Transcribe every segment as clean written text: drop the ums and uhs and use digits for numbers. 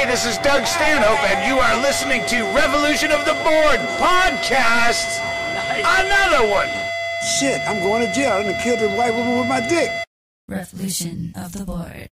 Hey, this is Doug Stanhope, and you are listening to Revolution of the Board podcast. Nice. Another one. Shit, I'm going to jail. I done killed a white woman with my dick. Revolution of the Board.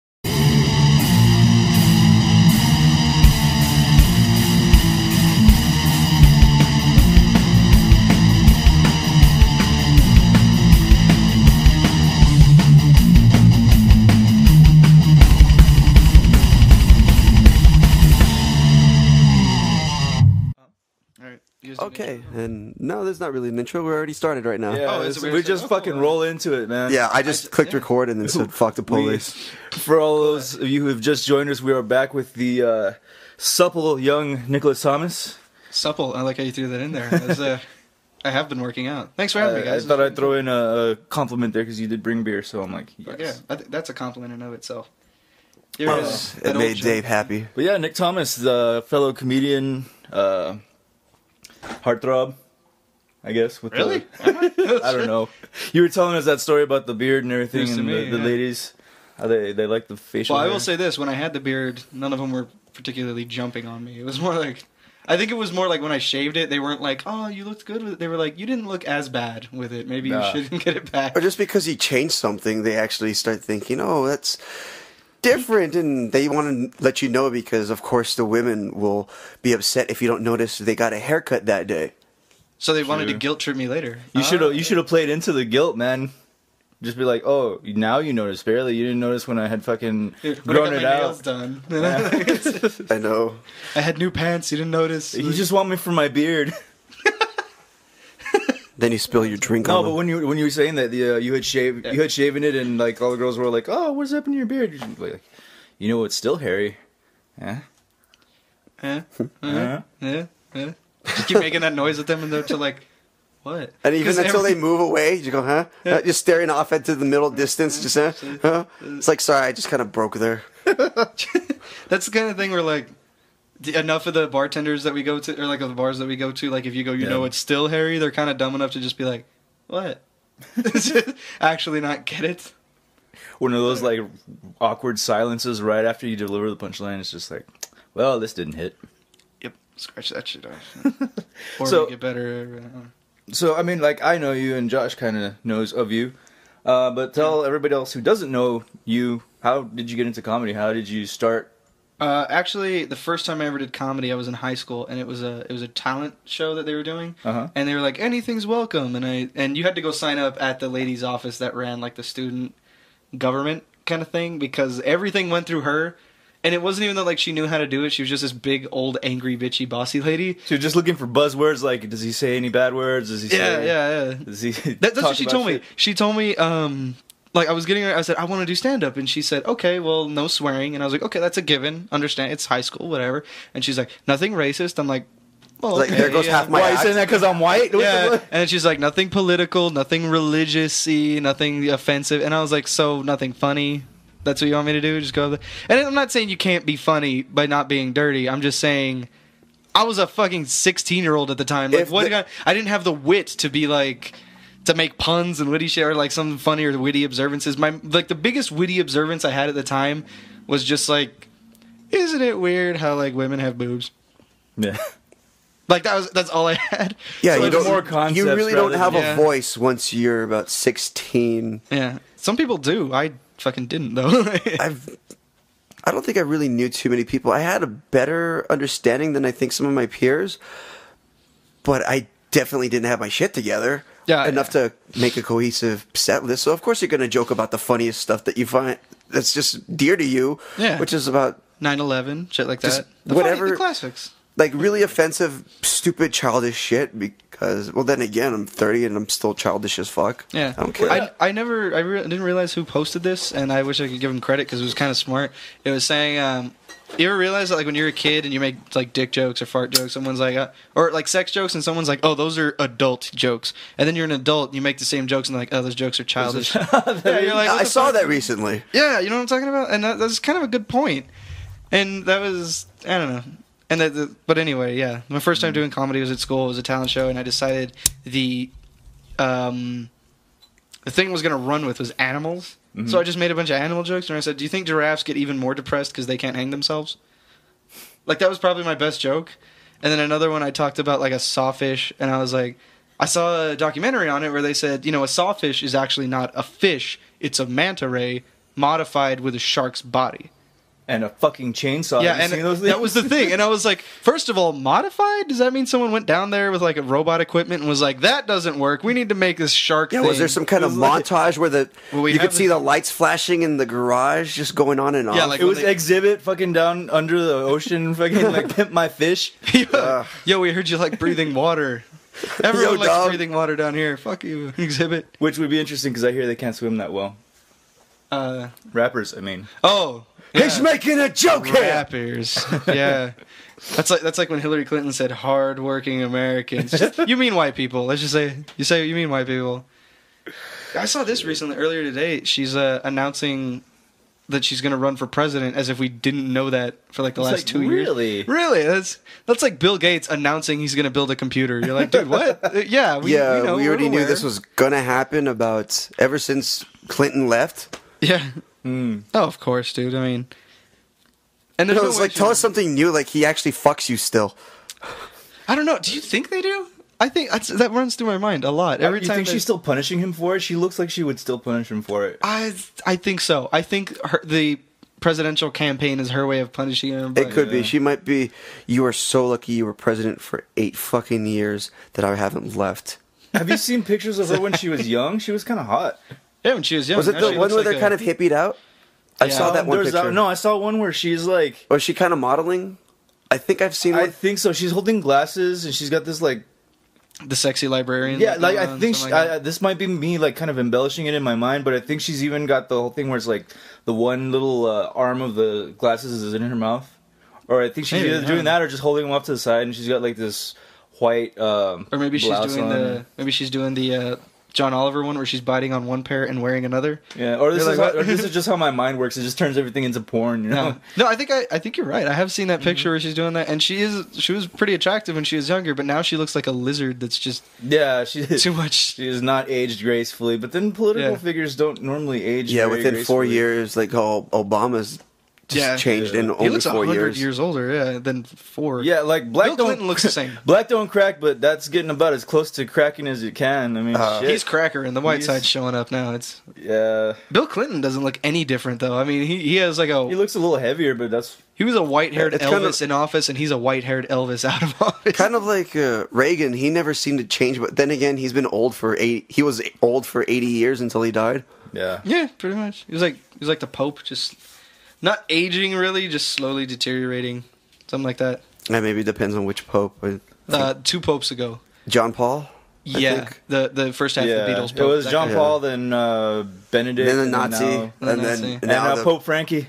Okay, and no, there's not really an intro. We're already started right now. Yeah, we just fucking roll into it, man. Yeah, I just clicked record and then said, fuck the police. For all those of you who have just joined us, we are back with the supple young Nicholas Thomas. Supple, I like how you threw that in there. I have been working out. Thanks for having me, guys. I thought I'd throw in a compliment there because you did bring beer, so I'm like, yes. Yeah, that's a compliment in and of itself. It made Dave happy. But yeah, Nick Thomas, the fellow comedian, heartthrob, I guess. With really? I don't know. You were telling us that story about the beard and everything, and the ladies, how they like the facial hair. I will say this: when I had the beard, none of them were particularly jumping on me. It was more like, I think it was more like when I shaved it, they weren't like, "Oh, you looked good with it." They were like, "You didn't look as bad with it. Maybe you shouldn't get it back." Or just because you changed something, they actually start thinking, "Oh, that's different," and they want to let you know because, of course, the women will be upset if you don't notice they got a haircut that day. So they wanted to guilt trip me later. You should have played into the guilt, man. Just be like, oh, now you notice. Barely, you didn't notice when I had fucking grown it out. Nails done. Yeah. I know. I had new pants. You didn't notice. You just want me for my beard. Then you spill your drink on No, but when you were saying that you had shaven it, and like all the girls were like, "Oh, what's happened to your beard?" You're like, you know, it's still hairy. Yeah. Just keep making that noise with them, and they're to like, what? And even until they move away, you go, huh? Yeah. Just staring off into the middle distance, just huh? It's like, sorry, I just kind of broke there. That's the kind of thing where like, enough of the bartenders that we go to, or like the bars that we go to, like if you go, you know it's still hairy, they're kind of dumb enough to just be like, what? Actually not get it. One of those like awkward silences right after you deliver the punchline. It's just like, well, this didn't hit. Yep, scratch that shit off. Or so, make it better. So, I mean, like, I know you and Josh kind of knows of you. But tell everybody else who doesn't know you, how did you get into comedy? How did you start? Actually, the first time I ever did comedy, I was in high school, and it was a talent show that they were doing, and they were like, anything's welcome, and you had to go sign up at the lady's office that ran like the student government kind of thing, because everything went through her, and it wasn't even that like she knew how to do it. She was just this big old angry bitchy bossy lady. So you're just looking for buzzwords, like does he say any bad words? Does he say yeah. Does he? That's what she told me. She told me like I said I want to do stand up, and she said okay, well no swearing, and I was like okay, that's a given, understand, it's high school, whatever. And she's like nothing racist. I'm like, well, okay, like there goes half my Why are you saying that because I'm white? Yeah. And she's like nothing political, nothing religious-y, nothing offensive, and I was like, so nothing funny? That's what you want me to do? Just go there? And I'm not saying you can't be funny by not being dirty. I'm just saying I was a fucking 16-year-old at the time. Like, I didn't have the wit to be like, to make puns and witty shit, or like some funny or witty observances. The biggest witty observance I had at the time was just like, isn't it weird how like women have boobs? Yeah. Like that's all I had. Yeah, so you really don't have a voice once you're about 16. Yeah. Some people do. I fucking didn't though. I don't think I really knew too many people. I had a better understanding than I think some of my peers, but I definitely didn't have my shit together enough to make a cohesive set list. So of course you're going to joke about the funniest stuff that you find that's just dear to you, which is about 9/11, shit like that. The classics. Like really offensive, stupid, childish shit because, well, then again, I'm 30 and I'm still childish as fuck. Yeah. I don't care. I didn't realize who posted this, and I wish I could give him credit because it was kind of smart. It was saying, you ever realize that like when you're a kid and you make like dick jokes or fart jokes, someone's like, or like sex jokes, and someone's like, oh, those are adult jokes. And then you're an adult and you make the same jokes and like, oh, those jokes are childish. Yeah, you're like, I saw that recently. Yeah, you know what I'm talking about? And that's kind of a good point. And that was, I don't know. And but anyway, yeah. My first time doing comedy was at school. It was a talent show, and I decided the thing I was going to run with was animals. So I just made a bunch of animal jokes, and I said, do you think giraffes get even more depressed because they can't hang themselves? Like, that was probably my best joke. And then another one I talked about, like, a sawfish, and I was like, I saw a documentary on it where they said, a sawfish is actually not a fish, it's a manta ray modified with a shark's body. And a fucking chainsaw. Yeah, and that was the thing. And I was like, first of all, modified? Does that mean someone went down there with like a robot equipment and was like, that doesn't work. We need to make this shark thing. Was there some kind of montage where you could see the lights flashing in the garage just going on and off? Yeah, like it was Exhibit fucking down under the ocean, fucking like Pimp My Fish. Yo, we heard you like breathing water. Everyone likes breathing water down here. Fuck you, Exhibit. Which would be interesting because I hear they can't swim that well. Rappers, I mean. Oh. Yeah. He's making a joke here. Rappers, yeah. That's like when Hillary Clinton said hard-working Americans. You mean white people? Let's just say you mean white people. I saw this recently earlier today. She's announcing that she's going to run for president, as if we didn't know that for like the last 2 years. Really? That's like Bill Gates announcing he's going to build a computer. You're like, dude, what? Yeah, we already knew this was going to happen ever since Clinton left. Yeah. Oh, of course, dude. I mean, and there's it's like, tell us something new. Like, he actually fucks you still. I don't know. Do you think they do? I think that runs through my mind a lot. Every time. You think she's still punishing him for it? She looks like she would still punish him for it. I think so. I think the presidential campaign is her way of punishing him. It could be. She might be. You are so lucky you were president for 8 fucking years that I haven't left. Have you seen pictures of her when she was young? She was kind of hot. Yeah, when she was young. Was it the one where they're kind of hippied out? I saw that one picture. No, I saw one where she's like... Was she kind of modeling? I think I've seen one. I think so. She's holding glasses, and she's got this, like... The sexy librarian. Yeah, like, I think... this might be me, like, kind of embellishing it in my mind, but I think she's even got the whole thing where it's, like, the one little arm of the glasses is in her mouth. Or I think she's either doing that or just holding them off to the side, and she's got, like, this white or maybe she's doing the John Oliver one where she's biting on one pair and wearing another. Yeah, or this is just how my mind works. It just turns everything into porn, you know? No, I think you're right. I have seen that picture where she's doing that, and she was pretty attractive when she was younger, but now she looks like a lizard that's just too much. She is not aged gracefully, but then political figures don't normally age. Yeah, very within gracefully. 4 years, like how Obama's changed in only 4 years. He looks 100 years older, than 4. Yeah, like Bill Clinton looks the same. Black don't crack, but that's getting about as close to cracking as it can. I mean, shit. He's cracker, and the white side's showing up now. Yeah. Bill Clinton doesn't look any different, though. I mean, he has like a... He looks a little heavier, but that's... He was a white-haired Elvis in office, and he's a white-haired Elvis out of office. Kind of like Reagan. He never seemed to change, but then again, he's been old for 80... He was old for 80 years until he died. Yeah. Yeah, pretty much. He was like the Pope, just... Not aging, really, just slowly deteriorating. Something like that. Yeah, maybe it depends on which pope. 2 popes ago. John Paul? Yeah, the first half of the Beatles pope. It was John Paul, then Benedict. Then the Nazi. And Pope Frankie.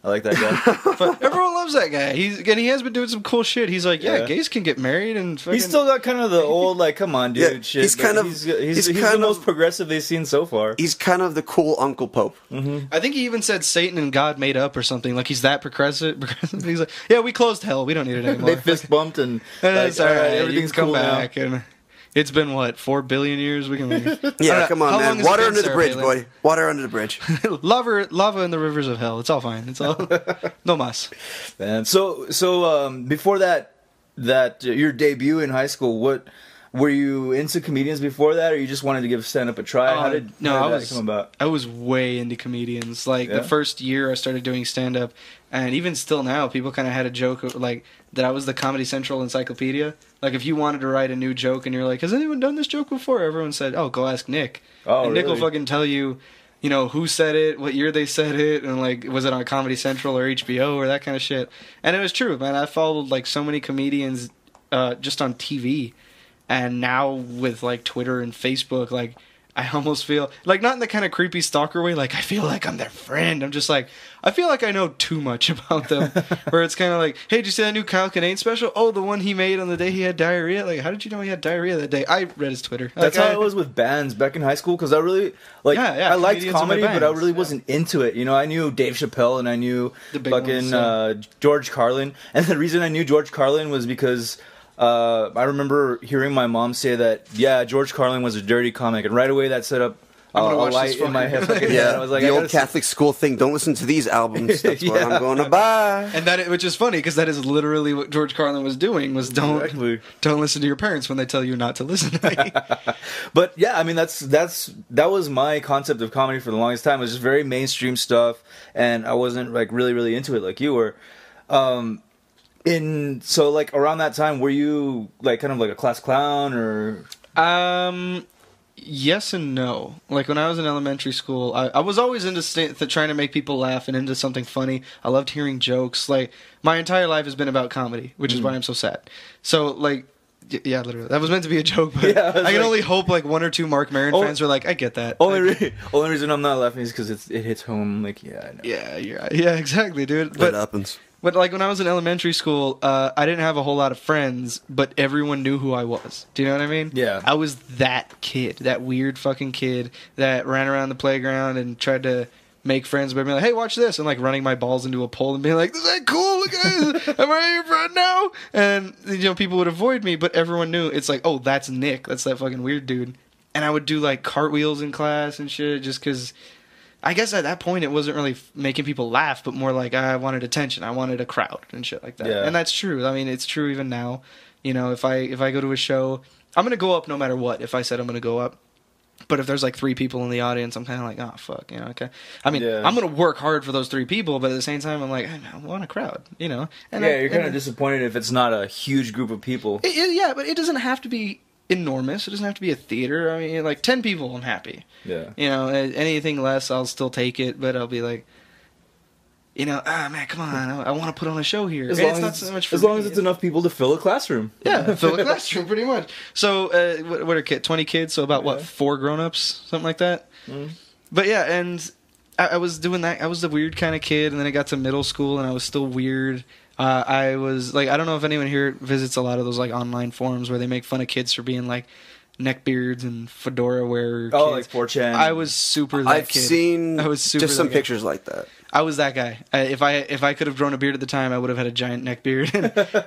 I like that guy. But everyone loves that guy. He has been doing some cool shit. He's like, gays can get married and fucking... He's still got kind of the old, like, come on, dude, shit. He's kind of... He's the most progressive they've seen so far. He's kind of the cool Uncle Pope. Mm-hmm. I think he even said Satan and God made up or something. Like, he's that progressive. He's like, yeah, we closed hell. We don't need it anymore. They fist bumped and... It's all right. Everything's come cool back. now. And it's been, 4 billion years? We can leave. Yeah, come on, man. Water under the bridge, boy. Water under the bridge. Lava in the rivers of hell. It's all fine. It's all... No mas. Man, so before that your debut in high school, what... Were you into comedians before that, or you just wanted to give stand-up a try? How did that come about? I was way into comedians. Like, the first year I started doing stand-up, and even still now, people kind of had a joke, like, that I was the Comedy Central encyclopedia. Like, if you wanted to write a new joke, and you're like, has anyone done this joke before? Everyone said, oh, go ask Nick. Oh, and Nick will fucking tell you, who said it, what year they said it, and, like, was it on Comedy Central or HBO or that kind of shit. And it was true, man. I followed, like, so many comedians just on TV. And now with, like, Twitter and Facebook, like, I almost feel... Like, not in the kind of creepy stalker way, like, I feel like I'm their friend. I'm just like, I feel like I know too much about them. Where it's kind of like, hey, did you see that new Kyle Kinane special? Oh, the one he made on the day he had diarrhea? Like, how did you know he had diarrhea that day? I read his Twitter. That's how it was with bands back in high school, because I really... Like, I liked comedy, but I really wasn't into it. I knew Dave Chappelle, and I knew fucking George Carlin. And the reason I knew George Carlin was because... I remember hearing my mom say that, George Carlin was a dirty comic, and right away that set up I'm gonna watch light this in my head. Yeah, I was like, the old Catholic school thing. Don't listen to these albums. That's what I'm going to buy. And which is funny because that is literally what George Carlin was doing. Was don't listen to your parents when they tell you not to listen to me. But yeah, I mean that was my concept of comedy for the longest time. It was just very mainstream stuff, and I wasn't like really into it like you were. So like around that time, were you like kind of like a class clown or? Yes and no. Like when I was in elementary school, I was always into trying to make people laugh and into something funny. I loved hearing jokes. Like my entire life has been about comedy, which is why I'm so sad. So like, yeah, literally, that was meant to be a joke. But I can only hope like one or two Mark Maron fans were like, I get that. Only reason I'm not laughing is because it hits home. Like, yeah, I know. Yeah, exactly, dude. But it happens. But like when I was in elementary school, I didn't have a whole lot of friends, but everyone knew who I was. Do you know what I mean? Yeah. I was that kid, that weird fucking kid that ran around the playground and tried to make friends by being like, hey, watch this, and like running my balls into a pole and being like, this ain't cool, guys. Am I your friend now? And people would avoid me, but everyone knew. It's like, oh, that's Nick. That's that fucking weird dude. And I would do like cartwheels in class and shit just because... I guess at that point it wasn't really making people laugh, but more like I wanted attention. I wanted a crowd and shit like that. Yeah. And that's true. I mean, it's true even now. If I go to a show, I'm going to go up no matter what if I said I'm going to go up. But if there's like 3 people in the audience, I'm kind of like, oh, fuck, okay. I mean, I'm going to work hard for those 3 people, but at the same time, I'm like, I want a crowd, And you're kind of disappointed if it's not a huge group of people. Yeah, but it doesn't have to be enormous. It doesn't have to be a theater. I mean, like 10 people, I'm happy. Yeah. Anything less, I'll still take it, but I'll be like, man, come on, I want to put on a show here. As long as it's enough people to fill a classroom. Yeah, fill a classroom, pretty much. So, what are 20 kids? So about 4 grown-ups, something like that. Mm. But yeah, and I was doing that. I was the weird kind of kid, and then I got to middle school, and I was still weird. I was like, I don't know if anyone here visits a lot of those like online forums where they make fun of kids for being like neckbeards and fedora wearer. Oh, like 4chan. I was super that kid. I was super just some pictures like that. I was that guy. If I could have grown a beard at the time, I would have had a giant neck beard.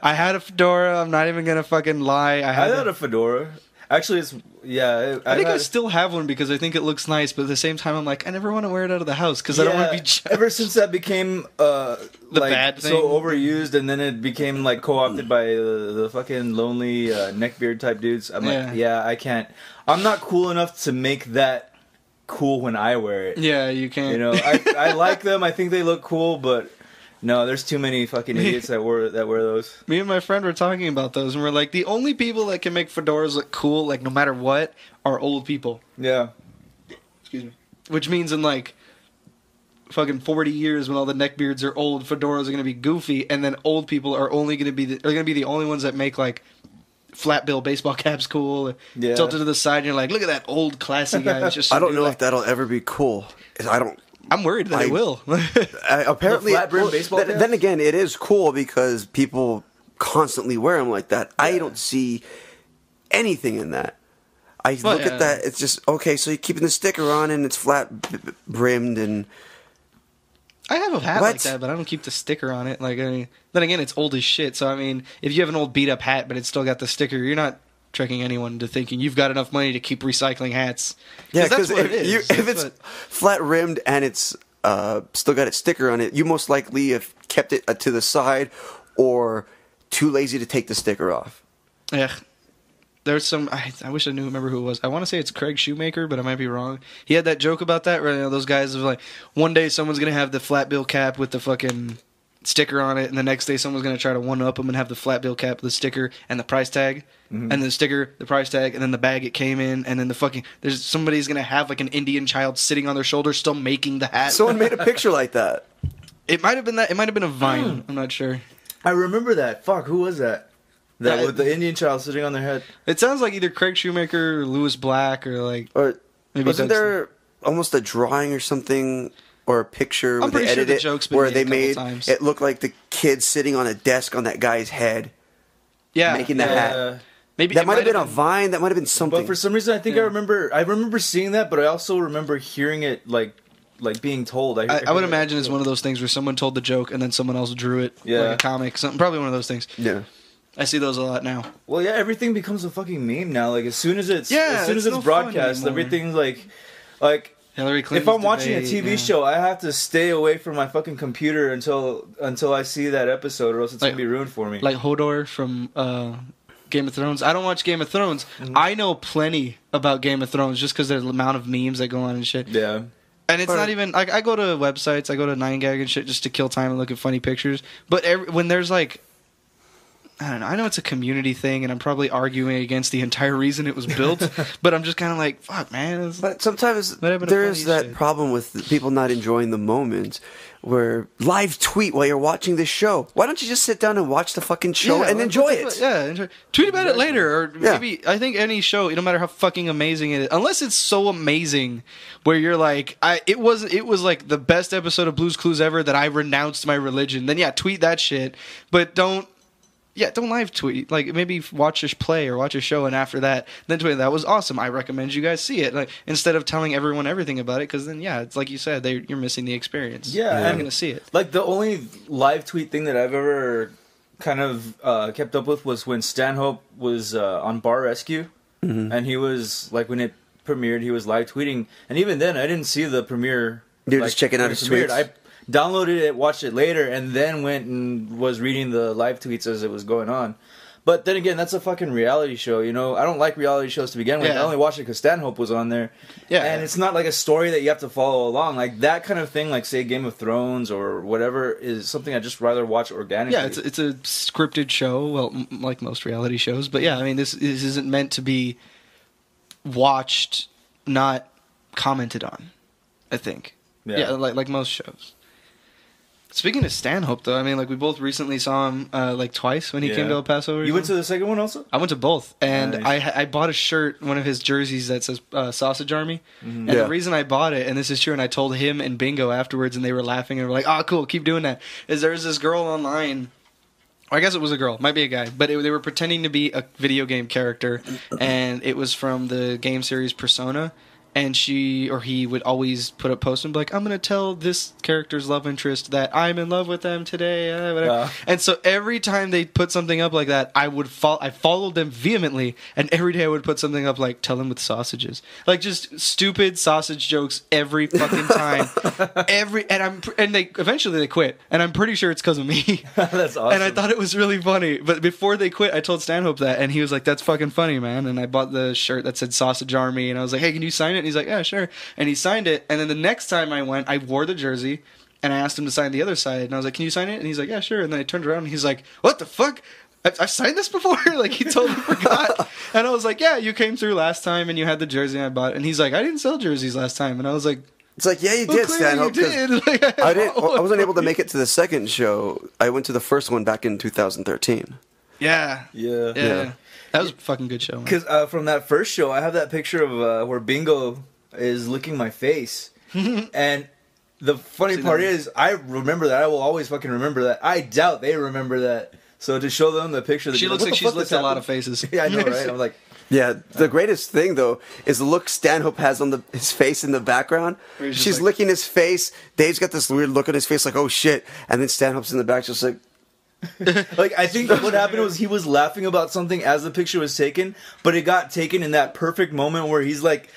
I had a fedora. I'm not even gonna fucking lie. I had a fedora. Actually, it's I think I still have one because I think it looks nice, but at the same time, I'm like, I never want to wear it out of the house because I don't want to be judged. Ever since that became the bad thing, so overused, and then it became like co-opted by the fucking lonely neckbeard type dudes. I'm like, I can't. I'm not cool enough to make that cool when I wear it. Yeah, you can't. I like them. I think they look cool, but. No, there's too many fucking idiots that wear those. Me and my friend were talking about those, and we're like, the only people that can make fedoras look cool, like no matter what, are old people. Yeah. Excuse me. Which means in like fucking 40 years, when all the neckbeards are old, fedoras are gonna be goofy, and then old people are only gonna be the only ones that make like flat bill baseball caps cool, tilted to the side, and you're like, look at that old classy guy. It's just I don't know if that'll ever be cool. I'm worried that it will. Apparently, flat brim baseball caps? Then again, it is cool because people constantly wear them like that. I don't see anything in that. I look at that, it's just, okay, so you're keeping the sticker on and it's flat brimmed and... I have a hat like that, but I don't keep the sticker on it. Like, then again, it's old as shit, so I mean, if you have an old beat-up hat but it's still got the sticker, you're not tricking anyone into thinking you've got enough money to keep recycling hats. Yeah, because if it's flat rimmed and it's still got its sticker on it, you most likely have kept it to the side or too lazy to take the sticker off. Yeah. There's some... I wish I remember who it was. I want to say it's Craig Shoemaker, but I might be wrong. He had that joke about that, where those guys are like, one day someone's going to have the flat bill cap with the fucking sticker on it, and the next day someone's going to try to one-up them and have the flat bill cap with the sticker and the price tag, and the sticker, the price tag, and then the bag it came in, and then the fucking... somebody's going to have like an Indian child sitting on their shoulder still making the hat. Someone made a picture like that. It might have been that. It might have been a Vine. I'm not sure. I remember that. Fuck, who was that? That with the Indian child sitting on their head. It sounds like either Craig Shoemaker or Lewis Black or like... Or maybe wasn't there almost a drawing or something... or a picture where they edited it, where they made it look like the kid sitting on a desk on that guy's head, making the hat. Maybe that might have been a Vine. That might have been something. But for some reason, I think I remember seeing that, but I also remember hearing it like being told. I would imagine it's one of those things where someone told the joke and then someone else drew it, like a comic, something. Probably one of those things. Yeah. I see those a lot now. Well, yeah, everything becomes a fucking meme now. Like as soon as it's broadcast, everything's like. Like, Hillary Clinton. If I'm watching a TV show, I have to stay away from my fucking computer until I see that episode, or else it's gonna be ruined for me. Like Hodor from Game of Thrones. I don't watch Game of Thrones. I know plenty about Game of Thrones just because there's the amount of memes that go on and shit. Yeah. And it's not even like I go to websites, I go to 9gag and shit just to kill time and look at funny pictures. But when there's like, I don't know. I know it's a community thing, and I'm probably arguing against the entire reason it was built. But I'm just kind of like, fuck, man. But sometimes there is that problem with people not enjoying the moment where live tweet while you're watching this show. Why don't you just sit down and watch the fucking show and enjoy it? Yeah, tweet about it later, or maybe I think any show, no matter how fucking amazing it is, unless it's so amazing where you're like, it was like the best episode of Blue's Clues ever that I renounced my religion. Then tweet that shit, but don't live tweet. Like, maybe watch a play or watch a show, and after that, then tweet, that was awesome. I recommend you guys see it. Like, instead of telling everyone everything about it, because then, it's like you said, you're missing the experience. Yeah. You're not going to see it. Like, the only live tweet thing that I've ever kind of kept up with was when Stanhope was on Bar Rescue, and he was, like, when it premiered, he was live tweeting, and even then, I didn't see the premiere. You're just checking out his tweets? I downloaded it, watched it later, and then went and was reading the live tweets as it was going on. But then again, that's a fucking reality show, you know? I don't like reality shows to begin with. I only watched it because Stanhope was on there. Yeah. And it's not like a story that you have to follow along. Like, that kind of thing, like, say, Game of Thrones or whatever, is something I'd just rather watch organically. Yeah, it's a scripted show, well, like most reality shows. But yeah, I mean, this isn't meant to be watched, not commented on, I think. Yeah, like most shows. Speaking of Stanhope, though, I mean, like, we both recently saw him, like, twice when he came to El Paso. You went to the second one also? I went to both. And nice. I bought a shirt, one of his jerseys that says Sausage Army. And the reason I bought it, and this is true, and I told him and Bingo afterwards, and they were laughing, and were like, oh, cool, keep doing that, is there was this girl online, or I guess it was a girl, might be a guy, but they were pretending to be a video game character, and it was from the game series Persona. And she or he would always put up posts and be like, I'm going to tell this character's love interest that I'm in love with them today. Whatever. And so every time they put something up like that, I followed them vehemently. And every day I would put something up like, tell them with sausages. Like, just stupid sausage jokes every fucking time. And they eventually quit. And I'm pretty sure it's because of me. That's awesome. And I thought it was really funny. But before they quit, I told Stanhope that. And he was like, that's fucking funny, man. And I bought the shirt that said Sausage Army. And I was like, hey, can you sign it? And he's like, yeah, sure. And he signed it. And then the next time I went, I wore the jersey. And I asked him to sign the other side. And I was like, can you sign it? And he's like, yeah, sure. And then I turned around and he's like, what the fuck? I've signed this before? Like, he totally forgot. And I was like, yeah, you came through last time and you had the jersey I bought. And he's like, I didn't sell jerseys last time. And I was like, it's like, yeah, you did, Stanhope. You did. Like, I wasn't able to make it to the second show. I went to the first one back in 2013. Yeah. That was a fucking good show. Because from that first show, I have that picture of where Bingo is licking my face. And the funny part is, I remember that. I will always fucking remember that. I doubt they remember that. So to show them the picture... She looks like she's licked a lot of faces. Yeah, I know, right? I'm like... Yeah, the greatest thing, though, is the look Stanhope has on his face in the background. She's like, licking his face. Dave's got this weird look on his face like, oh, shit. And then Stanhope's in the back just like... Like, I think what happened was he was laughing about something as the picture was taken, but it got taken in that perfect moment where he's like...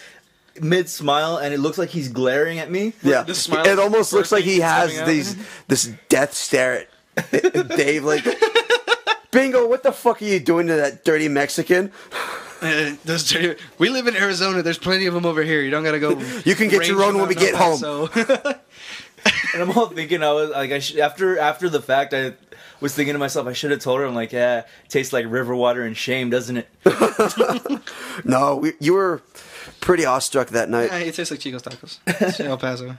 mid-smile, and it looks like he's glaring at me. Yeah, it almost looks like he has this death stare at Dave, like, Bingo, what the fuck are you doing to that dirty Mexican? We live in Arizona. There's plenty of them over here. You don't gotta go. You can get your own when we get home. And I'm all thinking, I was like, after the fact, I was thinking to myself, I should have told her. I'm like, yeah, it tastes like river water and shame, doesn't it? No, you were pretty awestruck that night. Yeah, it tastes like Chico's Tacos. It's in El Paso.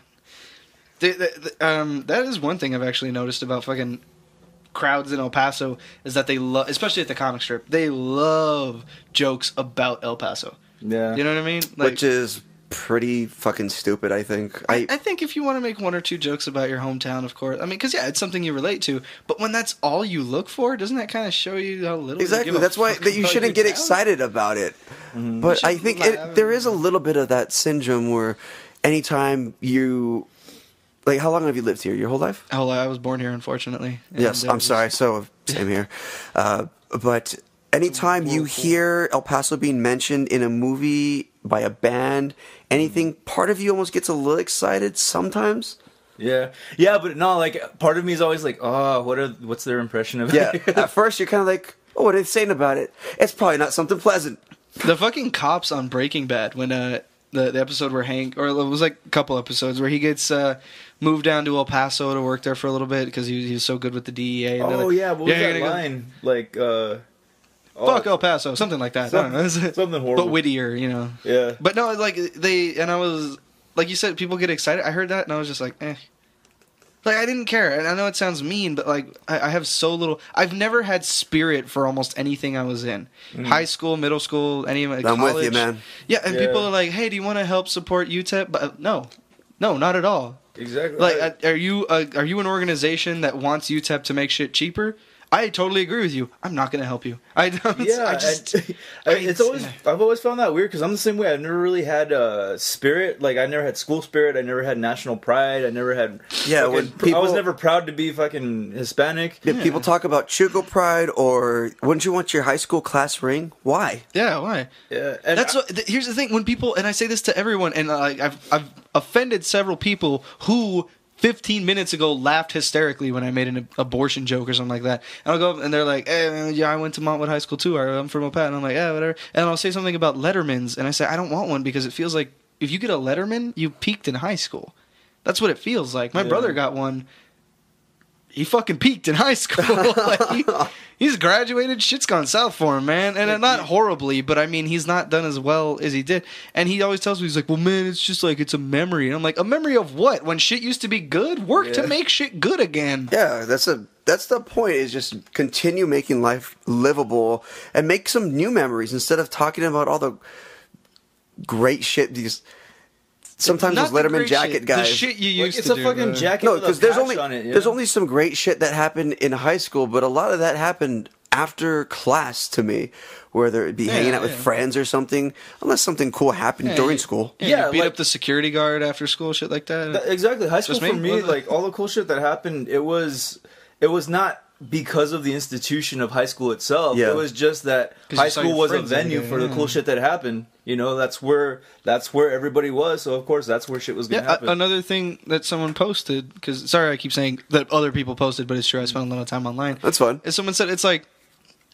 That is one thing I've actually noticed about fucking crowds in El Paso is that they love, especially at the comic strip, they love jokes about El Paso. Yeah. You know what I mean? Like, which is pretty fucking stupid, I think. I think if you want to make one or two jokes about your hometown, of course. I mean, because, yeah, it's something you relate to. But when that's all you look for, doesn't that kind of show you how little exactly. you give That's why that you shouldn't get excited about it. Mm-hmm. But I think there is a little bit of that syndrome where anytime you... Like, how long have you lived here? Your whole life? I was born here, unfortunately. Yes, I'm sorry. So, same here. But anytime you hear El Paso being mentioned in a movie by a band, anything, part of you almost gets a little excited sometimes. Yeah, but no, like part of me is always like, oh, what's their impression of Yeah, it? at first you're kind of like, oh, what are they saying about it? It's probably not something pleasant. The fucking cops on Breaking Bad, when the episode where Hank, or it was like a couple episodes where he gets moved down to El Paso to work there for a little bit because he was so good with the DEA. And Oh like, yeah, what was that line? Like, fuck El Paso, something like that. I don't know. Something horrible, but wittier, you know. Yeah. But no, like I was like you said, people get excited. I heard that and I was just like, eh. Like, I didn't care. And I know it sounds mean, but, like, I have so little... I've never had spirit for almost anything I was in. High school, middle school, any of my college. I'm with you, man. Yeah, and people are like, hey, do you want to help support UTEP? But no, not at all. Exactly. Like, are you an organization that wants UTEP to make shit cheaper? I totally agree with you. I'm not going to help you. I've always found that weird because I'm the same way. I've never really had spirit. Like, I never had school spirit. I never had national pride. I never had. Yeah, I was never proud to be fucking Hispanic. If people talk about Chuco pride or wouldn't you want your high school class ring? Why? Yeah, why? Yeah, and here's the thing: when people, and I say this to everyone, and I've offended several people who 15 minutes ago laughed hysterically when I made an abortion joke or something like that. And I'll go up and they're like, hey, yeah, I went to Montwood High School too. I'm from Opat. And I'm like, yeah, whatever. And I'll say something about Lettermans. And I say, I don't want one because it feels like if you get a Letterman, you peaked in high school. That's what it feels like. My brother got one. He fucking peaked in high school. Like, he's graduated. Shit's gone south for him, man. And not horribly, but I mean, he's not done as well as he did. And he always tells me, he's like, well, man, it's just like, it's a memory. And I'm like, a memory of what? When shit used to be good? Work to make shit good again. Yeah, that's the point, is just continue making life livable and make some new memories instead of talking about all the great shit sometimes those Letterman jacket shit, guys. The shit you used it's to a do, fucking jacket. No, because there's there's only some great shit that happened in high school, but a lot of that happened after class to me, whether it be hanging out with friends or something, unless something cool happened during school. Yeah, beat up the security guard after school, shit like that. Exactly. High school for me, like all the cool shit that happened, it was not because of the institution of high school itself. Yeah. It was just that high school was a venue for the cool shit that happened. You know, that's where everybody was. So of course, that's where shit was gonna happen. Another thing that someone posted, because sorry, I keep saying that other people posted, but it's true. I spent a lot of time online. That's fun. And someone said it's like,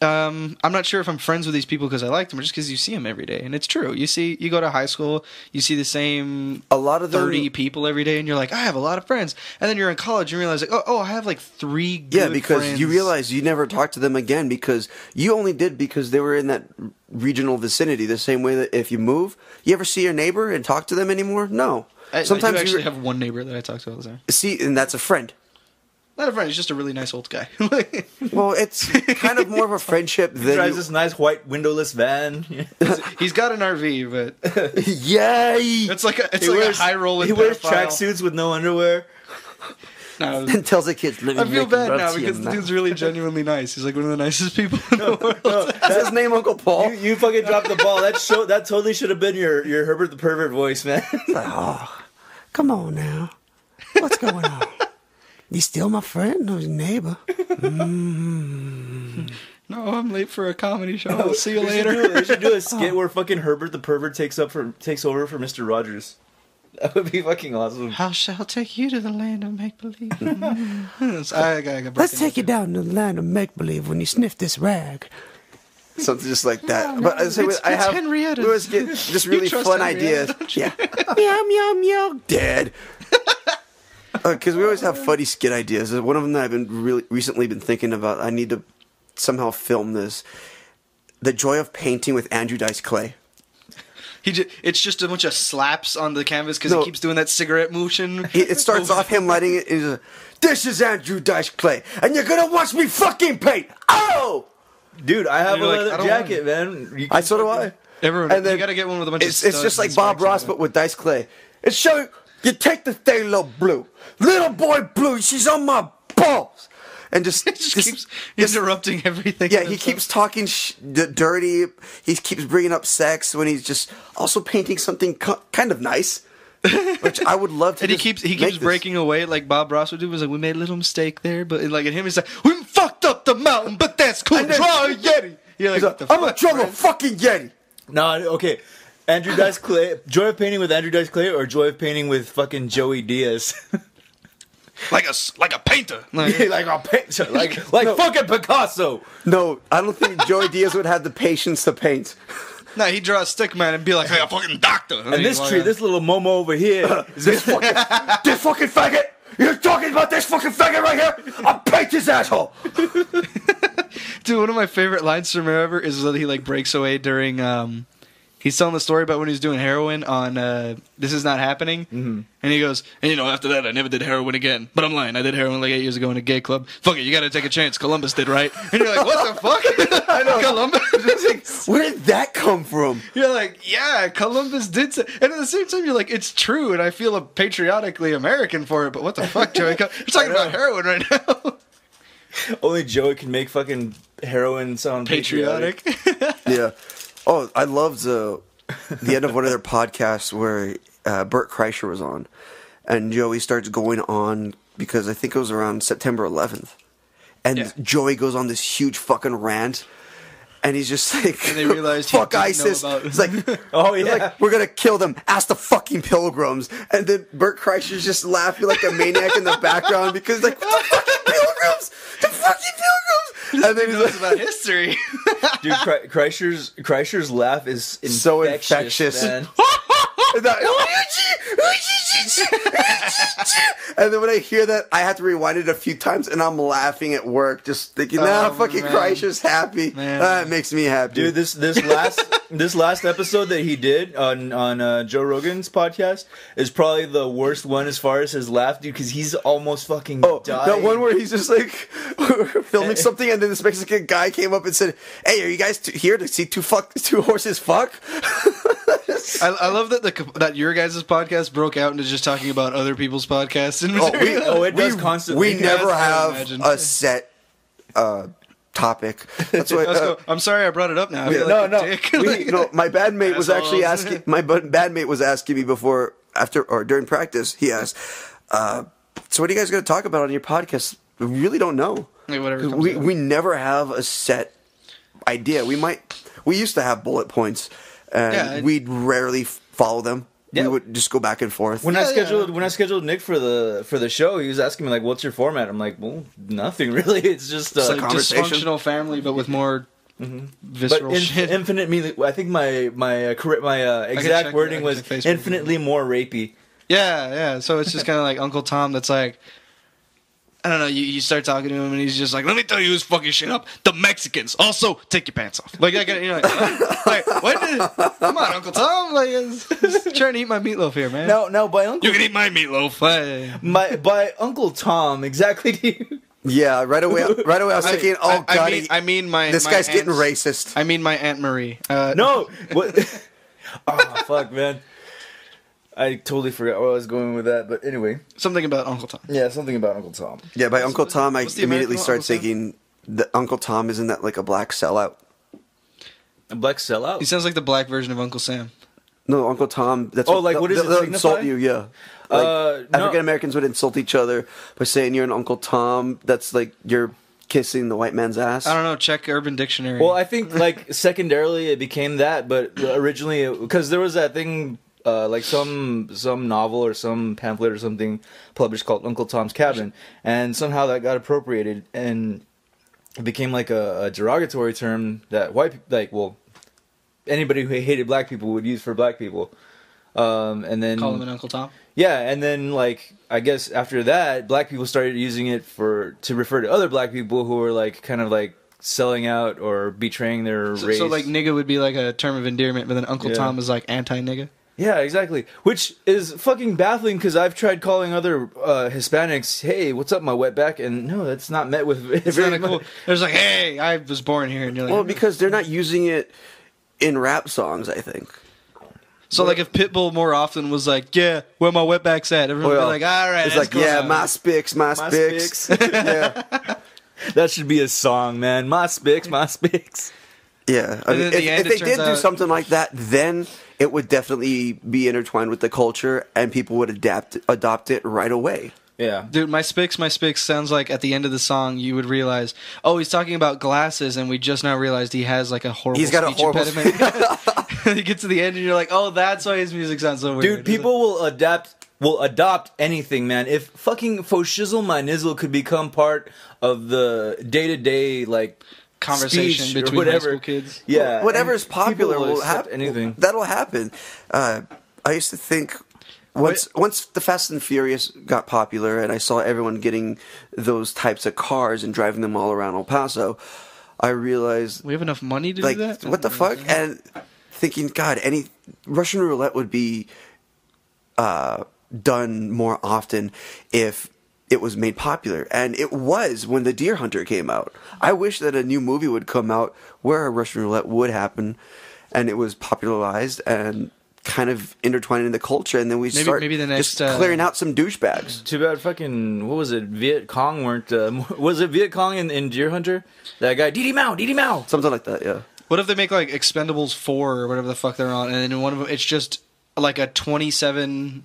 I'm not sure if I'm friends with these people because I like them or just because you see them every day. And it's true. You go to high school, you see the same a lot of 30 people every day, and you're like, I have a lot of friends. And then you're in college and you realize, like, oh, I have like 3 good friends. Yeah, because you realize you never talked to them again because you only did because they were in that regional vicinity. The same way that if you move, you ever see your neighbor and talk to them anymore? No. Sometimes I actually have one neighbor that I talk to all the time. See, and that's a friend. Not a friend, he's just a really nice old guy. Well, it's kind of more of a friendship than... He drives this nice white windowless van. He's got an RV, but... Yay! It's like a high-rolling He wears tracksuits with no underwear. No, and tells the kids... I feel bad now because the dude's really genuinely nice. He's like one of the nicest people in the world. No, that's his name, Uncle Paul. You fucking dropped the ball. That totally should have been your Herbert the Pervert voice, man. Oh, come on now. What's going on? You still my friend or your neighbor? No, I'm late for a comedy show. I'll see you later. They should do a skit where fucking Herbert the Pervert takes over for Mr. Rogers. That would be fucking awesome. How shall take you to the land of make-believe? Let's take you down to the land of make-believe when you sniff this rag. Something just like that. But I have Henrietta. We always get just really fun ideas. Yeah. Yum, yum, yum. Dead. Because we always have funny skit ideas. One of them that I've been recently been thinking about. I need to somehow film this. The joy of painting with Andrew Dice Clay. It's just a bunch of slaps on the canvas because he keeps doing that cigarette motion. It starts off him lighting it. He's like, this is Andrew Dice Clay, and you're gonna watch me fucking paint. Oh, dude, I have a leather jacket, man. So do I. Everyone, and then you gotta get one with a bunch of studs. It's just like Bob Ross, but with Dice Clay. It's showing. You take the thing, little blue. Little boy blue, she's on my balls. And just keeps interrupting everything. Yeah, he keeps talking dirty. He keeps bringing up sex when he's just also painting something kind of nice. Which I would love to. And he keeps breaking away like Bob Ross would do. Was like, we made a little mistake there, but like at him, he's like, we fucked up the mountain, but that's cool. Draw a Yeti. You're like, I'm gonna draw a fucking Yeti. No, okay. Andrew Dice Clay, joy of painting with Andrew Dice Clay, or joy of painting with fucking Joey Diaz? Like a painter. Like a painter. Like fucking Picasso. No, I don't think Joey Diaz would have the patience to paint. No, he'd draw a stick man and be like a fucking doctor. And this tree, this little Momo over here, This fucking faggot! You're talking about this fucking faggot right here? I'll paint his asshole! Dude, one of my favorite lines from him ever is that he like breaks away during he's telling the story about when he was doing heroin on This Is Not Happening. Mm-hmm. And he goes, and after that I never did heroin again. But I'm lying, I did heroin like 8 years ago in a gay club. Fuck it, you gotta take a chance. Columbus did, right? And you're like, what the fuck? I know. Columbus. Where did that come from? You're like, yeah, Columbus did say, and at the same time you're like, it's true, and I feel patriotically American for it, but what the fuck, Joey? You're talking about heroin right now. Only Joey can make fucking heroin sound patriotic. Yeah. Oh, I loved the end of one of their podcasts where Bert Kreischer was on, and Joey starts going on because I think it was around September 11th, and Joey goes on this huge fucking rant, and he's just like, and they realized fuck ISIS. It's like, oh yeah, like, we're gonna kill them. Ask the fucking pilgrims. And then Bert Kreischer's just laughing like a maniac in the background because like, what the fucking pilgrims? The fucking pilgrims. And then he knows about history. Dude, Kreischer's laugh is so infectious. Man. And then when I hear that, I have to rewind it a few times, and I'm laughing at work, just thinking, fucking Kreischer's happy. That makes me happy. Dude, this last episode that he did on Joe Rogan's podcast is probably the worst one as far as his laugh, dude, because he's almost fucking dying. That one where he's just like filming something, and then this Mexican guy came up and said, "Hey, are you guys here to see two horses fuck?" I love that your guys' podcast broke out into just talking about other people's podcasts. And it does constantly. We never have a set topic. That's why. I'm sorry I brought it up now. No. My bandmate was actually asking. My bandmate was asking me before, after, or during practice. He asked, "So what are you guys going to talk about on your podcast?" We really don't know. Like whatever. We never have a set idea. We used to have bullet points. And we'd rarely follow them. Yeah. We would just go back and forth. When I scheduled Nick for the show, he was asking me like, "What's your format?" I'm like, "Well, nothing really. It's just a conversation." Dysfunctional family, but with more visceral shit. Infinitely, I think my exact wording was infinitely more rapey. Yeah. So it's just kind of like Uncle Tom. That's like, I don't know, you start talking to him and he's just like, let me tell you who's fucking shit up. The Mexicans. Also, take your pants off. Like, you're like, come on, Uncle Tom. Like, just trying to eat my meatloaf here, man. No, by Uncle... You can eat my meatloaf. By Uncle Tom, exactly to you. Yeah, right away I was thinking, oh, God. This guy's getting racist. I mean my Aunt Marie. No. What? Oh, fuck, man. I totally forgot where I was going with that, but anyway. Something about Uncle Tom. Yeah, something about Uncle Tom. Yeah, by Uncle Tom, I immediately start thinking that Uncle Tom, isn't that like a black sellout? A black sellout? He sounds like the black version of Uncle Sam. No, Uncle Tom. That's what does it insult you? Yeah. Like, African Americans would insult each other by saying you're an Uncle Tom. That's like you're kissing the white man's ass. I don't know. Check Urban Dictionary. Well, I think like secondarily it became that, but originally because there was that thing. Like some novel or some pamphlet or something published called Uncle Tom's Cabin, and somehow that got appropriated and it became like a derogatory term that anybody who hated black people would use for black people, and then call him an Uncle Tom. Yeah, and then like I guess after that, black people started using it to refer to other black people who were like kind of like selling out or betraying their race. So like nigga would be like a term of endearment, but then Uncle Tom is like anti-nigga. Yeah, exactly. Which is fucking baffling because I've tried calling other Hispanics, "Hey, what's up, my wetback?" And no, that's not met with very cool. There's like, "Hey, I was born here," and you're like, well, because they're not using it in rap songs, I think. So like, if Pitbull more often was like, "Yeah, where my wetback's at," everyone would be like, "All right." It's like, "Yeah, my spicks." Yeah, that should be a song, man. My spicks. Yeah, I mean, if they did do something like that, then it would definitely be intertwined with the culture, and people would adopt it right away. Yeah. Dude, my Spix sounds like at the end of the song you would realize, oh, he's talking about glasses, and we just now realized he has like a horrible speech impediment. You get to the end and you're like, oh, that's why his music sounds so weird. Dude, people will adopt anything, man. If fucking Fo Shizzle My Nizzle could become part of the day-to-day, like, conversation between high school kids. Yeah. Whatever is popular will happen. Anything. That'll happen. I used to think... Once the Fast and Furious got popular and I saw everyone getting those types of cars and driving them all around El Paso, I realized... We have enough money to do that? What the fuck? And thinking, God, Russian roulette would be done more often if it was made popular. And it was when The Deer Hunter came out. I wish that a new movie would come out where Russian roulette would happen and it was popularized and... kind of intertwined in the culture, and then we start maybe the next, just clearing out some douchebags. Too bad fucking, what was it, Viet Cong weren't, was it Viet Cong in Deer Hunter? That guy, Dee Dee Mao! Something like that, yeah. What if they make like Expendables 4 or whatever the fuck they're on, and then in one of them it's just like a 27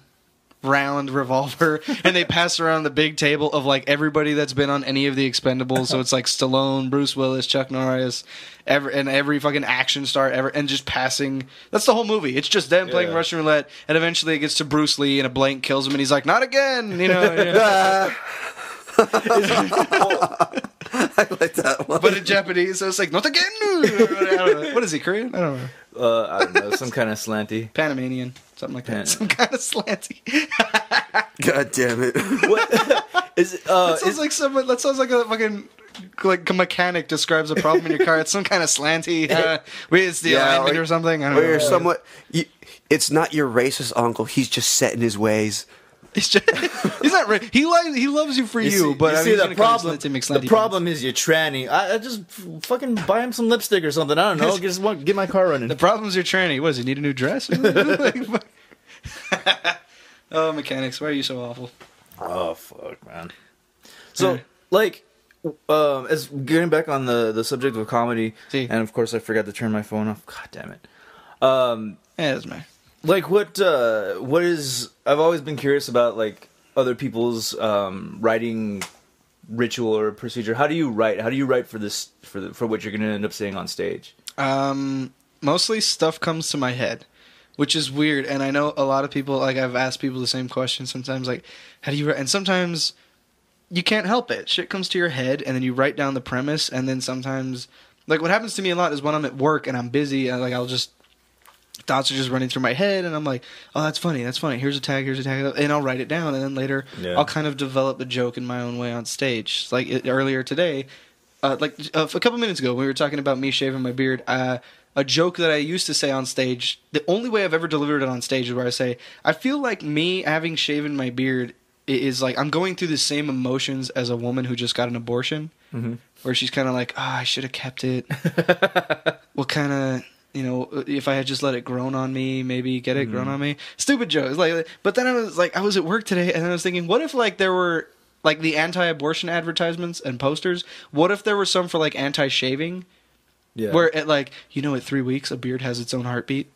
round revolver, and they pass around the big table of like everybody that's been on any of the Expendables, so it's like Stallone, Bruce Willis, Chuck Norris, every fucking action star ever, and just passing. That's the whole movie. It's just them playing Russian roulette, and eventually it gets to Bruce Lee, and a blank kills him, and he's like, "Not again," you know. I like that one. But in Japanese, so it's like, "Not again." I don't know. What is he, Korean? I don't know. I don't know, some kind of slanty. Panamanian, something like that. Some kind of slanty. God damn it! What is that sounds like someone. That sounds like a fucking like a mechanic describes a problem in your car. It's some kind of slanty. It's the alignment or something. I don't know. You're somewhat. It's not your racist uncle. He's just set in his ways. He's not. He loves you for you. But you I see, mean, the problem is you're tranny. I just fucking buy him some lipstick or something. I don't know. Just get my car running. The problem is you're tranny. What does he need a new dress? Oh, mechanics! Why are you so awful? Oh fuck, man. So like, as getting back on the subject of comedy, and of course I forgot to turn my phone off. God damn it. Yeah, that's me. Like what is? I've always been curious about like other people's writing ritual or procedure. How do you write? How do you write for this for what you're going to end up saying on stage? Mostly stuff comes to my head, which is weird. And I know a lot of people, like I've asked people the same question sometimes, like, how do you write? And sometimes you can't help it. Shit comes to your head, and then you write down the premise, and then sometimes, like what happens to me a lot is when I'm at work and I'm busy, and like I'll just. Thoughts are just running through my head, and I'm like, oh, that's funny. Here's a tag, and I'll write it down, and then later I'll kind of develop the joke in my own way on stage. Like earlier today, a couple minutes ago, we were talking about me shaving my beard. A joke that I used to say on stage, the only way I've ever delivered it on stage is where I say, I feel like me having shaven my beard is like I'm going through the same emotions as a woman who just got an abortion, where she's kind of like, oh, I should have kept it. What kind of... You know, if I had just let it grown on me, maybe get it grown on me. Stupid jokes. Like, but then I was at work today, and I was thinking, what if like there were like the anti-abortion advertisements and posters? What if there were some for like anti-shaving? Yeah. Where at like at 3 weeks a beard has its own heartbeat.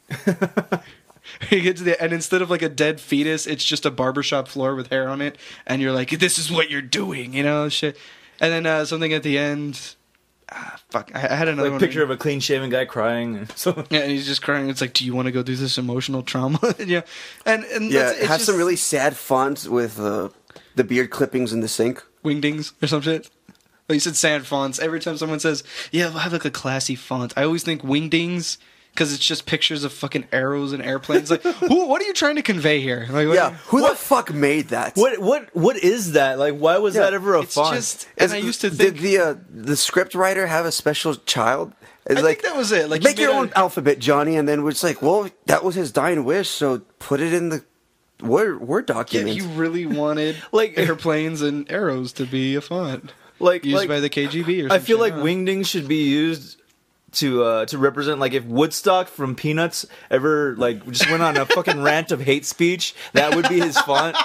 You get to the and instead of like a dead fetus, it's just a barbershop floor with hair on it, and you're like, this is what you're doing, shit. And then something at the end. Fuck! I had another picture of a clean-shaven guy crying. Yeah, and he's just crying. It's like, do you want to go through this emotional trauma? Yeah, and have some really sad font with the beard clippings in the sink. Wingdings or some shit. Oh, you said sad fonts. Every time someone says, "Yeah, we'll have like a classy font," I always think Wingdings. Because it's just pictures of fucking arrows and airplanes. Like, what are you trying to convey here? Like, who the fuck made that? What is that? Like, why was that ever a font? Just, and I used to think... Did the script writer have a special child? I think that was it. Like, make your own alphabet, Johnny, and then it's like, well, that was his dying wish, so put it in the Word document. Yeah, he really wanted like airplanes and arrows to be a font. Used by the KGB or something. I feel like Wingdings should be used... to represent, like, if Woodstock from Peanuts ever, like, just went on a fucking rant of hate speech, that would be his font.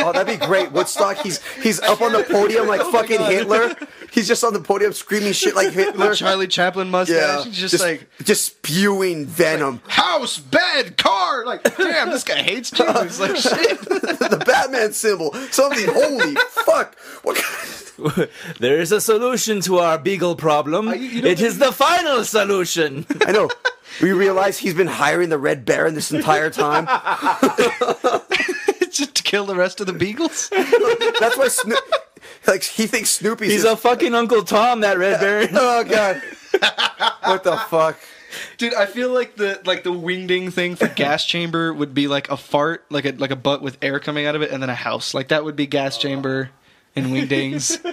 Oh, that'd be great. Woodstock, he's up on the podium like fucking Hitler. He's just on the podium screaming shit like Hitler. The Charlie Chaplin mustache. Yeah, just spewing venom. House, bed, car. Like, damn, this guy hates Jews. Like, shit. The Batman symbol. Something holy fuck. What? There is a solution to our beagle problem. It is the final solution. I know. We realize he's been hiring the Red Baron this entire time. Just to kill the rest of the beagles? That's why he thinks Snoopy's He's a fucking Uncle Tom, that Red Baron. Oh, God. What the fuck? Dude, I feel like the wingding thing for gas chamber would be like a fart, like a butt with air coming out of it, and then a house. Like, that would be gas chamber and wingdings.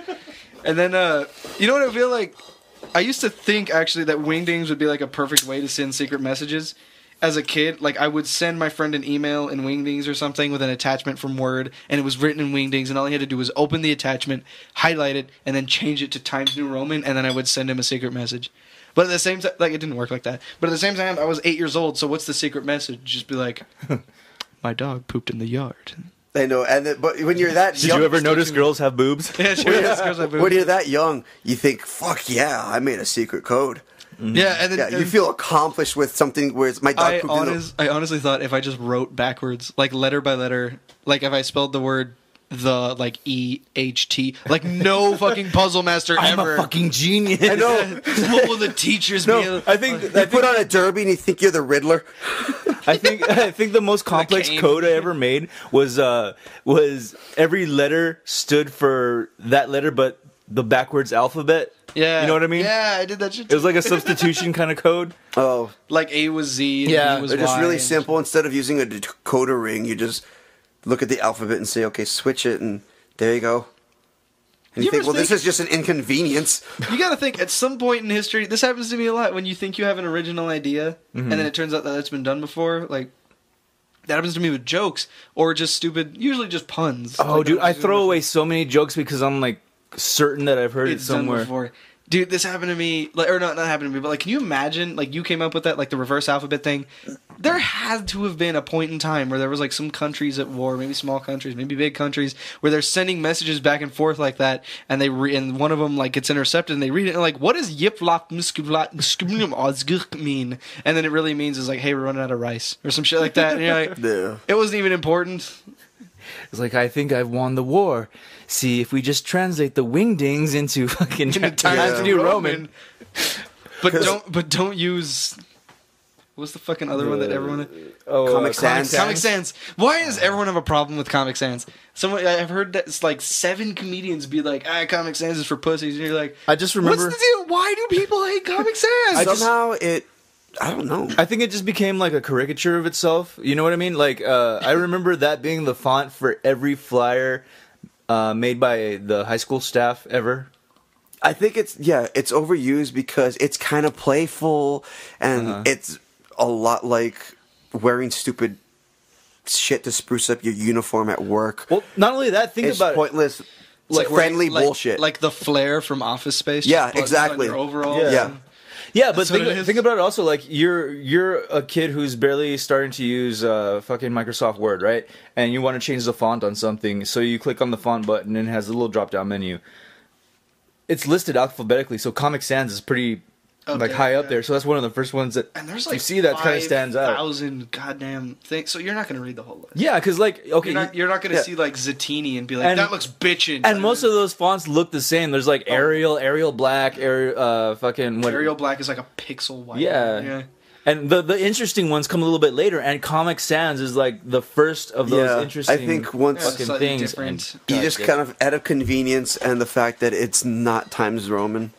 And then, you know what I feel like? I used to think, actually, that Wingdings would be, like, a perfect way to send secret messages. As a kid, like, I would send my friend an email in Wingdings or something with an attachment from Word, and it was written in Wingdings, and all he had to do was open the attachment, highlight it, and then change it to Times New Roman, and then I would send him a secret message. But at the same time, like, it didn't work like that. But at the same time, I was 8 years old, so what's the secret message? Just be like, my dog pooped in the yard. I know, but when you're that young... Did you ever notice girls have boobs? Yeah, sure, girls have boobs. When you're that young, you think, fuck yeah, I made a secret code. Yeah, and then you feel accomplished with something where it's my dog I honestly thought if I just wrote backwards, like letter by letter, like if I spelled the word the, like EHT, like no fucking puzzle master I'm ever. a fucking genius. I know. What will the teachers be? I think you put on a derby and you think you're the Riddler. I think the most complex code I ever made was every letter stood for that letter, but the backwards alphabet. Yeah, you know what I mean. Yeah, I did that shit. It was like a substitution kind of code. Oh, like A was Z. And yeah, B was they're just Y really simple. Instead of using a decoder ring, you just look at the alphabet and say, okay, switch it, and there you go. And you think, well, this is just an inconvenience. You got to think, at some point in history, this happens to me a lot, when you think you have an original idea, and then it turns out that it's been done before, like, that happens to me with jokes, or just stupid, usually just puns. Oh, like, dude, I throw away so many jokes because I'm, like, certain that I've heard it somewhere. Done before. Dude, this happened to me, like, or not happened to me, but like, can you imagine, like, you came up with that, like, the reverse alphabet thing? There had to have been a point in time where there was, like, some countries at war, maybe small countries, maybe big countries, where they're sending messages back and forth like that, and and one of them, like, gets intercepted, and they read it, and like, what does yip lop mean? And then it really means is like, hey, we're running out of rice, or some shit like that, and you're like, Yeah. It wasn't even important. It's like, I think I've won the war. See, if we just translate the Wingdings into fucking Times New Roman. But don't use... What's the fucking other one that everyone... Comic Sans. Comic Sans. Why does everyone have a problem with Comic Sans? I've heard that it's like 7 comedians be like, Comic Sans is for pussies. And you're like... I just remember... What's the deal? Why do people hate Comic Sans? I don't know. I think it just became like a caricature of itself. You know what I mean? Like, I remember that being the font for every flyer made by the high school staff ever. I think it's overused because it's kind of playful and it's a lot like wearing stupid shit to spruce up your uniform at work. Well, not only that, think it's about pointless, like friendly bullshit. Like the flare from Office Space. Yeah, exactly. On your overall. Yeah. Yeah, but think about it also, like, you're a kid who's barely starting to use fucking Microsoft Word, right? And you want to change the font on something, so you click on the font button and it has a little drop-down menu. It's listed alphabetically, so Comic Sans is pretty high up there, so that's one of the first ones that and there's like you see that kind of stands out. 5,000 goddamn things, so you're not going to read the whole list. Yeah, because, like, okay... You're not going to see, like, Zattini and be like, that looks bitchin'. And most of those fonts look the same. There's, like, Arial Black, fucking... What, Arial Black is like a pixel white. Yeah. And the interesting ones come a little bit later, and Comic Sans is, like, the first of those interesting I think once fucking things. You just kind of, out of convenience and the fact that it's not Times Roman...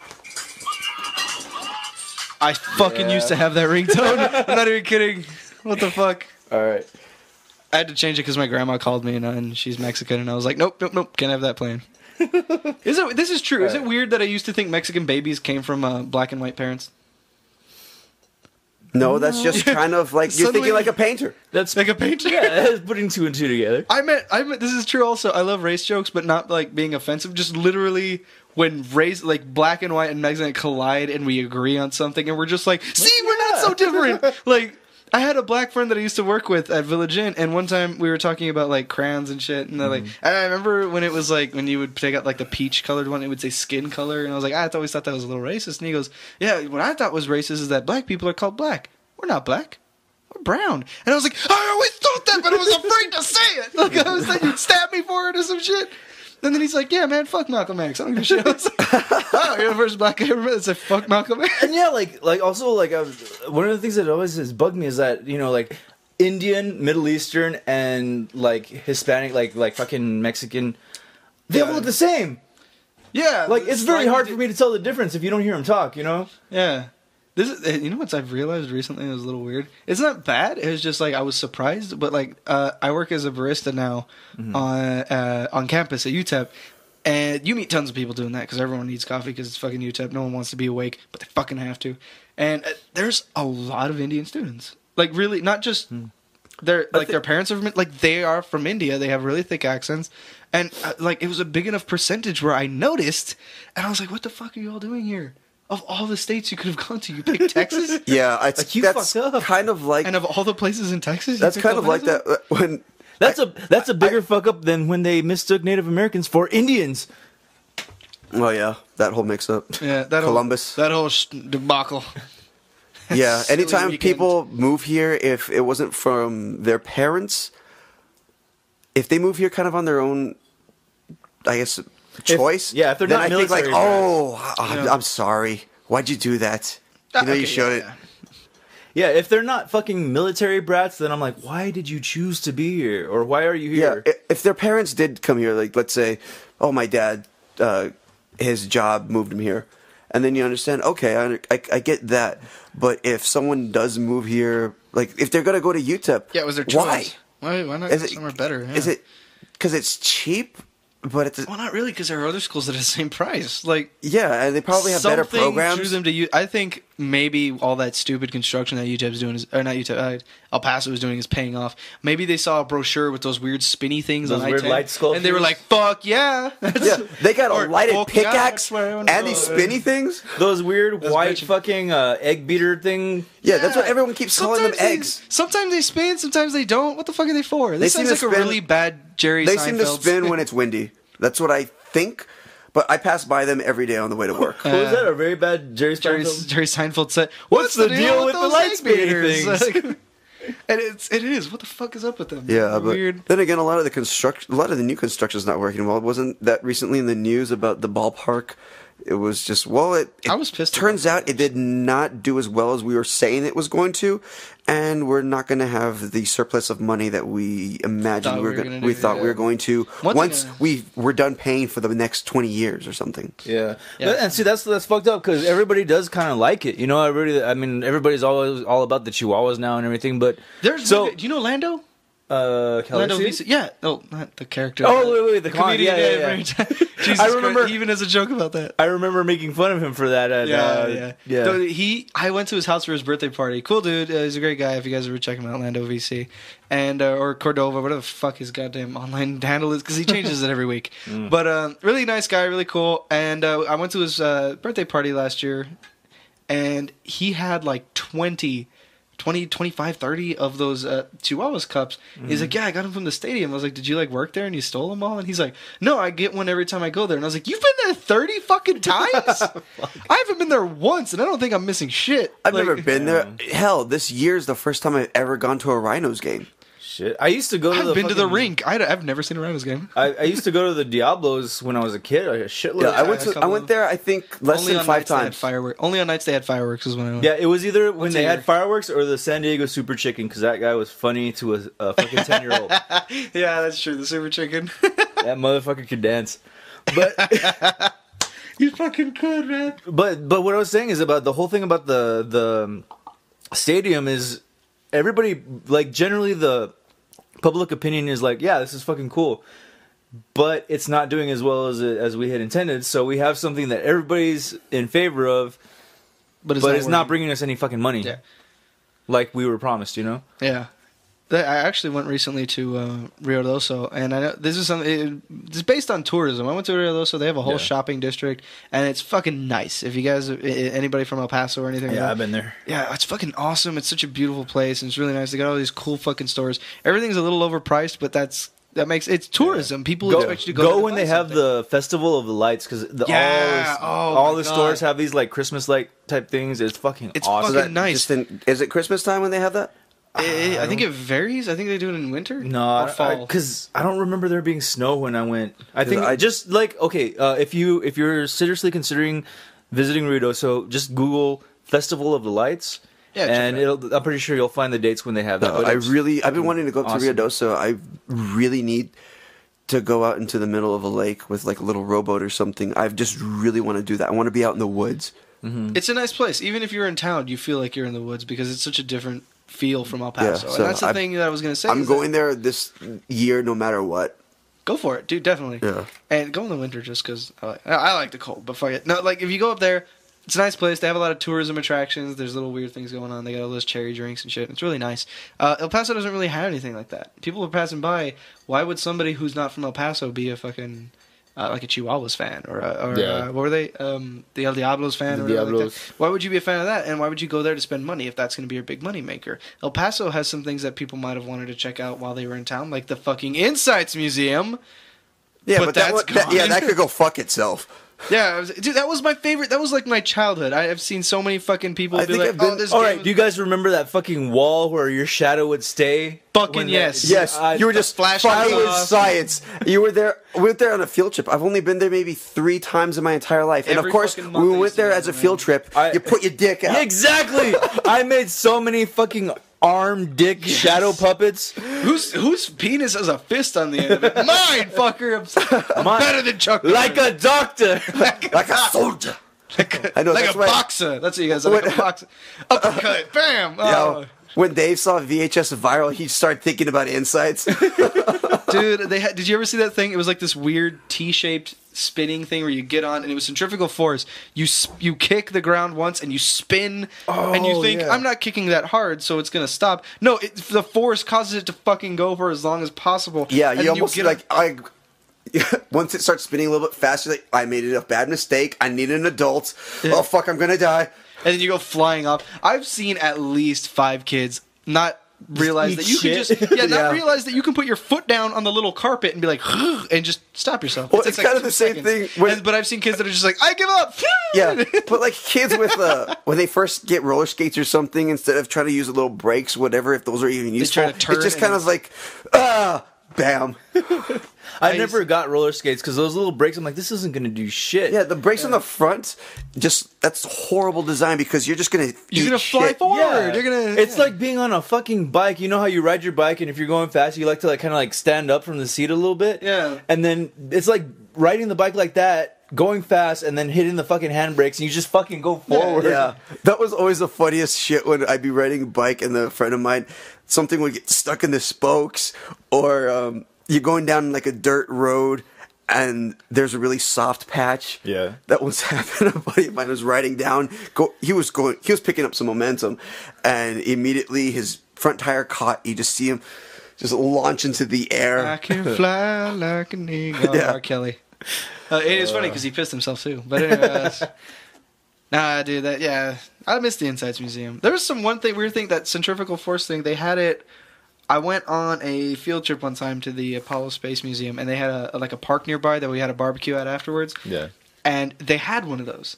I fucking used to have that ringtone. I'm not even kidding. What the fuck? All right. I had to change it because my grandma called me and she's Mexican, and I was like, nope, can't have that playing. This is true. Is it weird that I used to think Mexican babies came from black and white parents? No, that's just kind of like you're thinking like a painter. That's like a painter. Yeah, putting 2 and 2 together. I meant. This is true. Also, I love race jokes, but not like being offensive. Just literally when race, like black and white and Mexican collide, and we agree on something, and we're just like, see, we're not so different. Like I had a black friend that I used to work with at Village Inn, and one time we were talking about like crayons and shit, and they're like, and I remember when it was like when you would take out like the peach colored one, it would say skin color, and I was like, I always thought that was a little racist, and he goes, yeah, what I thought was racist is that black people are called black. We're not black. We're brown. And I was like, I always thought that, but I was afraid to say it. Like I was like, you'd stab me for it or some shit. And then he's like, yeah, man, fuck Malcolm X. I don't give a shit. I was like, oh, you're the first black guy I ever met that said fuck Malcolm X. And yeah, like also, like, one of the things that always has bugged me is that, you know, like, Indian, Middle Eastern, and, like, Hispanic, like fucking Mexican, they all look the same. Yeah. Like, it's very hard for me to tell the difference if you don't hear them talk, you know? Yeah. This is, you know what I've realized recently? It was a little weird. It's not bad. It was just like I was surprised. But like I work as a barista now on campus at UTEP, and you meet tons of people doing that because everyone needs coffee because it's fucking UTEP. No one wants to be awake, but they fucking have to. And there's a lot of Indian students. Like really, not just their parents are from, like they are from India. They have really thick accents, and like it was a big enough percentage where I noticed, and I was like, "What the fuck are you all doing here?" Of all the states you could have gone to, you picked Texas? Yeah, it's, like that's fucked up. kind of like... And of all the places in Texas, that's kind of like that when... That's a bigger fuck up than when they mistook Native Americans for Indians. Oh, yeah, that whole mix-up. Yeah, that Columbus. That whole debacle. Yeah, anytime weekend. people move here, if it wasn't from their parents, if they move here kind of on their own, I guess... choice, if they're then not I think like, military I'm sorry. Why'd you do that? You know, you showed it. Yeah, if they're not fucking military brats, then I'm like, why did you choose to be here, or why are you here? Yeah, if their parents did come here, like let's say, oh, my dad, his job moved him here, and then you understand, okay, I get that. But if someone does move here, like if they're gonna go to UTEP, Yeah, it was their choice. Why not go somewhere better? Yeah. Is it because it's cheap? But it's well, not really, because there are other schools that are the same price. Like, yeah, and they probably have better programs. Drew them to I think maybe all that stupid construction that UTEP's doing is, or not UTEP, El Paso is doing is paying off. Maybe they saw a brochure with those weird spinny things those on weird I-10, light sculptures, and they were like, "Fuck yeah!" Yeah, they got a lighted pickaxe and these spinny things. Those weird white fucking egg beater thing. Yeah, that's what everyone keeps calling them, eggs. Sometimes they spin, sometimes they don't. What the fuck are they for? This sounds like a really bad Jerry They Seinfeld. seem to spin when it's windy. That's what I think, but I pass by them every day on the way to work. What was that? A very bad Jerry Seinfeld said, "What's the deal with the light spinning things?" And it is. What the fuck is up with them? Yeah, but weird. Then again, a lot of the new construction is not working well. Wasn't that recently in the news about the ballpark? It was just I was pissed. Turns out it did not do as well as we were saying it was going to, and we're not going to have the surplus of money that we imagined we thought we were going to once we were done paying for the next 20 years or something. Yeah. And see that's fucked up because everybody does kind of like it, you know. Everybody's always all about the Chihuahuas now and everything, but do you know Lando? Lando VC? Yeah. Oh, not the character. Oh, wait, the comedian. Yeah. Jesus I remember Christ, even as a joke about that. I remember making fun of him for that. Yeah. So I went to his house for his birthday party. Cool dude. He's a great guy. If you guys ever check him out, Lando VC, and or Cordova, whatever the fuck his goddamn online handle is, because he changes it every week. But really nice guy, really cool. And I went to his birthday party last year, and he had like 20, 25, 30 of those Chihuahuas cups. He's like, yeah, I got them from the stadium. I was like, did you like work there and you stole them all? And he's like, no, I get one every time I go there. And I was like, you've been there 30 fucking times? I haven't been there once, and I don't think I'm missing shit. I've never been there. Hell, this year's the first time I've ever gone to a Rhinos game. Shit. I used to go to to the rink. I've never seen a Rhinos game. I used to go to the Diablos when I was a kid. A shitload. Yeah, I went there, I think, less than 5 times. Only on nights they had fireworks is when I went. Yeah, it was either when they had fireworks or the San Diego Super Chicken, because that guy was funny to a fucking 10-year-old. Yeah, that's true. The Super Chicken. That motherfucker could dance. But you fucking could, man. But what I was saying is about the whole thing about the stadium is everybody, like, generally the public opinion is like, yeah, this is fucking cool, but it's not doing as well as we had intended. So we have something that everybody's in favor of, but it's not bringing us any fucking money, like we were promised, you know? Yeah. I actually went recently to Ruidoso, and I know this is something. It's based on tourism. I went to Ruidoso. They have a whole shopping district, and it's fucking nice. If you guys, anybody from El Paso or anything, I've been there. Yeah, it's fucking awesome. It's such a beautiful place, and it's really nice. They got all these cool fucking stores. Everything's a little overpriced, but that makes it's tourism. People expect you to go when they have the Festival of the Lights, because all the stores have these like Christmas light type things. It's fucking awesome. Fucking nice. Is it Christmas time when they have that? I think it varies. I think they do it in winter. No, or fall. Because I don't remember there being snow when I went. I think just like if you're seriously considering visiting Ruidoso, just Google Festival of the Lights. Yeah, and I'm pretty sure you'll find the dates when they have that. I've been wanting to go to Ruidoso. I really need to go out into the middle of a lake with like a little rowboat or something. I just really want to do that. I want to be out in the woods. Mm-hmm. It's a nice place. Even if you're in town, you feel like you're in the woods because it's such a different feel from El Paso. Yeah, so and that's the thing that I was going to say. I'm going there this year no matter what. Go for it, dude, definitely. Yeah. And go in the winter just because I like the cold, but fuck it. No, like if you go up there, it's a nice place. They have a lot of tourism attractions. There's little weird things going on. They got all those cherry drinks and shit. It's really nice. El Paso doesn't really have anything like that. People are passing by. Why would somebody who's not from El Paso be a fucking... like a Chihuahuas fan or what were they? The El Diablos fan or whatever like that. Why would you be a fan of that? And why would you go there to spend money if that's going to be your big money maker? El Paso has some things that people might have wanted to check out while they were in town, like the fucking Insights Museum. Yeah, but that could go fuck itself. Yeah, dude, that was my favorite. That was like my childhood. I've seen so many fucking people be like, this all right, do you guys remember that fucking wall where your shadow would stay? Fucking yes. Yes, you were just flashing with science. You were there. We went there on a field trip. I've only been there maybe 3 times in my entire life. And of course, when we went there as a field trip, you put your dick out. Exactly. I made so many fucking arm, dick, shadow puppets. Whose penis has a fist on the end of it? Mine, fucker. I'm better than Chuck. Like a doctor. like a soldier. I know, like a boxer. That's what you guys are. Like a boxer. Uppercut. Bam. Oh. When Dave saw VHS viral, he started thinking about Insights. Dude, did you ever see that thing? It was like this weird T-shaped spinning thing where you get on, and it was centrifugal force. You kick the ground once, and you spin, and you think, I'm not kicking that hard, so it's going to stop. No, the force causes it to fucking go for as long as possible. Yeah, you almost once it starts spinning a little bit faster, like, I made a bad mistake. I need an adult. Yeah. Oh, fuck, I'm going to die. And then you go flying off. I've seen at least 5 kids not realize that you can just realize that you can put your foot down on the little carpet and be like and just stop yourself. Well, it's like kind of the same thing. But I've seen kids that are just like, I give up. Yeah, but like kids with when they first get roller skates or something, instead of trying to use the little brakes, whatever, if those are even useful, it's just kind of like bam. I never got roller skates because those little brakes, I'm like, this isn't going to do shit. Yeah, the brakes on the front, that's horrible design because you're just going to fly forward. Yeah. It's like being on a fucking bike. You know how you ride your bike and if you're going fast, you like to like kind of like stand up from the seat a little bit? Yeah. And then it's like riding the bike like that, going fast and then hitting the fucking handbrakes and you just fucking go forward. Yeah. That was always the funniest shit when I'd be riding a bike and a friend of mine, something would get stuck in the spokes or... you're going down like a dirt road and there's a really soft patch. Yeah. That was happening. A buddy of mine was riding down. He was picking up some momentum and immediately his front tire caught. You just see him just launch into the air. I can fly like an eagle. Yeah. R. Kelly. It is funny because he pissed himself too. But anyway, nah, dude, I miss the Insights Museum. There was weird thing, that centrifugal force thing, they had it. I went on a field trip one time to the Apollo Space Museum, and they had a park nearby that we had a barbecue at afterwards. Yeah. And they had one of those.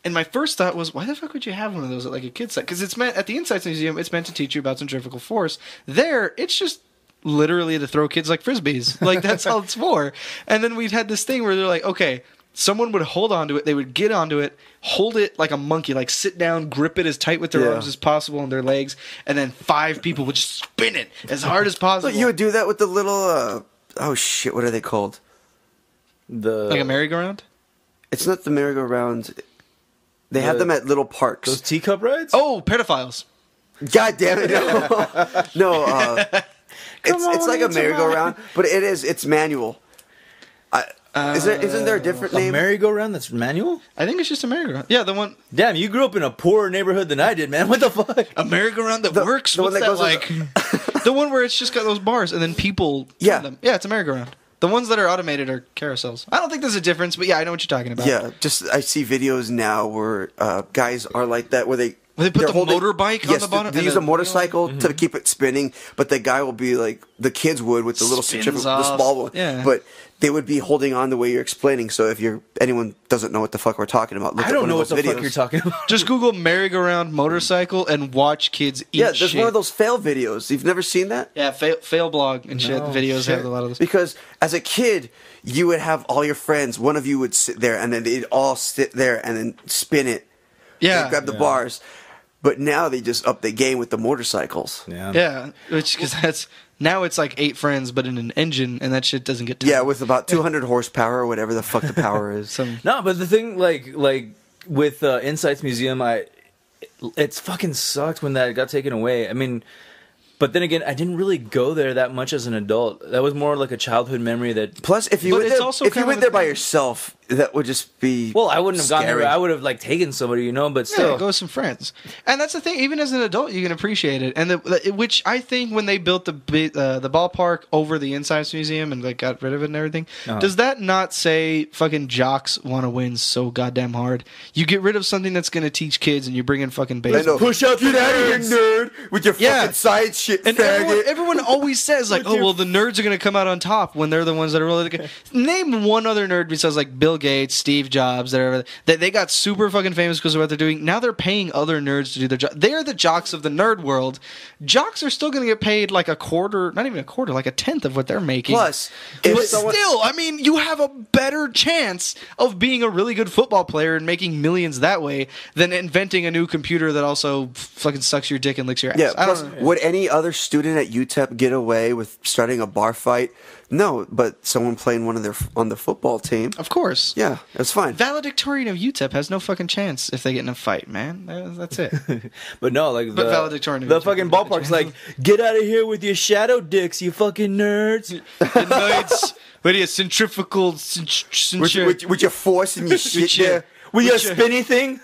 And my first thought was, why the fuck would you have one of those at like a kid's site? Because it's meant, at the Insights Museum, it's meant to teach you about centrifugal force. There, it's just literally to throw kids like frisbees. Like, that's all it's for. And then we'd had this thing where they're like, okay, someone would hold onto it, they would get onto it, hold it like a monkey, like sit down, grip it as tight with their arms as possible and their legs, and then 5 people would just spin it as hard as possible. So you would do that with the little, oh shit, what are they called? Like a merry-go-round? It's not the merry-go-round. They have them at little parks. Those teacup rides? Oh, pedophiles. God damn it, no. It's like a merry-go-round, but it's manual. Isn't there a different name? A merry-go-round that's manual? I think it's just a merry-go-round. Yeah, the one... Damn, you grew up in a poorer neighborhood than I did, man. What the fuck? A merry-go-round that works? The one What's that goes like? The one where it's just got those bars and then people turn them. Yeah, it's a merry-go-round. The ones that are automated are carousels. I don't think there's a difference, but yeah, I know what you're talking about. Yeah, just I see videos now where guys are like that, where they put the motorbike on the bottom. They use a motorcycle to keep it spinning, but the guy will be like the kids would with the little centrifugal, the small one. Yeah. But they would be holding on the way you're explaining. So if anyone doesn't know what the fuck we're talking about, look I at don't one know of what those the videos. fuck you're talking about. Just Google merry-go-round motorcycle and watch kids eat there's shit. one of those fail videos. You've never seen that? Yeah, fail blog and shit. The videos have a lot of those. Because as a kid, you would have all your friends. One of you would sit there, and then they'd all sit there and then spin it. Yeah. And grab the bars. But now they just up the game with the motorcycles. Yeah, because now it's like 8 friends, but in an engine, and that shit doesn't get tired. Yeah, with about 200 horsepower or whatever the fuck the power is. No, but the thing, like with Insights Museum, it's fucking sucked when that got taken away. I mean, but then again, I didn't really go there that much as an adult. That was more like a childhood memory. That plus, if you went there by yourself, that would just be I wouldn't have gone scary. there. I would have taken somebody, but still, go with some friends. And that's the thing. Even as an adult, you can appreciate it. And which I think when they built the ballpark over the Insights Museum and got rid of it and everything, does that not say fucking jocks want to win so goddamn hard? You get rid of something that's going to teach kids, and you bring in fucking baseball. Push out, get out of here, nerd, with your fucking science shit. And everyone always says the nerds are going to come out on top when they're the ones that are really good. Name one other nerd besides Bill Gates, Steve Jobs, they got super fucking famous because of what they're doing. Now they're paying other nerds to do their job. They're the jocks of the nerd world. Jocks are still going to get paid like a quarter, not even a quarter, like a tenth of what they're making. Plus, you have a better chance of being a really good football player and making millions that way than inventing a new computer that also fucking sucks your dick and licks your ass. Yeah, plus, would any other student at UTEP get away with starting a bar fight? No, but someone playing on the football team. Of course. Yeah, that's fine. Valedictorian of UTEP has no fucking chance if they get in a fight, man. That's it. But no, the valedictorian of the UTEP fucking ballpark's get out of here with your shadow dicks, you fucking nerds. Nerds. With your centrifugal... with your force and your shit there. With your spinny thing.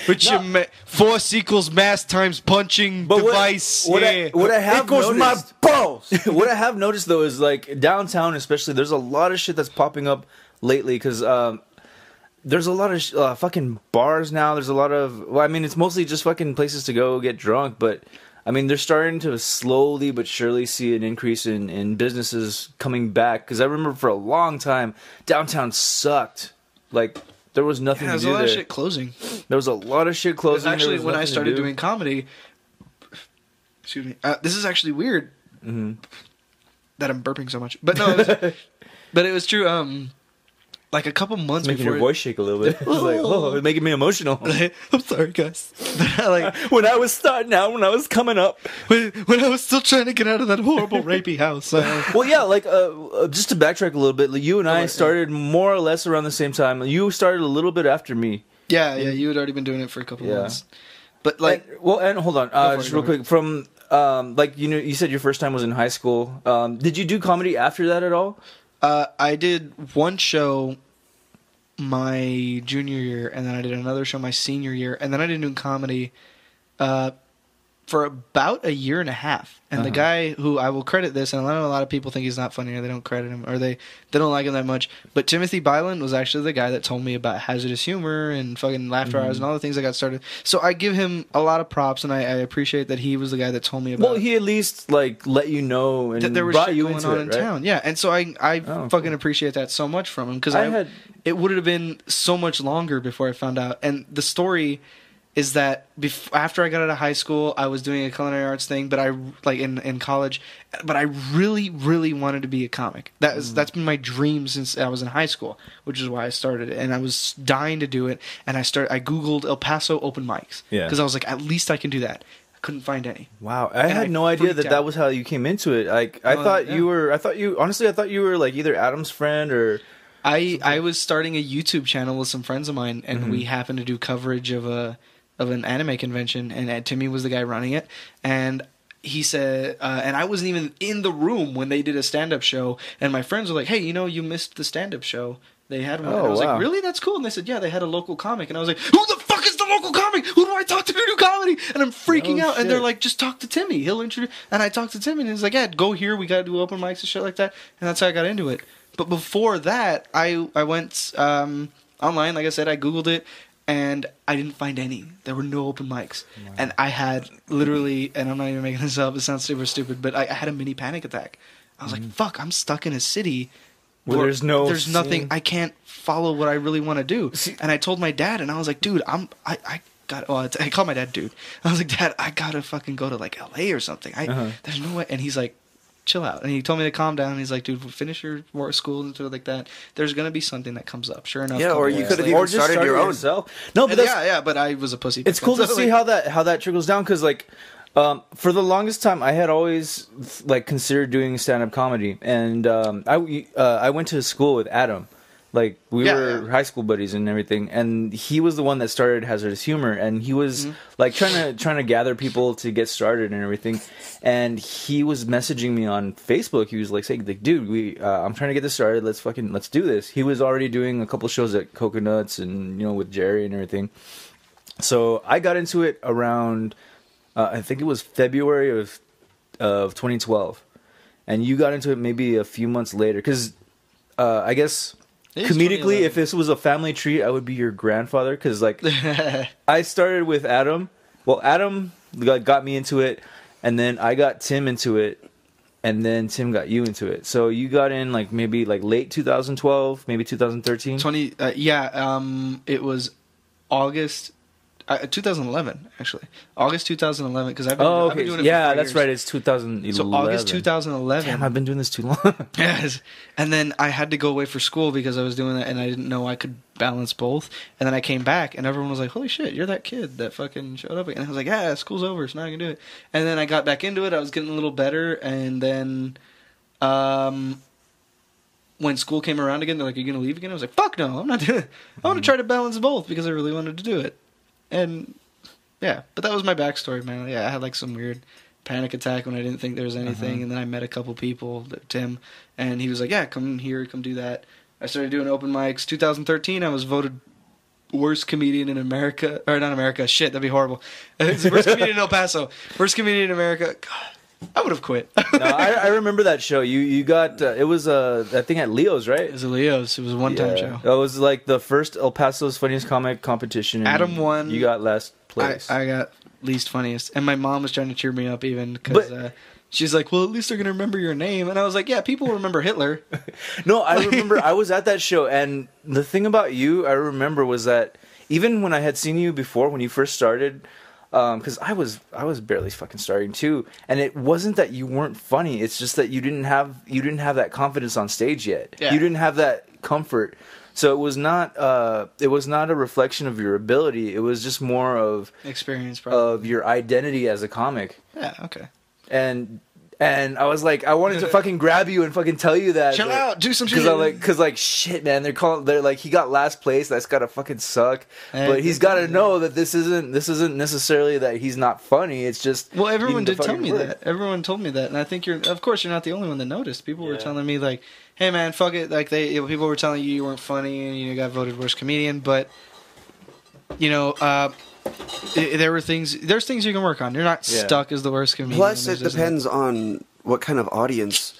With your force equals mass times punching device. What I have equals my balls. What I have noticed though is downtown, especially, there's a lot of shit that's popping up lately because there's a lot of fucking bars now. There's a lot of it's mostly just fucking places to go get drunk, but they're starting to slowly but surely see an increase in businesses coming back. Because I remember for a long time downtown sucked. There was nothing to do there. There was a lot of shit closing. There was a lot of shit closing. Actually, when I started doing comedy... Excuse me. This is actually weird that I'm burping so much. But no, but it was true. A couple months making before... your voice shake a little bit. It's making me emotional. I'm sorry, guys. When I was starting out, when I was coming up. When I was still trying to get out of that horrible rapey house. Well, yeah, just to backtrack a little bit, you and I started more or less around the same time. You started a little bit after me. Yeah, you had already been doing it for a couple months. But and hold on, just real quick, from you said your first time was in high school. Did you do comedy after that at all? I did one show my junior year, and then I did another show my senior year, and then I didn't do comedy for about a year and a half. And the guy who I will credit this, and I know a lot of people think he's not funny, or they don't credit him, or they don't like him that much, but Timothy Byland was actually the guy that told me about hazardous humor and fucking Laughterhours and all the things I got started. So I give him a lot of props, and I appreciate that he was the guy that told me about. Well, he at least let you know and that there was brought shit you going into on it, in right? town. Yeah, and so I fucking appreciate that so much from him, because it would have been so much longer before I found out. And the story is that after I got out of high school, I was doing a culinary arts thing, but in college, but I really, really wanted to be a comic. That's been my dream since I was in high school, which is why I started it. And I was dying to do it, and I Googled El Paso open mics, because I was like, at least I can do that. I couldn't find any. Wow, I had no idea that was how you came into it. I thought you were either Adam's friend or. I was starting a YouTube channel with some friends of mine, and we happened to do coverage of an anime convention, and Timmy was the guy running it, and he said, and I wasn't even in the room when they did a stand-up show, and my friends were like, hey, you missed the stand-up show. They had one. And I was like, really? That's cool. And they said, yeah, they had a local comic. And I was like, who the fuck fuck is the local comic? Who do I talk to do comedy? And I'm freaking out. And they're like, just talk to Timmy. He'll introduce. And I talked to Timmy, and he's like, yeah, go here. We got to do open mics and shit like that. And that's how I got into it. But before that, I went online. Like I said, I Googled it. And I didn't find any. There were no open mics. Wow. And I had literally, and I'm not even making this up, it sounds super stupid, but I had a mini panic attack. I was like, fuck, I'm stuck in a city where there's nothing, I can't follow what I really want to do. And I told my dad, and I was like, dude, I called my dad dude. I was like, Dad, I gotta fucking go to like LA or something. There's no way. And he's like, chill out. And he told me to calm down. He's like, dude, finish your school and stuff like that. There's gonna be something that comes up. Sure enough. Yeah, or you could have even started your own self. No, but but I was a pussy. It's cool to see how that trickles down, because like for the longest time I had always like considered doing stand-up comedy, and I went to school with Adam. Like, we were high school buddies and everything, and he was the one that started Hazardous Humor, and he was like trying to gather people to get started and everything. And he was messaging me on Facebook. He was like saying, like, dude, I'm trying to get this started. Let's do this. He was already doing a couple shows at Coconuts and, you know, with Jerry and everything. So I got into it around I think it was February of 2012, and you got into it maybe a few months later, because I guess comedically, if this was a family tree, I would be your grandfather, because like I started with Adam. Well, Adam got me into it, and then I got Tim into it, and then Tim got you into it. So you got in like maybe like late 2012, maybe 2013. It was August 2011, actually. August 2011, because I've been doing it for 4 years. Right. It's 2011. So August 2011. Damn, I've been doing this too long. Yes. And then I had to go away for school because I was doing that, and I didn't know I could balance both. And then I came back, and everyone was like, holy shit, you're that kid that fucking showed up again. And I was like, yeah, school's over, so now I can do it. And then I got back into it. I was getting a little better, and then when school came around again, they're like, are you going to leave again? I was like, fuck no, I'm not doing it. I want to try to balance both because I really wanted to do it. And yeah, but that was my backstory, man. Yeah, I had like some weird panic attack when I didn't think there was anything, and then I met a couple people, Tim, and he was like, yeah, come here, come do that. I started doing open mics. 2013, I was voted worst comedian in America, or not America, shit, that'd be horrible. It's the worst comedian in El Paso. Worst comedian in America. God, I would have quit. No, I remember that show. You got it was I think at Leo's, right? It was at Leo's. It was a one-time show. It was like the first El Paso's Funniest Comic competition. Adam won. You got last place. I got least funniest, and my mom was trying to cheer me up even because she's like, "Well, at least they're gonna remember your name." And I was like, "Yeah, people remember Hitler." No, I remember I was at that show, and the thing about you, I remember, was that even when I had seen you before, when you first started. Because I was barely fucking starting too, and it wasn't that you weren't funny. It's just that you didn't have that confidence on stage yet. Yeah. You didn't have that comfort. So it was not a reflection of your ability. It was just more of experience, probably. Of your identity as a comic. Yeah. Okay. And I was like, I wanted to fucking grab you and fucking tell you that. Chill out, do some shit. Because shit, man, they're like, he got last place. That's gotta fucking suck. But he's got to know that this isn't necessarily that he's not funny. It's just everyone did tell me that. Everyone told me that, and I think of course you're not the only one that noticed. People were telling me like, hey man, fuck it. Like people were telling you weren't funny and you got voted worst comedian, but there were things. There's things you can work on. You're not stuck as the worst comedian. Plus, it depends on what kind of audience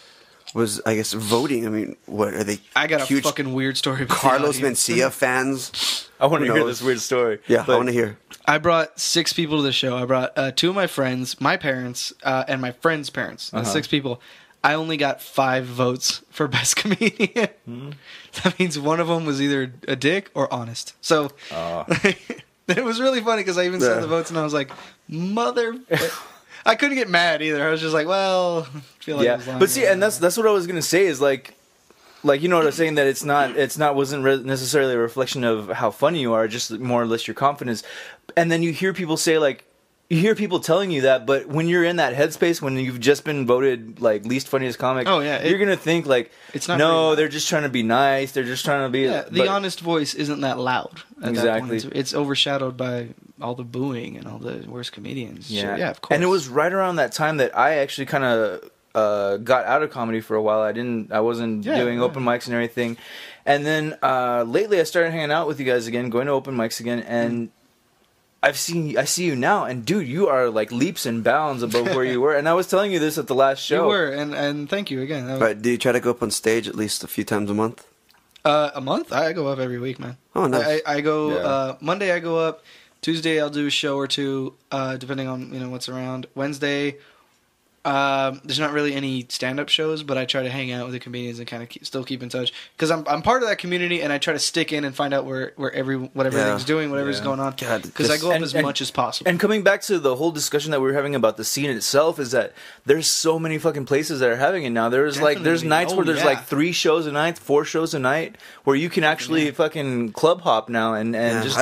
was, I guess, voting. I mean, what are they? I got a fucking weird story about Carlos Mencia fans. I want to hear this weird story. Yeah, I want to hear. I brought 6 people to the show. I brought 2 of my friends, my parents, and my friend's parents. That's 6 people. I only got 5 votes for best comedian. That means one of them was either a dick or honest. So. It was really funny because I even saw the votes and I was like, mother. I couldn't get mad either. I was just like, well, I feel like I was lying. But see, and that's what I was gonna say is like you know what I'm saying, that wasn't necessarily a reflection of how funny you are, just more or less your confidence. And then you hear people say like. You hear people telling you that, but when you're in that headspace, when you've just been voted like least funniest comic, you're gonna think like, it's not. No, they're just trying to be nice. They're just trying to be. Yeah, the honest voice isn't that loud. Exactly, it's overshadowed by all the booing and all the worst comedians. Yeah, yeah, of course. And it was right around that time that I actually kind of got out of comedy for a while. I wasn't doing open mics and everything, and then lately I started hanging out with you guys again, going to open mics again, and. I see you now, and dude, you are like leaps and bounds above where you were. And I was telling you this at the last show. You were, and thank you again. Right? Do you try to go up on stage at least a few times a month? A month? I go up every week, man. Oh, nice. I go Monday. I go up. Tuesday I'll do a show or two, depending on what's around. Wednesday, there's not really any stand-up shows, but I try to hang out with the comedians and kind of still keep in touch because I'm part of that community, and I try to stick in and find out what everything's doing, whatever's going on. Because I go up as much as possible. And coming back to the whole discussion that we were having about the scene itself, is that there's so many fucking places that are having it now. There's nights where there's like 3 shows a night, 4 shows a night, where you can actually fucking club hop now and just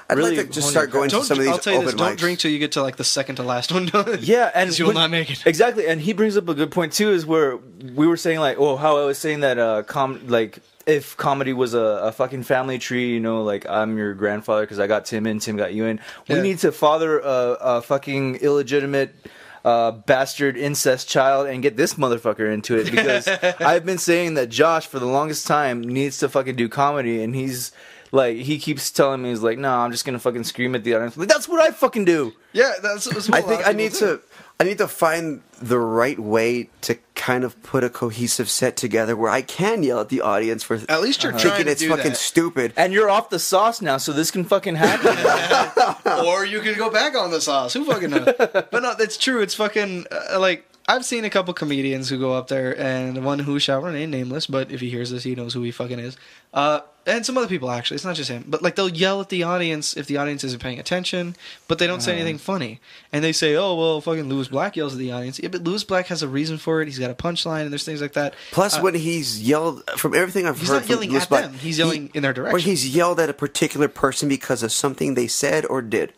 I'd like to just start going to some of these I'll tell you open this, mics. don't drink till you get to like the second to last one. Yeah, and you will not make it. Exactly, and he brings up a good point too, is where we were saying like, how I was saying that if comedy was a fucking family tree, like I'm your grandfather because I got Tim in, Tim got you in. We need to father a fucking illegitimate bastard incest child and get this motherfucker into it, because I've been saying that Josh for the longest time needs to fucking do comedy, and he's like, he keeps telling me, he's like, no, I'm just gonna fucking scream at the audience. Like, that's what I fucking do. Yeah, that's what I think I need to find the right way to kind of put a cohesive set together where I can yell at the audience for at least you're trying thinking to it's do fucking that. stupid. And you're off the sauce now, so this can fucking happen. Or you can go back on the sauce. Who fucking knows? But no, that's true. It's fucking like, I've seen a couple comedians who go up there, and one who shall remain nameless, but if he hears this, he knows who he fucking is. And some other people, actually. It's not just him. But, like, they'll yell at the audience if the audience isn't paying attention, but they don't say anything funny. And they say, oh, well, fucking Louis Black yells at the audience. Yeah, but Louis Black has a reason for it. He's got a punchline, and there's things like that. Plus, when he's yelled, from everything I've heard from Louis Black... Them. He's yelling in their direction. Or he's yelled at a particular person because of something they said or did.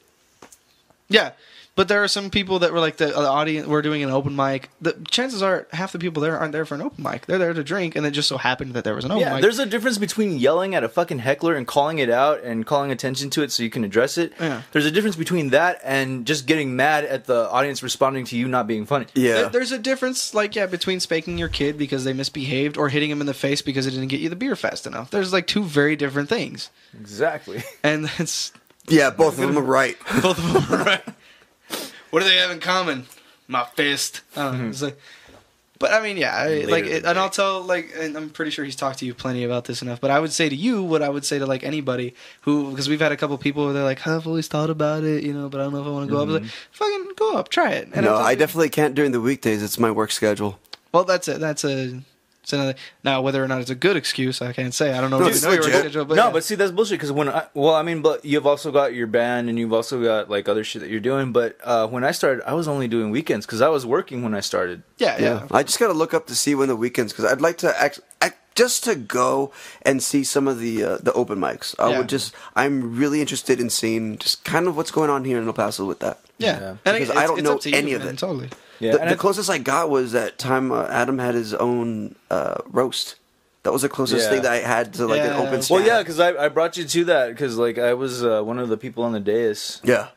Yeah. But there are some people that were like the audience. We're doing an open mic. The chances are half the people there aren't there for an open mic. They're there to drink, and it just so happened that there was an open mic. There's a difference between yelling at a fucking heckler and calling it out and calling attention to it so you can address it. Yeah. There's a difference between that and just getting mad at the audience responding to you not being funny. Yeah. There's a difference, between spanking your kid because they misbehaved or hitting him in the face because it didn't get you the beer fast enough. There's like 2 very different things. Exactly. And that's Yeah, both of them are right. both of them are right. What do they have in common? My fist. I don't know. It's like, but I mean, yeah, and I'll tell, and I'm pretty sure he's talked to you plenty about this enough. But I would say to you what I would say to like anybody who, because we've had a couple people where they're like, I've always thought about it, but I don't know if I want to go up. I was like, fucking go up, try it. And no, I definitely can't during the weekdays. It's my work schedule. Well, that's another. Now, whether or not it's a good excuse, I can't say. I don't know. It's your legit. schedule, but But see, that's bullshit. Because but you've also got your band and you've also got like other shit that you're doing. But when I started, I was only doing weekends because I was working when I started. Yeah. I just gotta look up to see when the weekends, because I'd like to just to go and see some of the open mics. I'm really interested in seeing just kind of what's going on here in El Paso with that. Yeah. Because I don't know any of it. Totally. Yeah, the closest I got was that time Adam had his own roast. That was the closest thing that I had to like an open stand. Well, yeah, because I brought you to that because like I was one of the people on the dais. Yeah,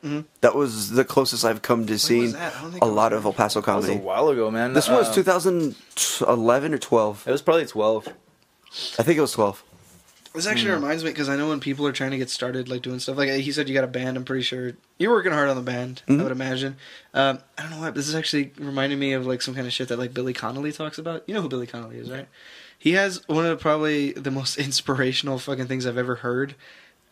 that was the closest I've come to seeing a lot of El Paso That was comedy. a while ago, man. This was 2011 or 12. It was probably 12. I think it was 12. This actually reminds me, because I know when people are trying to get started, like doing stuff, like he said you got a band, I'm pretty sure you're working hard on the band, I would imagine. I don't know why, this is actually reminding me of like some kind of shit that like Billy Connolly talks about. You know who Billy Connolly is, right? He has one of probably the most inspirational fucking things I've ever heard.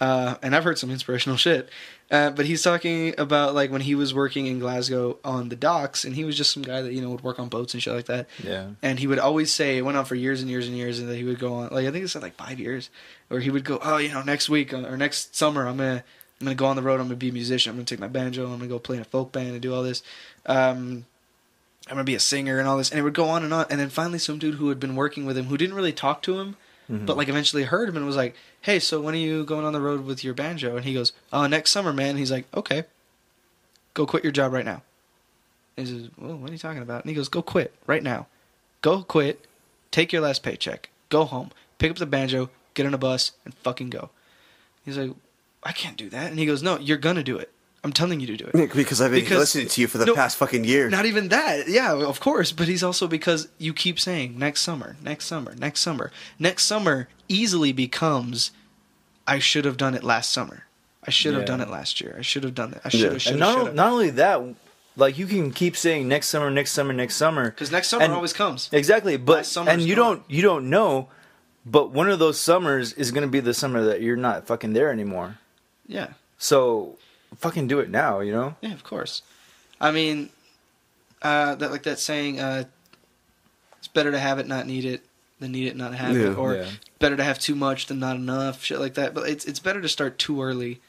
And I've heard some inspirational shit. But he's talking about like when he was working in Glasgow on the docks, and he was just some guy that, would work on boats and shit like that. Yeah. And he would always say, it went on for years and years and years, and that he would go on, like I think it said like 5 years, where he would go, next week or next summer I'm gonna go on the road, I'm gonna be a musician, I'm gonna take my banjo, I'm gonna go play in a folk band and do all this. I'm gonna be a singer and all this, and it would go on, and then finally some dude who had been working with him, who didn't really talk to him, but like eventually heard him and was like, hey, so when are you going on the road with your banjo? And he goes, next summer, man. And he's like, okay, go quit your job right now. And he says, well, what are you talking about? And he goes, go quit right now. Go quit, take your last paycheck, go home, pick up the banjo, get on a bus, and fucking go. He's like, I can't do that. And he goes, no, you're gonna do it. I'm telling you to do it. Because I've been listening to you for the past fucking year. Not even that. Yeah, of course. But he's also, because you keep saying next summer, next summer, next summer. Next summer easily becomes, I should have done it last summer. I should have done it last year. I should have done it. I should have. And not only that, like you can keep saying next summer, because next summer always comes. Exactly, but and you don't know, but one of those summers is going to be the summer that you're not fucking there anymore. Yeah. So fucking do it now, you know? Yeah, of course. I mean, that saying, it's better to have it, not need it, than need it, not have it, or better to have too much than not enough, shit like that. But it's better to start too early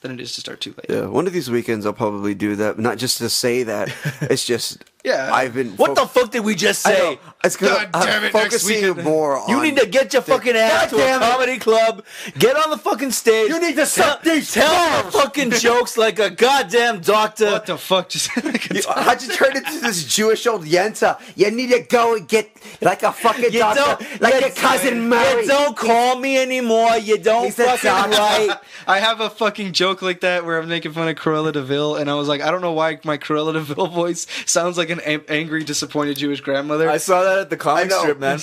than it is to start too late. Yeah, one of these weekends I'll probably do that. Not just to say that. It's just I've been. What the fuck did we just say? It's God damn it! Focusing more on. You need to get your fucking ass to a comedy club. Get on the fucking stage. You need to tell your fucking jokes like a goddamn doctor. What the fuck just? How'd you turn into this Jewish old Yenta? You need to go and get like a fucking doctor, like your cousin Mary. You don't call me anymore. You don't fucking write. I have a fucking joke like that where I'm making fun of Cruella de Vil, and I was like, I don't know why my Cruella de Vil voice sounds like an angry, disappointed Jewish grandmother. I saw that at the comic strip, man.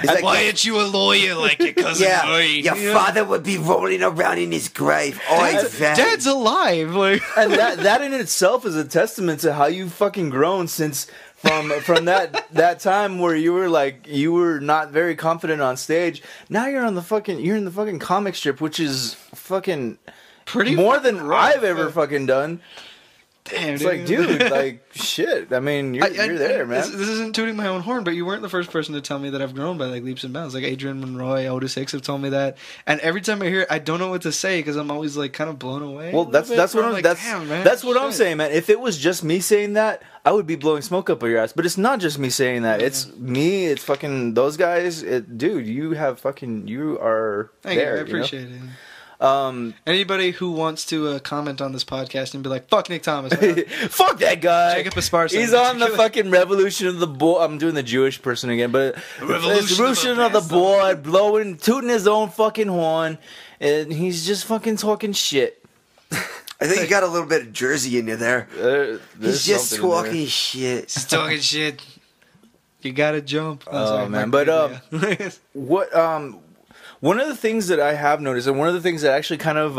Like, why aren't you a lawyer like your cousin Murray? Your father would be rolling around in his grave. Dad's alive. Like. And that in itself is a testament to how you've fucking grown since from that time where you were not very confident on stage. Now you're in the fucking comic strip, which is fucking pretty more than I've ever fucking done. Damn, it's like, dude, like, shit. I mean, you're there, man. This isn't tooting my own horn, but you weren't the first person to tell me that I've grown by, like, leaps and bounds. Like, Adrian Monroy, Otis Hicks have told me that. And every time I hear it, I don't know what to say because I'm always, like, kind of blown away. Well, that's what I'm saying, man. If it was just me saying that, I would be blowing smoke up your ass. But it's not just me saying that. It's me. It's fucking those guys. Dude, you are there. Thank you. I appreciate it. Anybody who wants to comment on this podcast and be like, fuck Nick Thomas. Fuck that guy. Jacob Esparza. He's on the fucking Revolution of the Board. I'm doing the Jewish person again, but Revolution of the Board, tooting his own fucking horn, and he's just fucking talking shit. I think you got a little bit of Jersey in you there. He's just talking shit. He's talking shit. You gotta jump. Man. But one of the things that I have noticed, and one of the things that actually kind of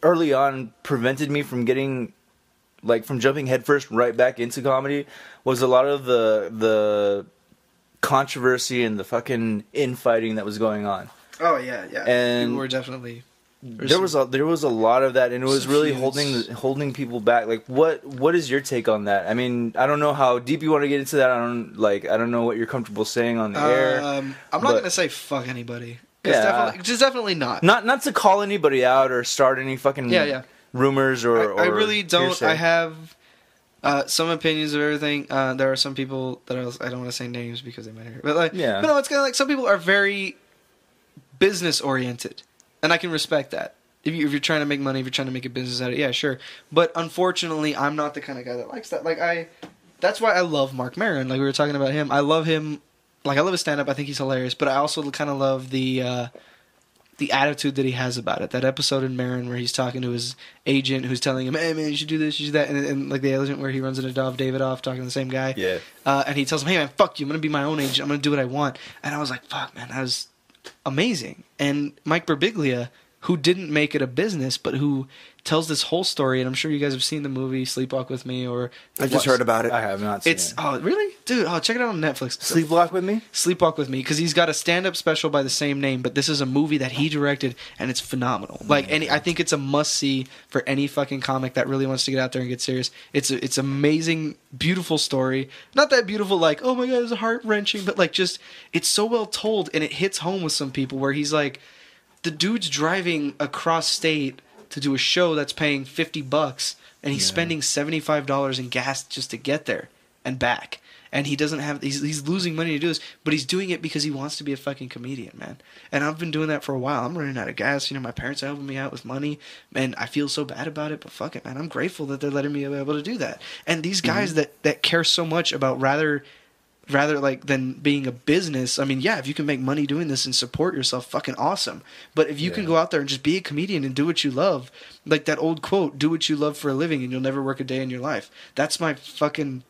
early on prevented me from from jumping headfirst right back into comedy, was a lot of the controversy and the fucking infighting that was going on. Oh yeah. And people were definitely. There was a lot of that, and it was really holding people back. Like, what is your take on that? I mean, I don't know how deep you want to get into that. I don't know what you're comfortable saying on the air. I'm not gonna say fuck anybody. It's definitely not. Not to call anybody out or start any fucking rumors or. I really don't. Hearsay. I have some opinions of everything. There are some people that I don't want to say names because they might hear. But but no, it's kind of like some people are very business oriented. And I can respect that. If you're trying to make money, if you're trying to make a business out of it, yeah, sure. But unfortunately, I'm not the kind of guy that likes that. That's why I love Mark Maron. Like we were talking about him. I love him. Like I love his stand-up. I think he's hilarious. But I also kind of love the attitude that he has about it. That episode in Maron where he's talking to his agent who's telling him, hey, man, you should do this, you should do that. And like the agent where he runs into Davidoff talking to the same guy. Yeah. And he tells him, hey, man, fuck you. I'm going to be my own agent. I'm going to do what I want. And I was like, fuck, man, that was amazing. And Mike Birbiglia, who didn't make it a business, but who tells this whole story, and I'm sure you guys have seen the movie Sleepwalk with Me, or I just heard about it. I have not seen it. Oh, really? Dude, check it out on Netflix. Sleepwalk with Me? Sleepwalk with Me, because he's got a stand-up special by the same name, but this is a movie that he directed, and it's phenomenal. I think it's a must-see for any fucking comic that really wants to get out there and get serious. It's amazing, beautiful story. Not that beautiful, like, oh my god, it's heart-wrenching, but just, it's so well told, and it hits home with some people, where he's like, the dude's driving across state to do a show that's paying $50, and he's spending $75 in gas just to get there and back. And he doesn't have, he's losing money to do this, but he's doing it because he wants to be a fucking comedian, man. And I've been doing that for a while. I'm running out of gas. My parents are helping me out with money, and I feel so bad about it, but fuck it, man. I'm grateful that they're letting me be able to do that. And these guys that care so much about rather than being a business. I mean, yeah, if you can make money doing this and support yourself, fucking awesome. But if you can go out there and just be a comedian and do what you love, like that old quote, do what you love for a living and you'll never work a day in your life. That's my fucking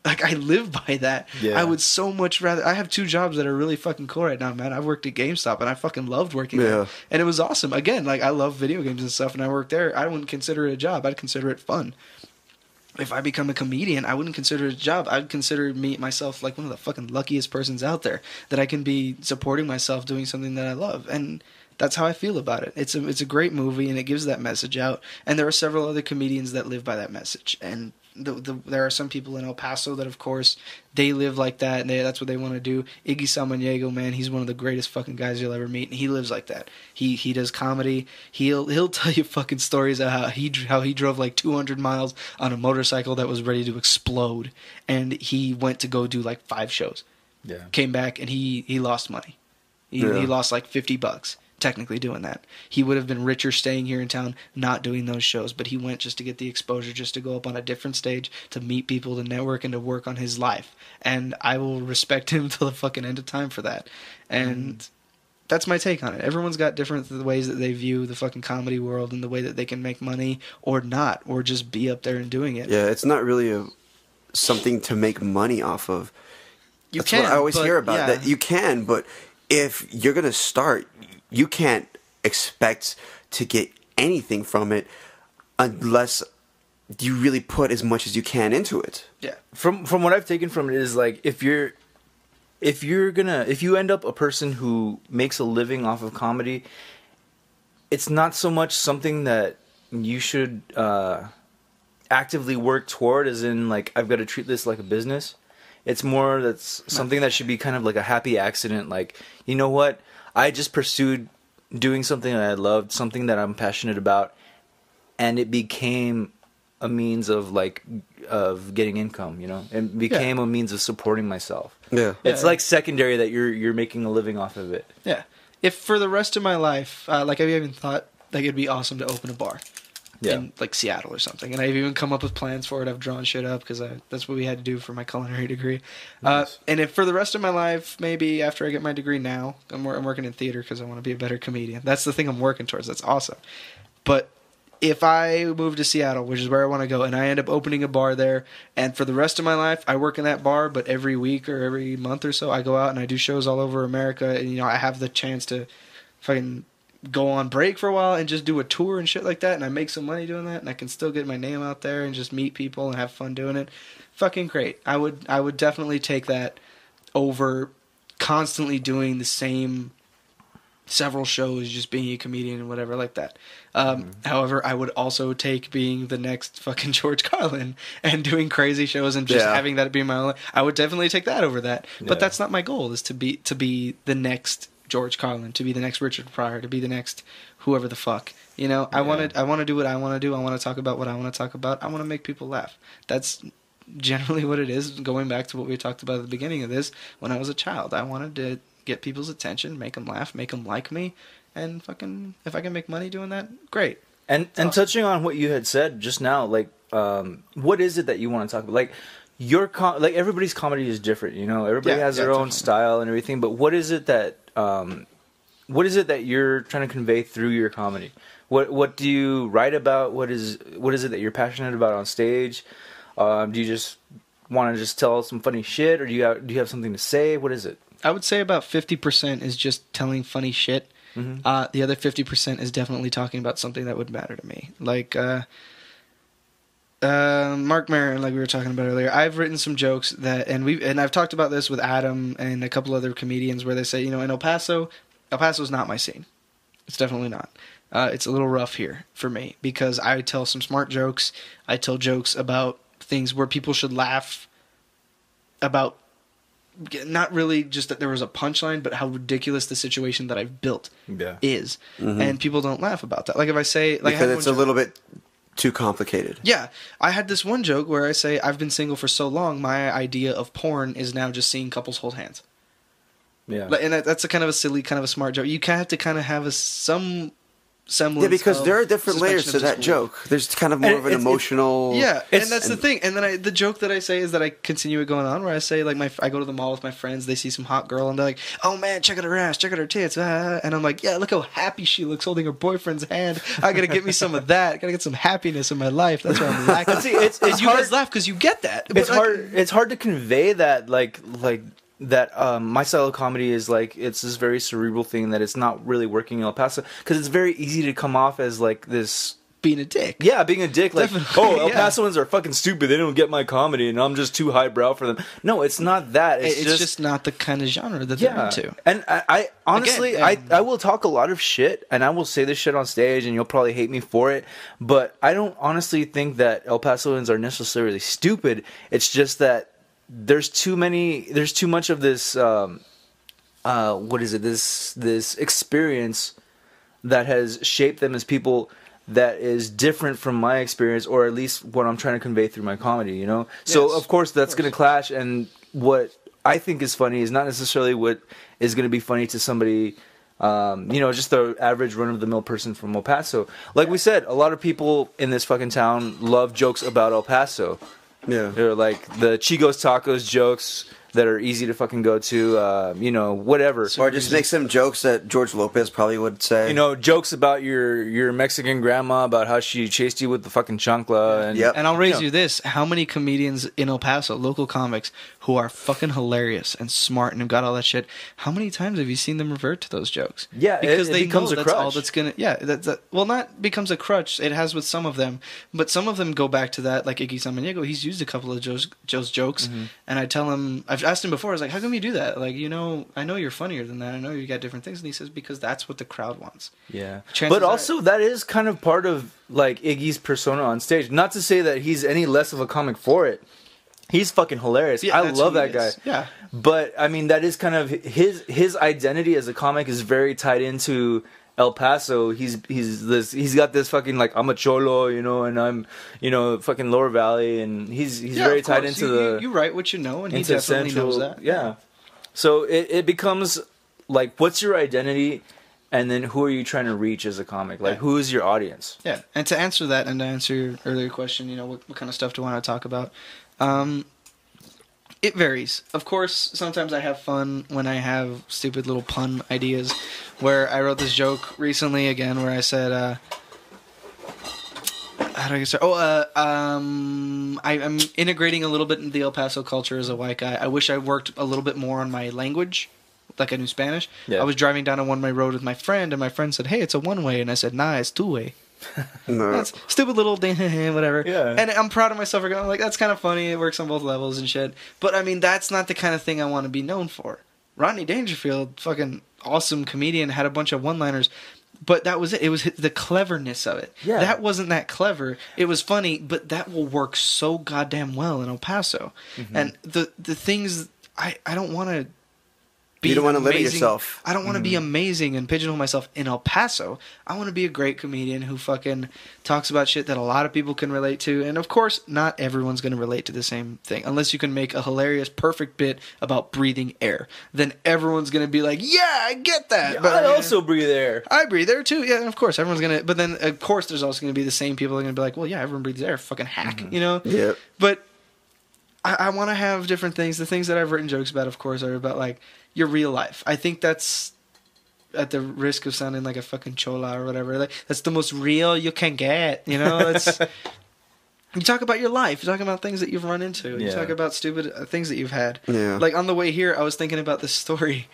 Like, I live by that. Yeah. I would so much rather... I have 2 jobs that are really fucking cool right now, man. I worked at GameStop, and I fucking loved working there. And it was awesome. Again, like, I love video games and stuff, and I worked there. I wouldn't consider it a job. I'd consider it fun. If I become a comedian, I wouldn't consider it a job. I'd consider myself like one of the fucking luckiest persons out there, that I can be supporting myself doing something that I love. And that's how I feel about it. It's a great movie, and it gives that message out. And there are several other comedians that live by that message. And there are some people in El Paso that, of course, they live like that, and that's what they want to do. Iggy Samaniego, man, he's one of the greatest fucking guys you'll ever meet, and he lives like that. He does comedy. He'll tell you fucking stories of how he drove like 200 miles on a motorcycle that was ready to explode, and he went to go do like 5 shows. Yeah. Came back, and he lost money. He lost like $50. Technically doing that. He would have been richer staying here in town, not doing those shows, but he went just to get the exposure, just to go up on a different stage, to meet people, to network, and to work on his life. And I will respect him till the fucking end of time for that. And that's my take on it. Everyone's got different ways that they view the fucking comedy world, and the way that they can make money or not, or just be up there and doing it. Yeah, it's not really something to make money off of. That's what I always hear about, that you can, but if you're going to start, you can't expect to get anything from it unless you really put as much as you can into it. Yeah. From what I've taken from it is, like, if you end up a person who makes a living off of comedy, it's not so much something that you should actively work toward, as in, like, I've got to treat this like a business. It's more that's something that should be kind of like a happy accident. Like, you know what? I just pursued doing something that I loved, something that I'm passionate about, and it became a means of getting income, you know? It became a means of supporting myself. Yeah. It's like secondary that you're making a living off of it. Yeah. If for the rest of my life, like, I've even thought like it'd be awesome to open a bar. In like Seattle or something, and I've even come up with plans for it. I've drawn shit up because that's what we had to do for my culinary degree. Nice. And if for the rest of my life, maybe after I get my degree now, I'm working in theater because I want to be a better comedian. That's the thing I'm working towards. That's awesome. But if I move to Seattle, which is where I want to go, and I end up opening a bar there, and for the rest of my life I work in that bar, but every week or every month or so I go out and I do shows all over America, and you know, I have the chance to fucking go on break for a while and just do a tour and shit like that, and I make some money doing that, and I can still get my name out there and just meet people and have fun doing it. Fucking great. I would definitely take that over constantly doing the same several shows, just being a comedian and whatever like that. However, I would also take being the next fucking George Carlin and doing crazy shows and just having that be my own. I would definitely take that over that. But that's not my goal, is to be the next George Carlin, to be the next Richard Pryor, to be the next whoever the fuck. You know, I want to do what I want to do. I want to talk about what I want to talk about. I want to make people laugh. That's generally what it is. Going back to what we talked about at the beginning of this, when I was a child, I wanted to get people's attention, make them laugh, make them like me, and fucking, if I can make money doing that, great. And awesome. Touching on what you had said just now, like, what is it that you want to talk about? Like, like, everybody's comedy is different, you know. Everybody has their own style and everything. But what is it that you're trying to convey through your comedy? What do you write about? What is it that you're passionate about on stage? Do you just want to just tell some funny shit, or do you have something to say? What is it? I would say about 50% is just telling funny shit. Mm-hmm. The other 50% is definitely talking about something that would matter to me. Like Mark Maron, like we were talking about earlier. I've written some jokes that, and I've talked about this with Adam and a couple other comedians, where they say, you know, in El Paso's not my scene. It's definitely not. It's a little rough here for me because I tell some smart jokes. I tell jokes about things where people should laugh about. Not really just that there was a punchline, but how ridiculous the situation that I've built is. Mm-hmm. And people don't laugh about that. Like if I say... like, because it's a little bit too complicated. Yeah. I had this one joke where I say, I've been single for so long, my idea of porn is now just seeing couples hold hands. Yeah. And that's a kind of a silly, kind of a smart joke. You have to kind of have some semblance. Yeah, because of there are different layers to that disbelief. joke. There's kind of more of an emotional. Yeah, and that's the thing. And then the joke that I say is that I continue it going on, where I say like I go to the mall with my friends, they see some hot girl, and they're like, "Oh man, check out her ass, check out her tits," and I'm like, "Yeah, look how happy she looks holding her boyfriend's hand. I gotta get me some of that. Gotta get some happiness in my life. That's where I'm lacking." See, it's you hard. guys laugh because you get that. It's hard. It's hard to convey that like that my style of comedy is like it's this very cerebral thing that it's not really working in El Paso because it's very easy to come off as like this being a dick. Yeah, being a dick. Like, Definitely, El Pasoans are fucking stupid. They don't get my comedy, and I'm just too highbrow for them. No, it's not that. It's just not the kind of genre that they're into. And I honestly, Again, I will talk a lot of shit, and I will say this shit on stage, and you'll probably hate me for it. But I don't honestly think that El Pasoans are necessarily stupid. It's just that there's too much of this what is it, this experience that has shaped them as people that is different from my experience, or at least what I'm trying to convey through my comedy, you know? So Yes, of course that's going to clash, and what I think is funny is not necessarily what is going to be funny to somebody just the average run-of-the-mill person from El Paso. Like we said, a lot of people in this fucking town love jokes about El Paso. Yeah. They're like the Chigos Tacos jokes that are easy to fucking go to, whatever. Or just make some jokes that George Lopez probably would say. You know, jokes about your Mexican grandma, about how she chased you with the fucking chancla. And, And I'll raise you this. How many comedians in El Paso, local comics, who are fucking hilarious and smart and have got all that shit, how many times have you seen them revert to those jokes? Yeah, because it they becomes know a that's all crutch. that's going to... well, not becomes a crutch. It has with some of them. But some of them go back to that, like Iggy Samaniego. He's used a couple of Joe's jokes. Mm-hmm. And I tell him... I've asked him before, I was like, how come you do that? Like, I know you're funnier than that. I know you got different things. And he says, because that's what the crowd wants. Yeah. Chances But also, that is kind of part of, like, Iggy's persona on stage. Not to say that he's any less of a comic for it. He's fucking hilarious. Yeah, I that's love who that he guy. is. Yeah. But, I mean, that is kind of... His identity as a comic is very tied into El Paso. He's got this fucking, like, I'm a cholo, and I'm, fucking Lower Valley, and he's very of tied course. into You write what you know, and he into definitely central, knows that. Yeah. So it becomes like, what's your identity, and then who are you trying to reach as a comic? Like, who is your audience? Yeah, and to answer that, and to answer your earlier question, what kind of stuff do I want to talk about? It varies. Of course, sometimes I have fun when I have stupid little pun ideas. Where I wrote this joke recently again, where I said, how do I start? I'm integrating a little bit into the El Paso culture as a white guy. I wish I worked a little bit more on my language, like I knew Spanish. Yeah. I was driving down a one-way road with my friend, and my friend said, "Hey, it's a one-way," and I said, "Nah, it's two-way." No. That's stupid little whatever. Yeah. And I'm proud of myself for going, like, that's kind of funny. It works on both levels and shit. But I mean, that's not the kind of thing I want to be known for. Rodney Dangerfield, fucking awesome comedian, had a bunch of one-liners. But that was it. It was the cleverness of it. Yeah. That wasn't that clever. It was funny, but that will work so goddamn well in El Paso. Mm-hmm. And the things, I don't want to be You don't want to limit amazing. yourself. I don't want to be amazing and pigeonhole myself in El Paso. I want to be a great comedian who fucking talks about shit that a lot of people can relate to. And of course, not everyone's going to relate to the same thing. Unless you can make a hilarious, perfect bit about breathing air. Then everyone's going to be like, yeah, I get that. But I also breathe air. I breathe air too. Yeah, and of course, everyone's going to... But then, of course, there's also going to be the same people that are going to be like, well, yeah, everyone breathes air. Fucking hack, Yep. But I want to have different things. The things that I've written jokes about, of course, are about, like, your real life. I think that's, at the risk of sounding like a fucking chola or whatever, like, that's the most real you can get, It's... You talk about your life. You talk about things that you've run into. You Yeah. talk about stupid things that you've had. Yeah. Like, on the way here, I was thinking about this story.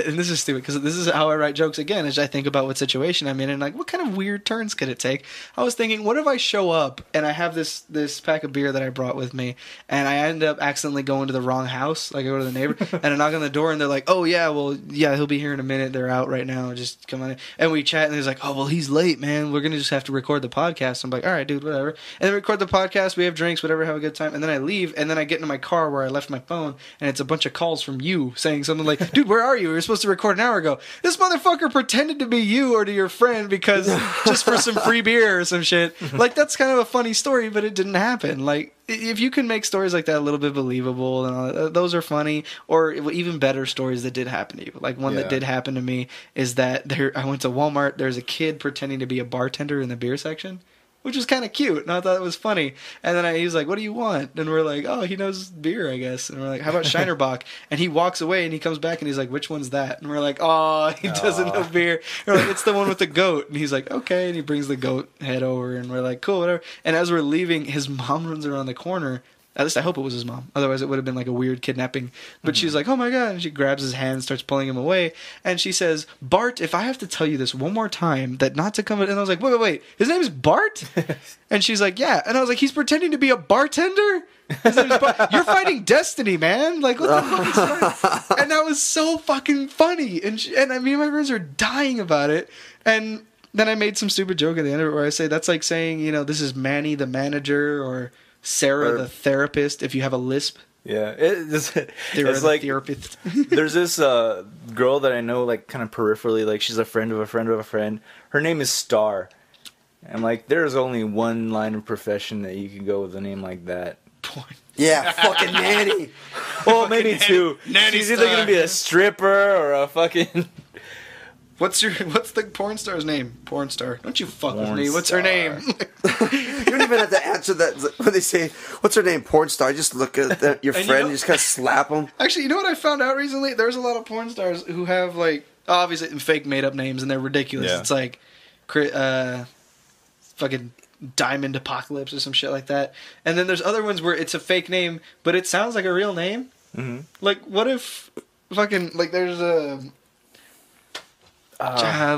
And this is stupid, because this is how I write jokes again, as I think about what situation I'm in. And, like, what kind of weird turns could it take? I was thinking, what if I show up, and I have this pack of beer that I brought with me, and I end up accidentally going to the wrong house? Like, I go to the neighbor, and I knock on the door, and they're like, oh, yeah, well, yeah, he'll be here in a minute. They're out right now. Just come on in. And we chat, and he's like, oh, well, he's late, man. We're going to just have to record the podcast. I'm like, all right, dude, whatever. And then record the podcast. podcast, we have drinks, whatever, have a good time. And then I leave, and then I get into my car where I left my phone, and it's a bunch of calls from you saying something like, dude, where are you? We were supposed to record an hour ago. This motherfucker pretended to be you or to your friend because just for some free beer or some shit. Like, that's kind of a funny story, but it didn't happen. Like, if you can make stories like that a little bit believable, and all that, those are funny. Or even better stories that did happen to you. Like, one that did happen to me is that I went to Walmart. There's a kid pretending to be a bartender in the beer section, which was kind of cute, and I thought it was funny. And then he was like, what do you want? And we're like, oh, he knows beer, I guess. And we're like, how about Shinerbach? And he walks away, and he comes back, and he's like, which one's that? And we're like, oh, he doesn't know beer. And we're like, it's the one with the goat. And he's like, okay. And he brings the goat head over, and we're like, cool, whatever. And as we're leaving, his mom runs around the corner. At least I hope it was his mom. Otherwise, it would have been like a weird kidnapping. But she's like, oh my God. And she grabs his hand and starts pulling him away. And she says, Bart, if I have to tell you this one more time, that not to come... And I was like, wait. His name is Bart? And she's like, yeah. And I was like, he's pretending to be a bartender? His name is Bart. You're fighting destiny, man. Like, what the fuck is that? And that was so fucking funny. And I mean, my friends are dying about it. And then I made some stupid joke at the end of it where I say, that's like saying, you know, this is Manny the manager, or Sarah the therapist if you have a lisp. Yeah, it's like therapist. There's this girl that I know, like, kind of peripherally, like, she's a friend of a friend of a friend. Her name is Star. And, like, there's only one line of profession that you can go with a name like that. Yeah, fucking nanny. Well, maybe two. She's either going to be a stripper or a fucking... What's the porn star's name? Porn star. Don't you fuck with me. What's her name? You don't even have to answer that when they say, what's her name? Porn star. I just look at your friend and just kind of slap them. Actually, you know what I found out recently? There's a lot of porn stars who have, like, obviously fake made up names, and they're ridiculous. Yeah. It's like fucking Diamond Apocalypse or some shit like that. And then there's other ones where it's a fake name, but it sounds like a real name. Mm-hmm. Like, what if fucking, like, there's a...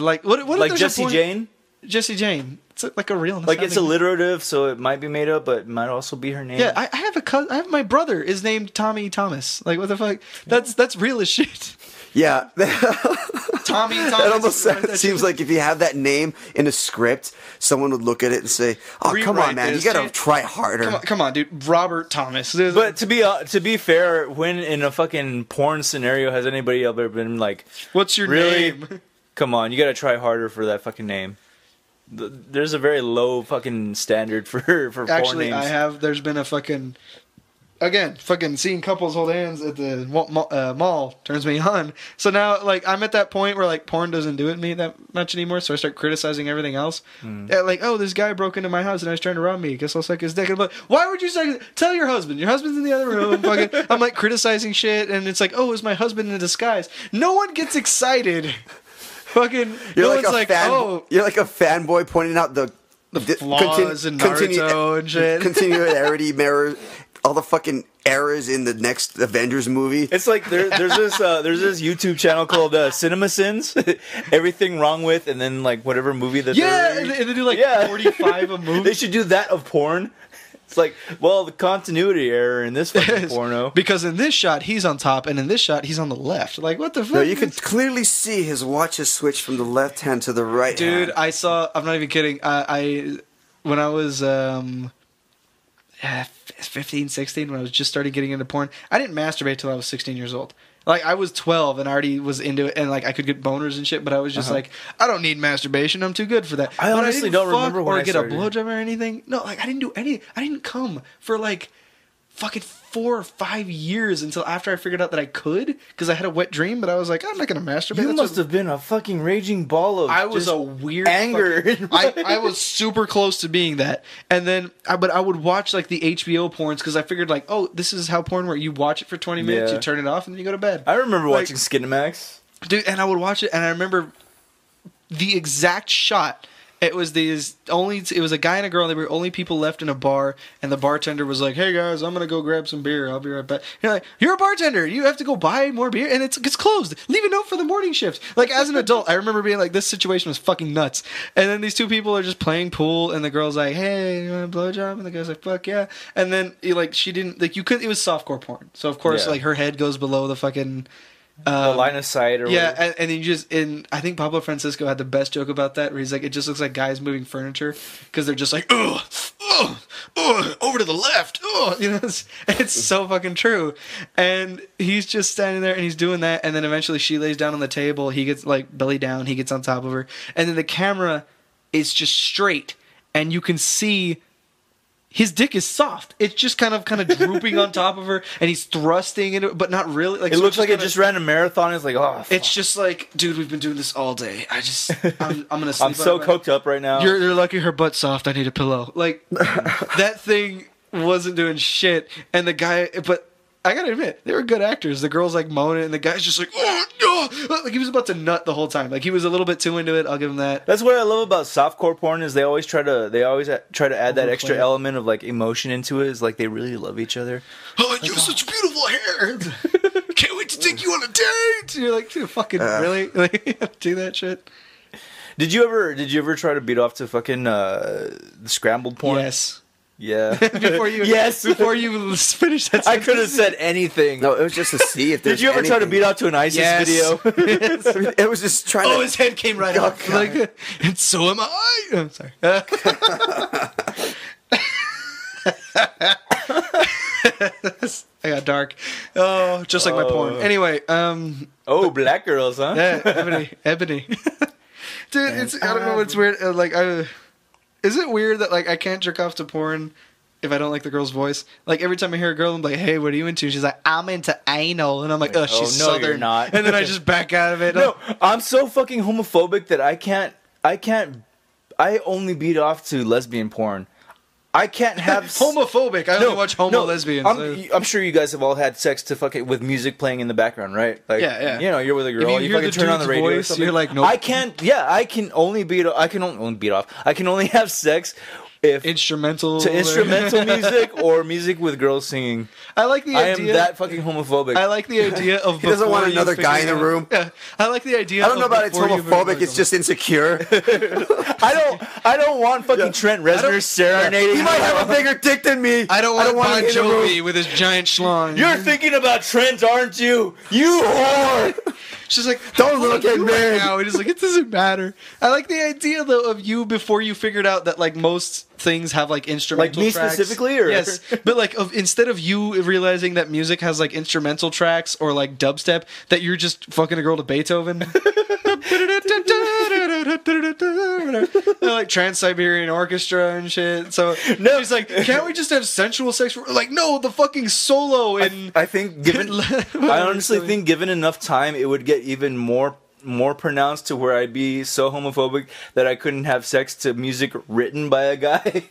like what like Jesse Jane? Jesse Jane. It's like a real name. Like, it's alliterative, so it might be made up, but it might also be her name. Yeah, I have a cousin. I have my brother is named Tommy Thomas. Like, what the fuck? That's real as shit. Yeah. Tommy Thomas. It almost seems like if you have that name in a script, someone would look at it and say, "Oh, come on, man, you gotta try harder." Come on, dude. Robert Thomas. But to be fair, when in a fucking porn scenario has anybody ever been like, "What's your name?" Come on, you gotta try harder for that fucking name. There's a very low fucking standard for porn names. Actually, there's been a fucking... Again, fucking seeing couples hold hands at the mall turns me on. So now, like, I'm at that point where, like, porn doesn't do it to me that much anymore, so I start criticizing everything else. Like, oh, this guy broke into my house and I was trying to rob me. Guess I'll suck his dick. Like, why would you suck? Tell your husband. Your husband's in the other room. Fucking, I'm, like, criticizing shit, and it's like, oh, it's my husband in disguise. No one gets excited. Fucking, you're like a fanboy pointing out the flaws in Naruto and shit. Continuity mirror, all the fucking errors in the next Avengers movie. It's like there's this YouTube channel called CinemaSins. Everything wrong with, and then, like, whatever movie that and they do like 45 a movie. They should do that of porn. It's like, well, the continuity error in this fucking porno. Because in this shot, he's on top, and in this shot, he's on the left. Like, what the fuck? No, you could clearly see his watches switch from the left hand to the right hand. Dude, I saw... I'm not even kidding. When I was 15, 16, when I was just started getting into porn, I didn't masturbate till I was 16 years old. Like, I was 12 and I already was into it, and, like, I could get boners and shit, but I was just like, I don't need masturbation. I'm too good for that. I honestly don't remember when I started. Or get a blowjob or anything. No, like, I didn't do any. I didn't come for, like, fucking 4 or 5 years until after I figured out that I could, because I had a wet dream, but I was like, I'm not going to masturbate. You must have been a fucking raging ball of I was a weird anger. I was super close to being that. And then, but I would watch, like, the HBO porns, because I figured, like, oh, this is how porn works. You watch it for 20 minutes, you turn it off, and then you go to bed. I remember watching Skinamax. Dude, and I would watch it, and I remember the exact shot. It was a guy and a girl. They were only people left in a bar, and the bartender was like, "Hey guys, I'm gonna go grab some beer. I'll be right back." You're like, "You're a bartender. You have to go buy more beer, and it's closed. Leave a note for the morning shift." Like, as an adult, I remember being like, "This situation was fucking nuts." And then these two people are just playing pool, and the girl's like, "Hey, you want a blowjob?" And the guy's like, "Fuck yeah!" And then she didn't like you could. It was softcore porn, so of course like her head goes below the fucking. The line of sight or whatever. And you just I think Pablo Francisco had the best joke about that, where he's like, it just looks like guys moving furniture because they're just like, over over to the left. Oh, you know, it's so fucking true. And he's just standing there and he's doing that. And then eventually she lays down on the table. He gets like belly down. He gets on top of her. And then the camera is just straight. And you can see his dick is soft. It's just kind of drooping on top of her, and he's thrusting into it, but not really. Like, it looks like it just ran a marathon. It's like, oh, fuck. It's just like, dude, we've been doing this all day. I'm gonna sleep. I'm so coked up right now. You're lucky her butt's soft. I need a pillow. Like, that thing wasn't doing shit, and the guy, but I gotta admit, they were good actors. The girl's like moaning, and the guy's just like, oh, no! Like he was about to nut the whole time. Like he was a little bit too into it. I'll give him that. That's what I love about softcore porn is they always try to add that extra element of like emotion into it. Is like they really love each other. Oh, you have such beautiful hair. Can't wait to take you on a date. You're like, dude, fucking really? Like, do that shit. Did you ever try to beat off to fucking the scrambled porn? Yes. Yeah. Before you finish that sentence. I could have said anything. No, it was just to see if there's Did you ever try to beat off to an ISIS video? Yes. I mean, it was just trying to... his head came right up. Like, and so am I. Oh, I'm sorry. I got dark. Oh, just like my porn. Anyway, oh, black girls, huh? Yeah, ebony. Dude, I don't know what's weird. Is it weird that like I can't jerk off to porn if I don't like the girl's voice? Like every time I hear a girl, I'm like, "Hey, what are you into?" She's like, "I'm into anal," and I'm like, "Oh, she's no, southern." you're not. And then I just back out of it. No, I'm so fucking homophobic that I only beat off to lesbian porn. I can't have homophobic. I only watch lesbians. I'm sure you guys have all had sex to fucking with music playing in the background, right? Like, yeah. You know, you're with a girl. You fucking turn on the radio. Voice, you're like, nope. I can't. Yeah, I can only beat off. I can only have sex if instrumental music or music with girls singing. I like the idea. I am that fucking homophobic. I like the idea of he doesn't want another guy in the room. Yeah, I like the idea. I don't know about it's homophobic. It's just insecure. I don't want fucking Trent Reznor serenading. He might have a bigger dick than me. I don't want Bon Jovi with his giant schlong. You're thinking about Trent, aren't you? You whore. She's like, don't look at me right now. He's like, it doesn't matter. I like the idea though of you before you figured out that like most things have like instrumental like me tracks. Specifically, or yes, but like instead of you realizing that music has like instrumental tracks or like dubstep, that you're just fucking a girl to Beethoven. Like Trans-Siberian Orchestra and shit. So no, he's like, can't we just have sensual sex? Like, no, the fucking solo. And I think I honestly think given enough time, it would get even more pronounced to where I'd be so homophobic that I couldn't have sex to music written by a guy.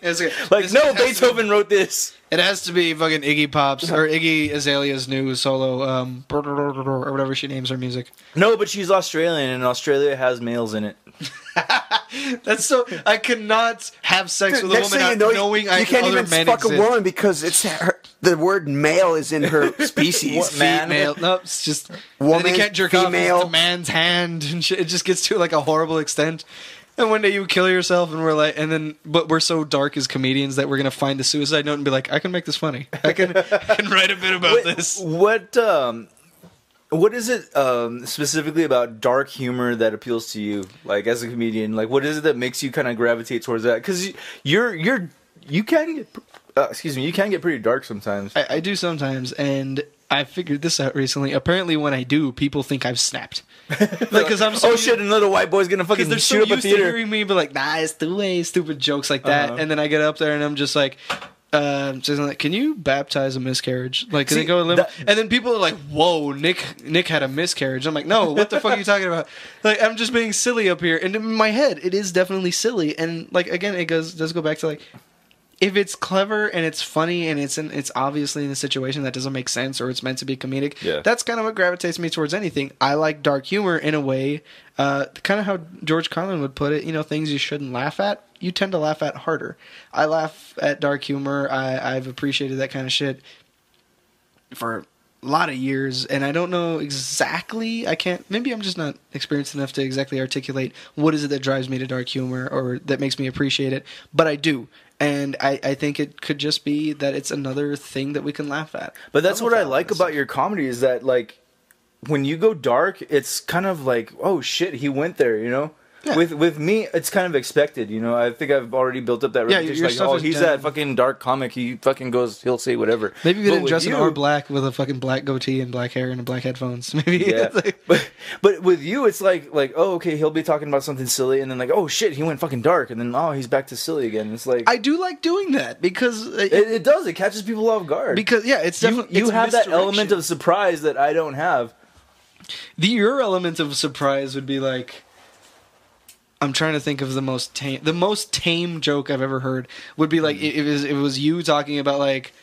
Like, no, Beethoven wrote this. It has to be fucking Iggy Pop's or Iggy Azalea's new solo, or whatever she names her music. No, but she's Australian, and Australia has males in it. That's so. I cannot have sex with a woman knowing I can't even fuck a woman because it's the word male is in her species. Man, male. No, it's just woman. They can't jerk female. Off. It's a man's hand and shit. It just gets to like a horrible extent. And one day you kill yourself, and we're like, but we're so dark as comedians that we're gonna find the suicide note and be like, I can make this funny. I can write a bit about this. What is it specifically about dark humor that appeals to you, like as a comedian? Like, what is it that makes you kind of gravitate towards that? Because you can get pretty dark sometimes. I do sometimes, and I figured this out recently. Apparently, when I do, people think I've snapped. Like, cause I'm so shit, another white boy's gonna fucking shoot so up a theater. Hearing me be like, nah, it's too late, stupid jokes like that, and then I get up there and I'm just like. Just like, can you baptize a miscarriage? Like, can it go a little? And then people are like, "Whoa, Nick had a miscarriage." I'm like, "No, what the fuck are you talking about?" Like, I'm just being silly up here, and in my head, it is definitely silly. And like again, it does go back to like, if it's clever and it's funny and it's obviously in a situation that doesn't make sense or it's meant to be comedic. Yeah. That's kind of what gravitates me towards anything. I like dark humor in a way, kind of how George Carlin would put it. You know, things you shouldn't laugh at. You tend to laugh at harder. I laugh at dark humor. I've appreciated that kind of shit for a lot of years, and I don't know exactly. Maybe I'm just not experienced enough to exactly articulate what is it that drives me to dark humor or that makes me appreciate it. But I do, and I think it could just be that it's another thing that we can laugh at. But that's what I like about your comedy is that like when you go dark, it's kind of like, oh shit, he went there, you know. Yeah. With me, it's kind of expected, you know. I think I've already built up that reputation. your Like, stuff oh, is he's done. that fucking dark comic. He fucking goes, he'll say whatever. Maybe if you didn't dress in you- all black with a fucking black goatee and black hair and black headphones. Maybe. Yeah, It's like- but with you, it's like oh, okay, he'll be talking about something silly, and then like, oh shit, he went fucking dark, and then oh, he's back to silly again. It's like I do like doing that because it does. It catches people off guard. because it's definitely you it's have that misdirection. element of surprise that I don't have. Your element of surprise would be like, I'm trying to think of the most tame joke I've ever heard would be like if it was you talking about like,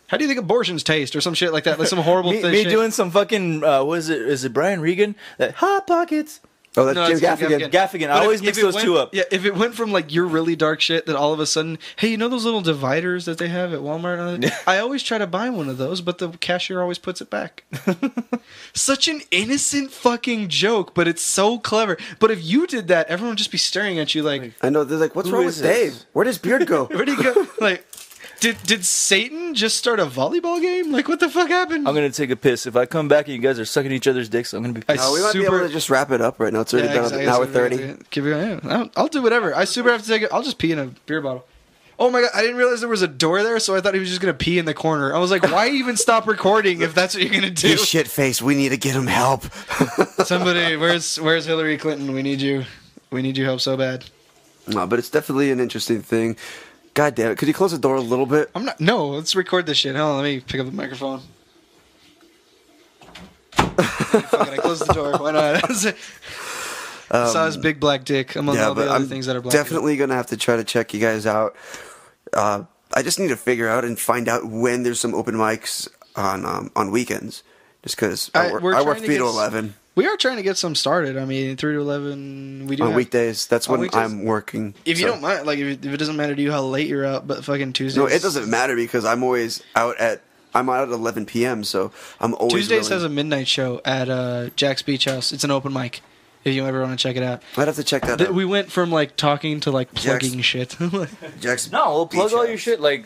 how do you think abortions taste or some shit like that, like some horrible me shit. doing some fucking what is it? Is it Brian Regan? That Hot Pockets. Oh, that's No, Jim it's Gaffigan. Gaffigan. I But always if mix it those went- two up. Yeah, if it went from like your really dark shit that all of a sudden, hey, you know those little dividers that they have at Walmart? I always try to buy one of those, but the cashier always puts it back. Such an innocent fucking joke, but it's so clever. But if you did that, everyone would just be staring at you like, I know. They're like, what's Who wrong is with Dave? this? Where'd his beard go? where'd he go? Like, did Satan just start a volleyball game? Like, what the fuck happened? I'm gonna take a piss. If I come back and you guys are sucking each other's dicks, I'm gonna be pissed. No, we might be able to just wrap it up right now. It's already done an hour 30. Keep it going. Yeah, I'll do whatever. I super have to take it. I'll just pee in a beer bottle. Oh my god, I didn't realize there was a door there, so I thought he was just gonna pee in the corner. I was like, why even stop recording if that's what you're gonna do? He's shit faced. We need to get him help. Somebody, where's Hillary Clinton? We need you. We need your help so bad. No, but it's definitely an interesting thing. God damn it. Could you close the door a little bit? I'm not. No, let's record this shit. Hold on, let me pick up the microphone. Fucking, I closed the door. Why not? I saw his big black dick among all the other things that are black. Definitely going to have to try to check you guys out. I just need to figure out and find out when there's some open mics on weekends. Just because I work 3 to 11. We are trying to get some started. I mean, 3 to 11. We do On have, weekdays. That's when weekdays? I'm working. If you don't mind, like, if it doesn't matter to you how late you're out, but fucking Tuesdays. No, it doesn't matter because I'm always out at 11 p.m. So I'm always Tuesdays willing. has a midnight show at Jack's Beach House. It's an open mic. If you ever want to check it out. I'd have to check that out. We went from like talking to like plugging shit. Jack's No, we'll plug Beach all House. your shit. I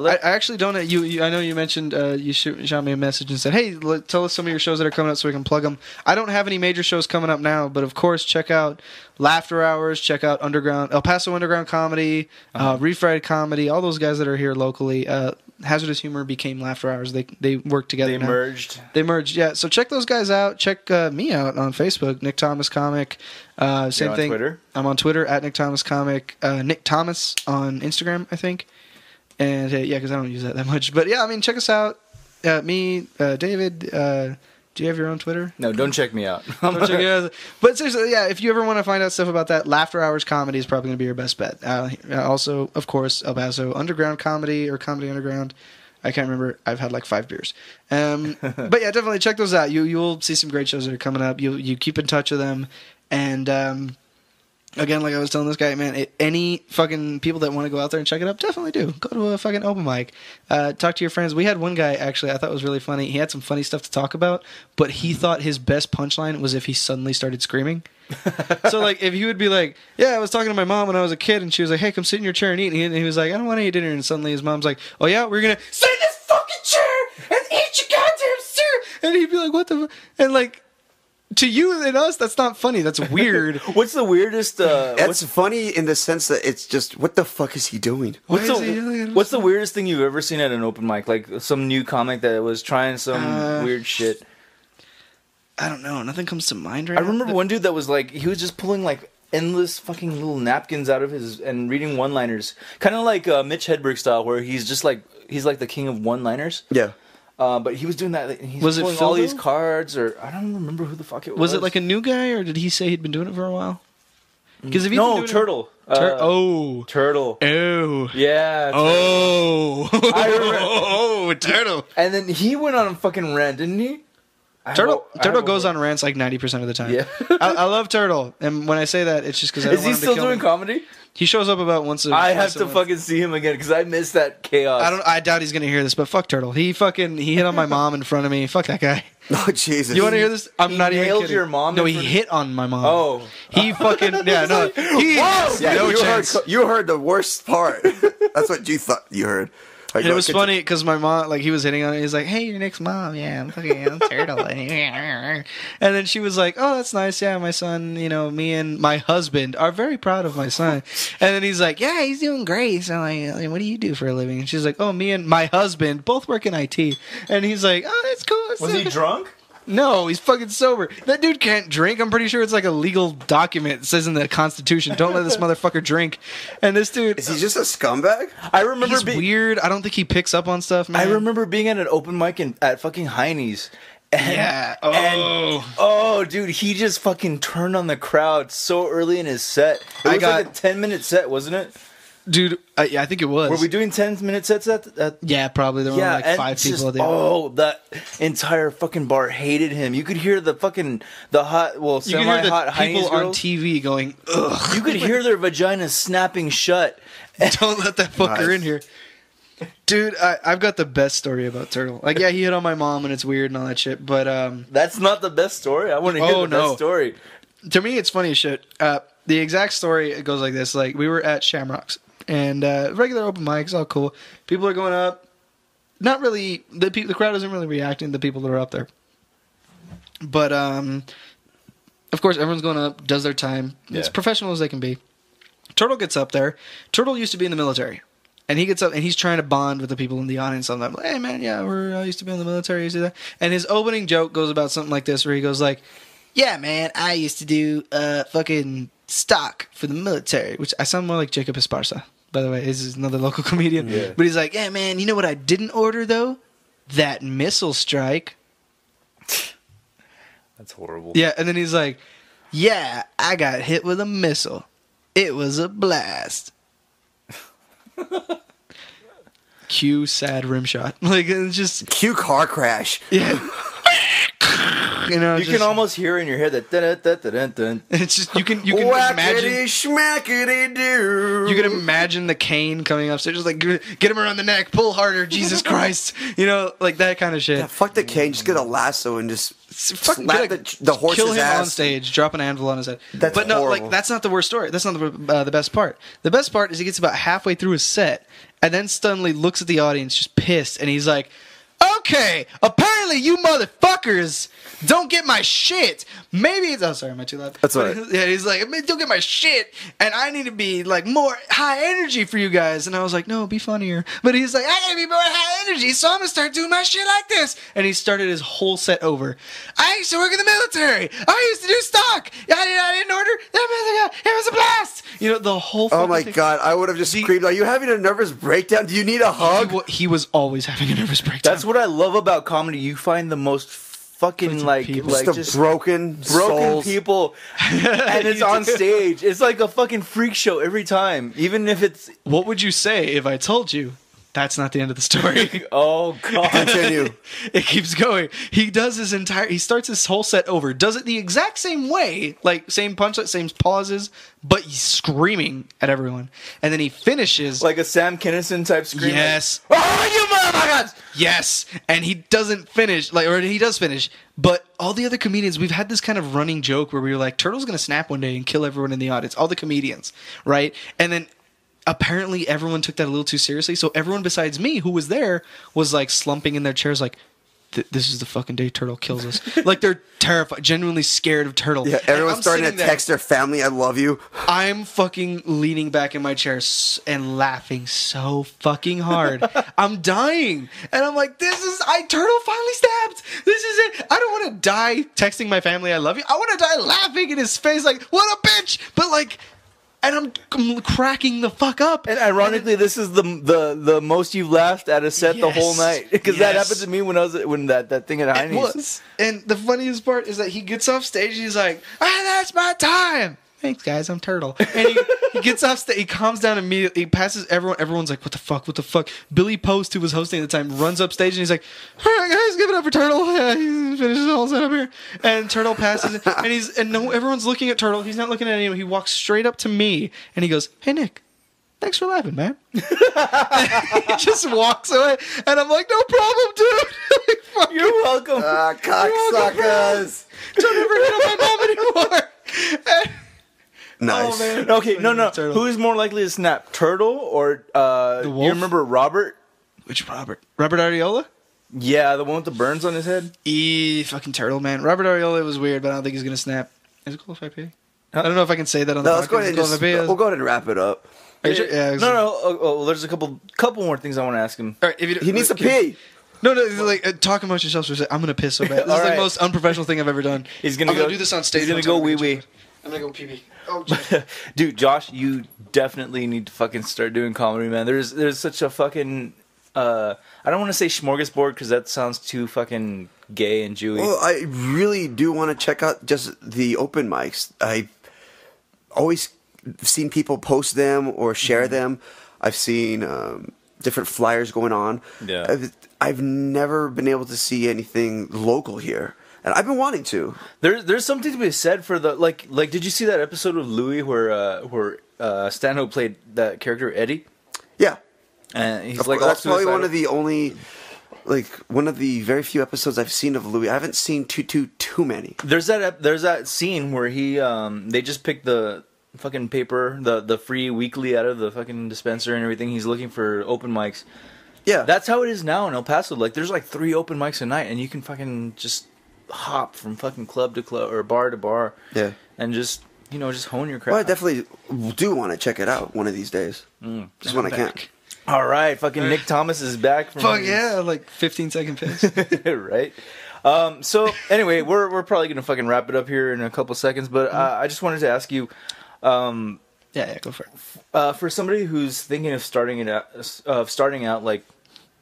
I actually don't know. You I know you mentioned you shot me a message and said, "Hey, tell us some of your shows that are coming up so we can plug them." I don't have any major shows coming up now, but of course, check out Laughter Hours, check out El Paso Underground Comedy, Refried Comedy, all those guys that are here locally. Hazardous Humor became Laughter Hours. They work together. They now. merged. They merged, yeah. So check those guys out. Check me out on Facebook, Nick Thomas Comic. Same on thing. Twitter? I'm on Twitter at Nick Thomas Comic. Nick Thomas on Instagram, I think. And yeah, because I don't use that much. But yeah, I mean, check us out. Me, David. Do you have your own Twitter? No, don't check me out. Don't check it out. But seriously, yeah, if you ever want to find out stuff about that, Laughter Hours Comedy is probably going to be your best bet. Also, of course, El Paso Underground Comedy or Comedy Underground. I can't remember. I've had like 5 beers. But yeah, definitely check those out. You'll see some great shows that are coming up. You keep in touch with them. And again, like I was telling this guy, man, any fucking people that want to go out there and check it out, definitely do. Go to a fucking open mic. Talk to your friends. We had one guy, actually, I thought was really funny. He had some funny stuff to talk about, but he thought his best punchline was if he suddenly started screaming. So, like, if he would be like, yeah, I was talking to my mom when I was a kid, and she was like, hey, come sit in your chair and eat. And he was like, I don't want to eat dinner. And suddenly his mom's like, oh, yeah, we're going to sit in this fucking chair and eat your goddamn cereal. And he'd be like, what the fuck? And, like, to you and us, that's not funny. That's weird. What's the weirdest? That's funny in the sense that it's just, what the fuck is he doing? What's the weirdest thing you've ever seen at an open mic? Like some new comic that was trying some weird shit. I don't know. Nothing comes to mind right I now. remember one dude that was like, he was just pulling like endless fucking little napkins out of his and reading one-liners, kind of like Mitch Hedberg style, where he's just like the king of one-liners. Yeah. But he was doing that. He's Was it pulling Phil, all these though? cards, or I don't remember who the fuck it was. Was it like a new guy, or did he say he'd been doing it for a while? Because if he'd been no doing Turtle? Turtle. Oh. Yeah. Oh. I remember- Oh, Turtle. And then he went on a fucking rant, didn't he? Turtle goes on rants like 90% of the time. Yeah. I love Turtle, and when I say that, it's just because I don't Is want he him to still kill doing me. comedy? He shows up about once a I have twice a to month. fucking see him again because I missed that chaos. I doubt he's gonna hear this, but fuck Turtle. He hit on my mom in front of me. Fuck that guy. Oh, Jesus. You want to hear this? I'm He not even nailed kidding. your mom No, in he front of- hit on my mom. Oh. He fucking no. He Yeah, no you chance. heard the worst part. That's what you thought you heard. And it was funny because my mom, like, he was hitting on it. He's like, "Hey, your next mom, yeah, I'm turtle." And then she was like, "Oh, that's nice. Yeah, my son, me and my husband are very proud of my son." And then he's like, "Yeah, he's doing great." So I'm like, "What do you do for a living?" And she's like, "Oh, me and my husband both work in IT." And he's like, "Oh, that's cool." Was he drunk? No, he's fucking sober. That dude can't drink. I'm pretty sure it's like a legal document. It says in the Constitution, don't let this motherfucker drink. And this dude... Is he just a scumbag? I remember he's weird. I don't think he picks up on stuff, man. I remember being at an open mic at fucking Heine's. Dude, he just fucking turned on the crowd so early in his set. It was like a 10-minute set, wasn't it? Dude, I think it was. Were we doing 10-minute sets at Yeah, probably. There were like 5 people at the end. That entire fucking bar hated him. You could hear the hot, well, semi-hot people on TV going, ugh. You could hear their vaginas snapping shut. Don't let that fucker in here. Dude, I've got the best story about Turtle. Like, yeah, he hit on my mom and it's weird and all that shit, but... That's not the best story. I want to hear the best story. To me, it's funny as shit. The exact story, it goes like this. Like, we were at Shamrocks. And regular open mics, all cool. People are going up. Not really. The crowd isn't really reacting to the people that are up there. But of course, everyone's going up, does their time. Yeah. As professional as they can be. Turtle gets up there. Turtle used to be in the military, and he gets up and he's trying to bond with the people in the audience. I'm like, "Hey man, yeah, I used to be in the military." You see that? And his opening joke goes about something like this, where he goes like, "Yeah, man, I used to do fucking stock for the military," which I sound more like Jacob Esparza. By the way, this is another local comedian. Yeah. But he's like, "Yeah, man, you know what I didn't order, though? That missile strike." That's horrible. Yeah, and then he's like, "Yeah, I got hit with a missile. It was a blast." Cue sad rim shot. Like, it's just... Cue car crash. Yeah. You can almost hear in your head that dun. It's just you can imagine schmackity doo. You can imagine the cane coming upstairs, just like get him around the neck, pull harder, Jesus Christ, like that kind of shit. Yeah, fuck the cane, just get a lasso and just slap the horse's kill him ass on stage, drop an anvil on his head. That's horrible. Like that's not the worst story. That's not the best part. The best part is he gets about halfway through his set and then suddenly looks at the audience, just pissed, and he's like, "Okay, apparently you motherfuckers don't get my shit. Maybe it's... Oh, sorry, am I too loud? That's all right. Yeah, he's like, "Don't get my shit, and I need to be, like, more high energy for you guys." And I was like, "No, be funnier." But he's like, "I gotta be more high energy, so I'm gonna start doing my shit like this." And he started his whole set over. "I used to work in the military. I used to do stock. I didn't order. It was a blast." The whole Oh, my God. I would have just screamed, "Are you having a nervous breakdown? Do you need a hug?" He was always having a nervous breakdown. That's what I love about comedy. You find the most fucking just broken souls. people, and it's on stage. It's like a fucking freak show every time, even if it's... What would you say if I told you that's not the end of the story? Oh God! Continue. It keeps going. He does he starts his whole set over, does it the exact same way, like same punchline, same pauses, but he's screaming at everyone, and then he finishes like a Sam Kinison type scream. Yes. Like, "Oh, you motherfuckers!" Yes, and he doesn't finish, or he does finish, but all the other comedians, we've had this kind of running joke where we were like, Turtle's gonna snap one day and kill everyone in the audience, all the comedians, right? And then apparently everyone took that a little too seriously, so everyone besides me who was there was like slumping in their chairs like, this is the fucking day Turtle kills us. Like they're terrified, genuinely scared of Turtle. Yeah, everyone's starting to text their family, "I love you." I'm fucking leaning back in my chair and laughing so fucking hard. I'm dying. And I'm like, Turtle finally snapped. This is it. I don't want to die texting my family, "I love you." I want to die laughing in his face like, "What a bitch." But like... And I'm cracking the fuck up. And ironically, this is the most you've laughed at a set the whole night. Because that happened to me when that thing at Heine's. And the funniest part is that he gets off stage and he's like, "That's my time. Thanks, guys. I'm Turtle." And he gets off stage. He calms down immediately. He passes everyone. Everyone's like, "What the fuck? What the fuck?" Billy Post, who was hosting at the time, runs up stage and he's like, "All right, guys, give it up for Turtle. Yeah, he finishes all set up here." And Turtle passes, and everyone's looking at Turtle. He's not looking at anyone. He walks straight up to me and he goes, "Hey, Nick, thanks for laughing, man." He just walks away, and I'm like, "No problem, dude." Like, you're welcome. Cocksuckers. Don't ever hit on my mom anymore. Nice. Oh, man. Okay, no. Turtle. Who's more likely to snap, Turtle or you remember Robert? Which Robert? Robert Areola? Yeah, the one with the burns on his head. Fucking turtle man. Robert Areola was weird, but I don't think he's gonna snap. Is it cool if I pay? I don't know if I can say that on the podcast. Let's go ahead and we'll go ahead and wrap it up. Yeah. No. There's a couple more things I want to ask him. All right, he needs to pee. No, like talk amongst yourself for a second. I'm gonna piss so bad. This is the most unprofessional thing I've ever done. I'm gonna do this on stage. He's gonna go wee wee. I'm gonna go pee pee. Oh, dude, Josh, you definitely need to fucking start doing comedy, man. There's such a fucking I don't want to say smorgasbord because that sounds too fucking gay and Jewy. Well, I really do want to check out just the open mics. I've always seen people post them or share them. I've seen different flyers going on. Yeah. I've never been able to see anything local here, and I've been wanting to. There's something to be said for the like. Did you see that episode of Louis where Stanhope played that character Eddie? Yeah, and he's that's probably one of the only, one of the very few episodes I've seen of Louis. I haven't seen too many. There's that scene where he they just picked the fucking paper, the free weekly out of the fucking dispenser and everything. He's looking for open mics. Yeah, that's how it is now in El Paso. There's 3 open mics a night, and you can fucking just hop from fucking club to club or bar to bar. Yeah, and just hone your craft. Well, I definitely do want to check it out one of these days. Just when I can. All right, fucking Nick Thomas is back. Fuck yeah, 15-second piss. Right. So anyway, we're probably gonna fucking wrap it up here in a couple seconds, but I just wanted to ask you. Yeah, go for it. For somebody who's thinking of starting out, like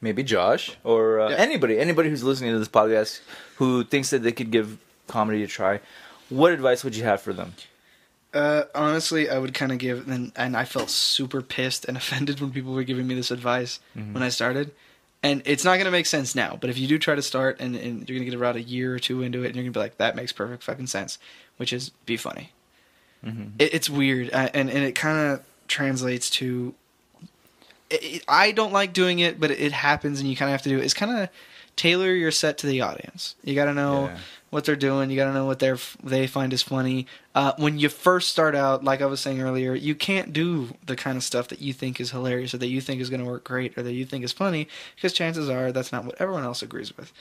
maybe Josh or anybody who's listening to this podcast who thinks that they could give comedy a try, what advice would you have for them? Honestly, I would kind of give, and I felt super pissed and offended when people were giving me this advice when I started. And it's not going to make sense now, but if you do try to start and you're going to get around a year or two into it, and you're going to be like, that makes perfect fucking sense, which is be funny. It's weird, and it kind of translates to. I don't like doing it, but it happens, and you kind of have to do it. It's kind of tailor your set to the audience. You got to know what they're doing. You got to know what they find is funny. When you first start out, like I was saying earlier, you can't do the kind of stuff that you think is hilarious or that you think is going to work great or that you think is funny, because chances are that's not what everyone else agrees with.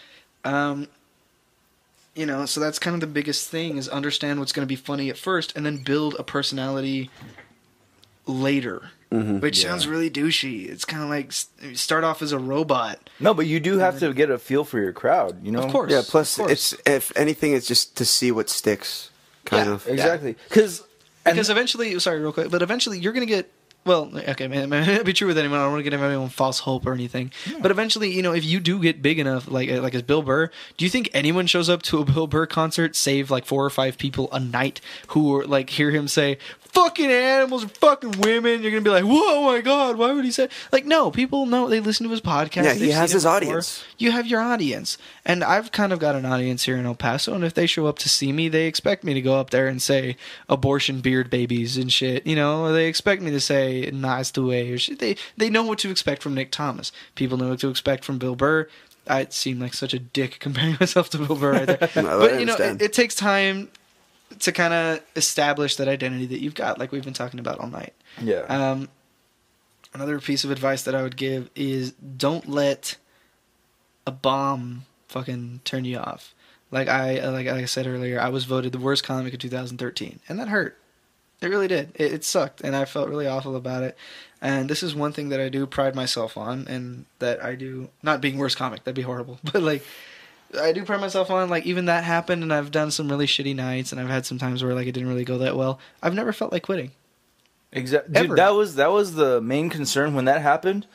So that's kind of the biggest thing, is understand what's going to be funny at first and then build a personality later, which sounds really douchey. It's kind of like start off as a robot. No, but you do have to get a feel for your crowd, Of course. Yeah, plus it's, if anything, it's just to see what sticks, kind of. Exactly. Because eventually, sorry, real quick, but eventually you're going to get. Well, okay, man, it may not be true with anyone. I don't want to give anyone false hope or anything. No. But eventually, if you do get big enough, like as Bill Burr, do you think anyone shows up to a Bill Burr concert, save 4 or 5 people a night, who are, hear him say, fucking animals are fucking women? You're going to be like, whoa, my God, why would he say? No, people know, they listen to his podcast. Yeah, he has his audience. You have your audience. And I've kind of got an audience here in El Paso, and if they show up to see me, they expect me to go up there and say abortion beard babies and shit. They expect me to say nice to way or shit. They know what to expect from Nick Thomas. People know what to expect from Bill Burr. I seem like such a dick comparing myself to Bill Burr right there. No, but it takes time to kind of establish that identity that you've got, like we've been talking about all night. Yeah. Another piece of advice that I would give is don't let a bomb fucking turn you off. Like I said earlier, I was voted the worst comic of 2013, and that hurt. It really did. It sucked, and I felt really awful about it. And this is one thing that I do pride myself on, and that I do, not being worst comic, that'd be horrible, but I do pride myself on, even that happened, and I've done some really shitty nights, and I've had some times where it didn't really go that well. I've never felt like quitting. Exactly. Dude, that was the main concern when that happened.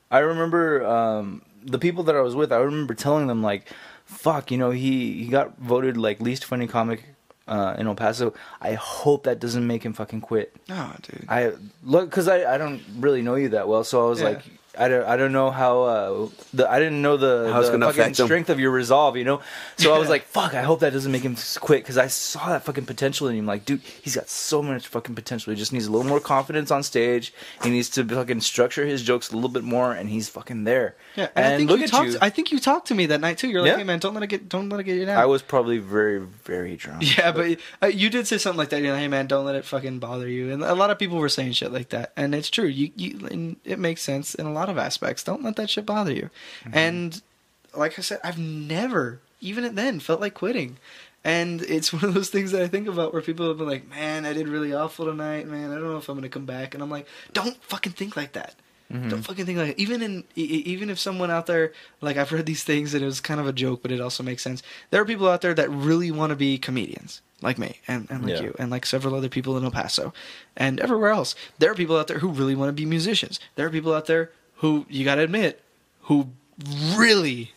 I remember the people that I was with, I remember telling them, fuck, he got voted least funny comic in El Paso. I hope that doesn't make him fucking quit. Oh, dude. Because I don't really know you that well, so I was I don't know how I didn't know the fucking strength of your resolve, So I was like, fuck, I hope that doesn't make him quit, because I saw that fucking potential in him. Dude, he's got so much fucking potential. He just needs a little more confidence on stage. He needs to fucking structure his jokes a little bit more, and he's fucking there. Yeah, and I think you talked to me that night too. You're like, hey man, don't let it get you down. I was probably very, very drunk. Yeah, but you did say something like that. You're like, hey man, don't let it fucking bother you. And a lot of people were saying shit like that, and it's true. And it makes sense in a lot lot of aspects. Don't let that shit bother you. And like I said, I've never, even then, felt like quitting. And it's one of those things that I think about where people have been like, man, I did really awful tonight, man. I don't know if I'm going to come back. And I'm like, don't fucking think like that. Don't fucking think like that. Even if someone out there, like I've heard these things and it was kind of a joke, but it also makes sense. There are people out there that really want to be comedians. Like me, and like you, and like several other people in El Paso, and everywhere else. There are people out there who really want to be musicians. There are people out there who, you gotta admit, who really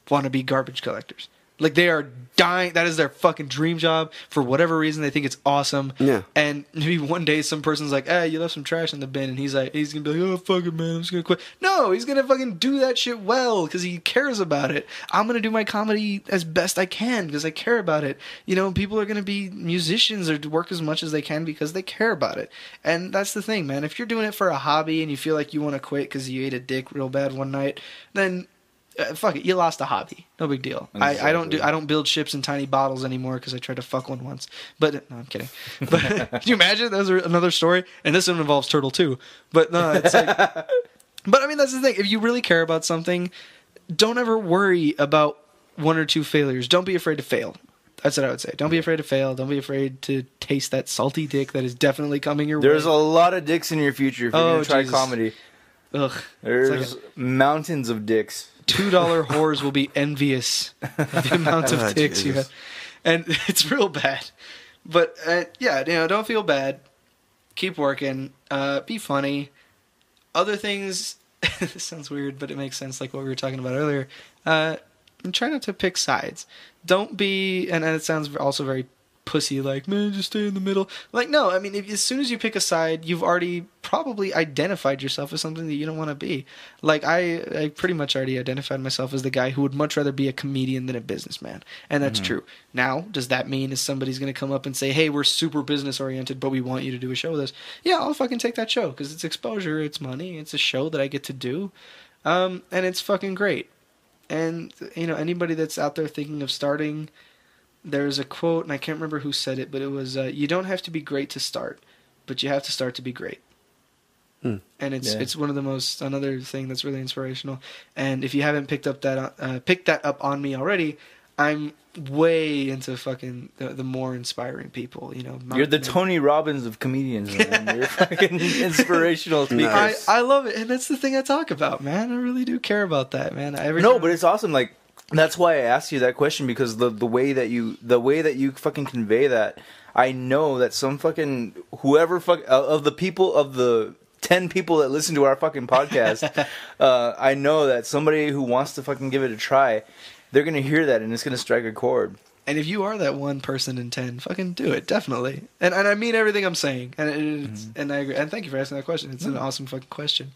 want to be garbage collectors. Like, they are dying. That is their fucking dream job. For whatever reason, they think it's awesome. Yeah. And maybe one day some person's like, hey, you left some trash in the bin. And he's going to be like, oh, fuck it, man. I'm just going to quit. No, he's going to fucking do that shit well because he cares about it. I'm going to do my comedy as best I can because I care about it. You know, people are going to be musicians or work as much as they can because they care about it. And that's the thing, man. If you're doing it for a hobby and you feel like you want to quit because you ate a dick real bad one night, then... fuck it, you lost a hobby. No big deal. Exactly. I don't build ships in tiny bottles anymore because I tried to fuck one once. But no, I'm kidding. But can you imagine? That was another story, and this one involves turtle too. But no, it's like. But I mean, that's the thing. If you really care about something, don't ever worry about one or two failures. Don't be afraid to fail. That's what I would say. Don't be afraid to fail. Don't be afraid to taste that salty dick that is definitely coming your way. There's a lot of dicks in your future if you're going to try comedy. Ugh. There's mountains of dicks. $2 whores will be envious of the amount of dicks you have. And it's real bad. But, yeah, you know, don't feel bad. Keep working. Be funny. Other things, this sounds weird, but it makes sense, like what we were talking about earlier. Try not to pick sides. Don't be, and it sounds also very pussy, like, man, just stay in the middle. Like, no, I mean, as soon as you pick a side, you've already probably identified yourself as something that you don't want to be. Like, I pretty much already identified myself as the guy who would much rather be a comedian than a businessman. And that's true. Now, does that mean if somebody's going to come up and say, hey, we're super business-oriented, but we want you to do a show with us? Yeah, I'll fucking take that show, because it's exposure, it's money, it's a show that I get to do, and it's fucking great. And, you know, anybody that's out there thinking of starting... There's a quote, and I can't remember who said it, but it was, you don't have to be great to start, but you have to start to be great. And it's one of the most, another thing that's really inspirational. And if you haven't picked that up on me already, I'm way into fucking the more inspiring people, you know. You're the Tony Robbins of comedians, man. You're fucking inspirational speakers. I love it, and that's the thing I talk about, man. I really do care about that, man. But it's awesome, like, that's why I asked you that question, because the way that you fucking convey that, I know that some fucking whoever of the 10 people that listen to our fucking podcast, I know that somebody who wants to fucking give it a try, they're gonna hear that and it's gonna strike a chord. And if you are that one person in 10, fucking do it, definitely. And I mean everything I'm saying, and and I agree. And thank you for asking that question. It's an awesome fucking question.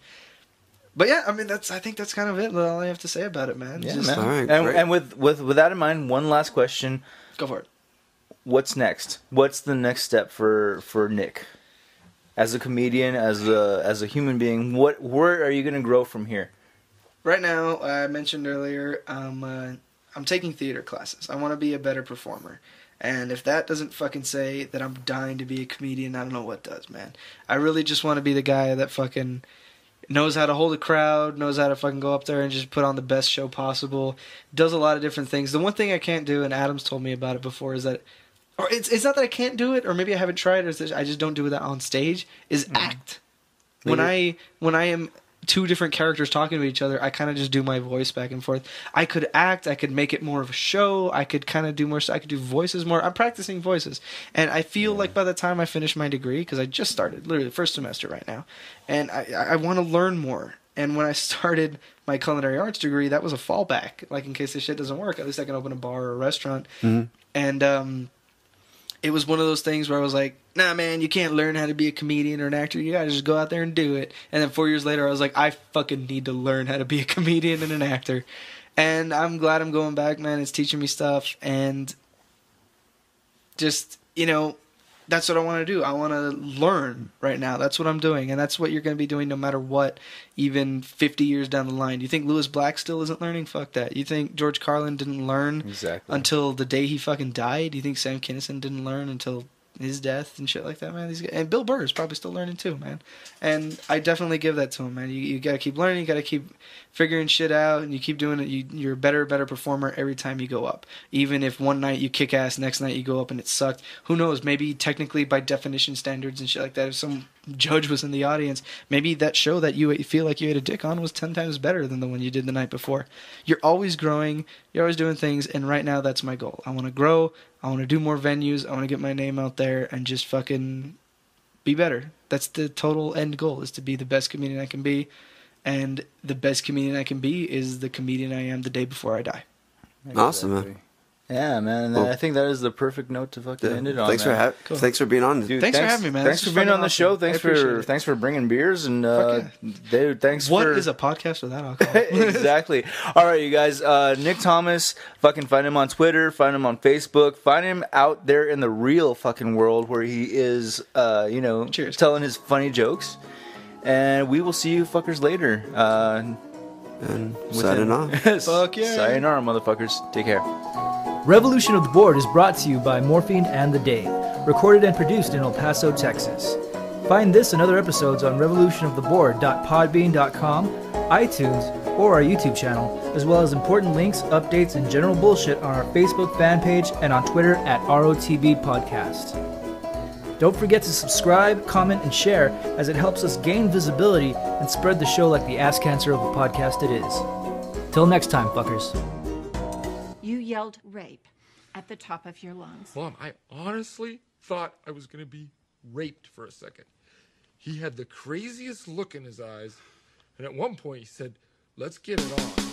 But yeah, I mean I think that's kind of it. That's all I have to say about it, man. Yeah, man. All right, and with that in mind, one last question. Go for it. What's next? What's the next step for Nick? As a comedian, as a human being, where are you going to grow from here? Right now, I mentioned earlier, I'm taking theater classes. I want to be a better performer. And if that doesn't fucking say that I'm dying to be a comedian, I don't know what does, man. I really just want to be the guy that fucking knows how to hold a crowd, knows how to fucking go up there and just put on the best show possible, does a lot of different things. The one thing I can't do, and Adam's told me about it before, is that, or it's not that I can't do it, or maybe I haven't tried, or I just don't do that on stage, is act. When I am two different characters talking to each other, I kind of just do my voice back and forth. I could act, I could make it more of a show, I could kind of do more, I could do voices more. I'm practicing voices, and I feel like by the time I finish my degree, because I just started, literally the first semester right now, and I want to learn more. And when I started my culinary arts degree, that was a fallback. Like, in case this shit doesn't work, at least I can open a bar or a restaurant. And it was one of those things where I was like, nah, man, you can't learn how to be a comedian or an actor. You gotta just go out there and do it. And then 4 years later, I was like, I fucking need to learn how to be a comedian and an actor. And I'm glad I'm going back, man. It's teaching me stuff. And just, you know, that's what I want to do. I want to learn right now. That's what I'm doing. And that's what you're going to be doing no matter what, even 50 years down the line. You think Lewis Black still isn't learning? Fuck that. You think George Carlin didn't learn until the day he fucking died? You think Sam Kinison didn't learn until his death and shit like that, man. And Bill Burr is probably still learning too, man. And I definitely give that to him, man. You gotta keep learning, you gotta keep figuring shit out, and you keep doing it. You're a better performer every time you go up. Even if one night you kick ass, next night you go up and it sucked. Who knows? Maybe technically by definition standards and shit like that, if some judge was in the audience, maybe that show that you feel like you had a dick on was 10 times better than the one you did the night before. You're always growing, you're always doing things, and right now that's my goal. I want to grow, I want to do more venues, I want to get my name out there and just fucking be better. That's the total end goal, is to be the best comedian I can be, and the best comedian I can be is the comedian I am the day before I die. Awesome, man. Yeah, man. I think that is the perfect note to fucking end it on. Thanks for being on. Dude, thanks for having me, man. Thanks for being on the show. Thanks for bringing beers and dude, thanks What for... is a podcast without alcohol? Exactly. All right, you guys. Nick Thomas, fucking find him on Twitter, find him on Facebook, find him out there in the real fucking world where he is, Cheers. telling his funny jokes. And we will see you fuckers later. And signing off. Fuck yeah. Sayonara, motherfuckers. Take care. Revolution of the Board is brought to you by Morphine and the Dave, recorded and produced in El Paso, Texas. Find this and other episodes on revolutionoftheboard.podbean.com, iTunes, or our YouTube channel, as well as important links, updates, and general bullshit on our Facebook fan page and on Twitter at ROTB Podcast. Don't forget to subscribe, comment, and share, as it helps us gain visibility and spread the show like the ass cancer of a podcast it is. Till next time, fuckers. You yelled rape at the top of your lungs. Mom, I honestly thought I was going to be raped for a second. He had the craziest look in his eyes, and at one point he said, "Let's get it on."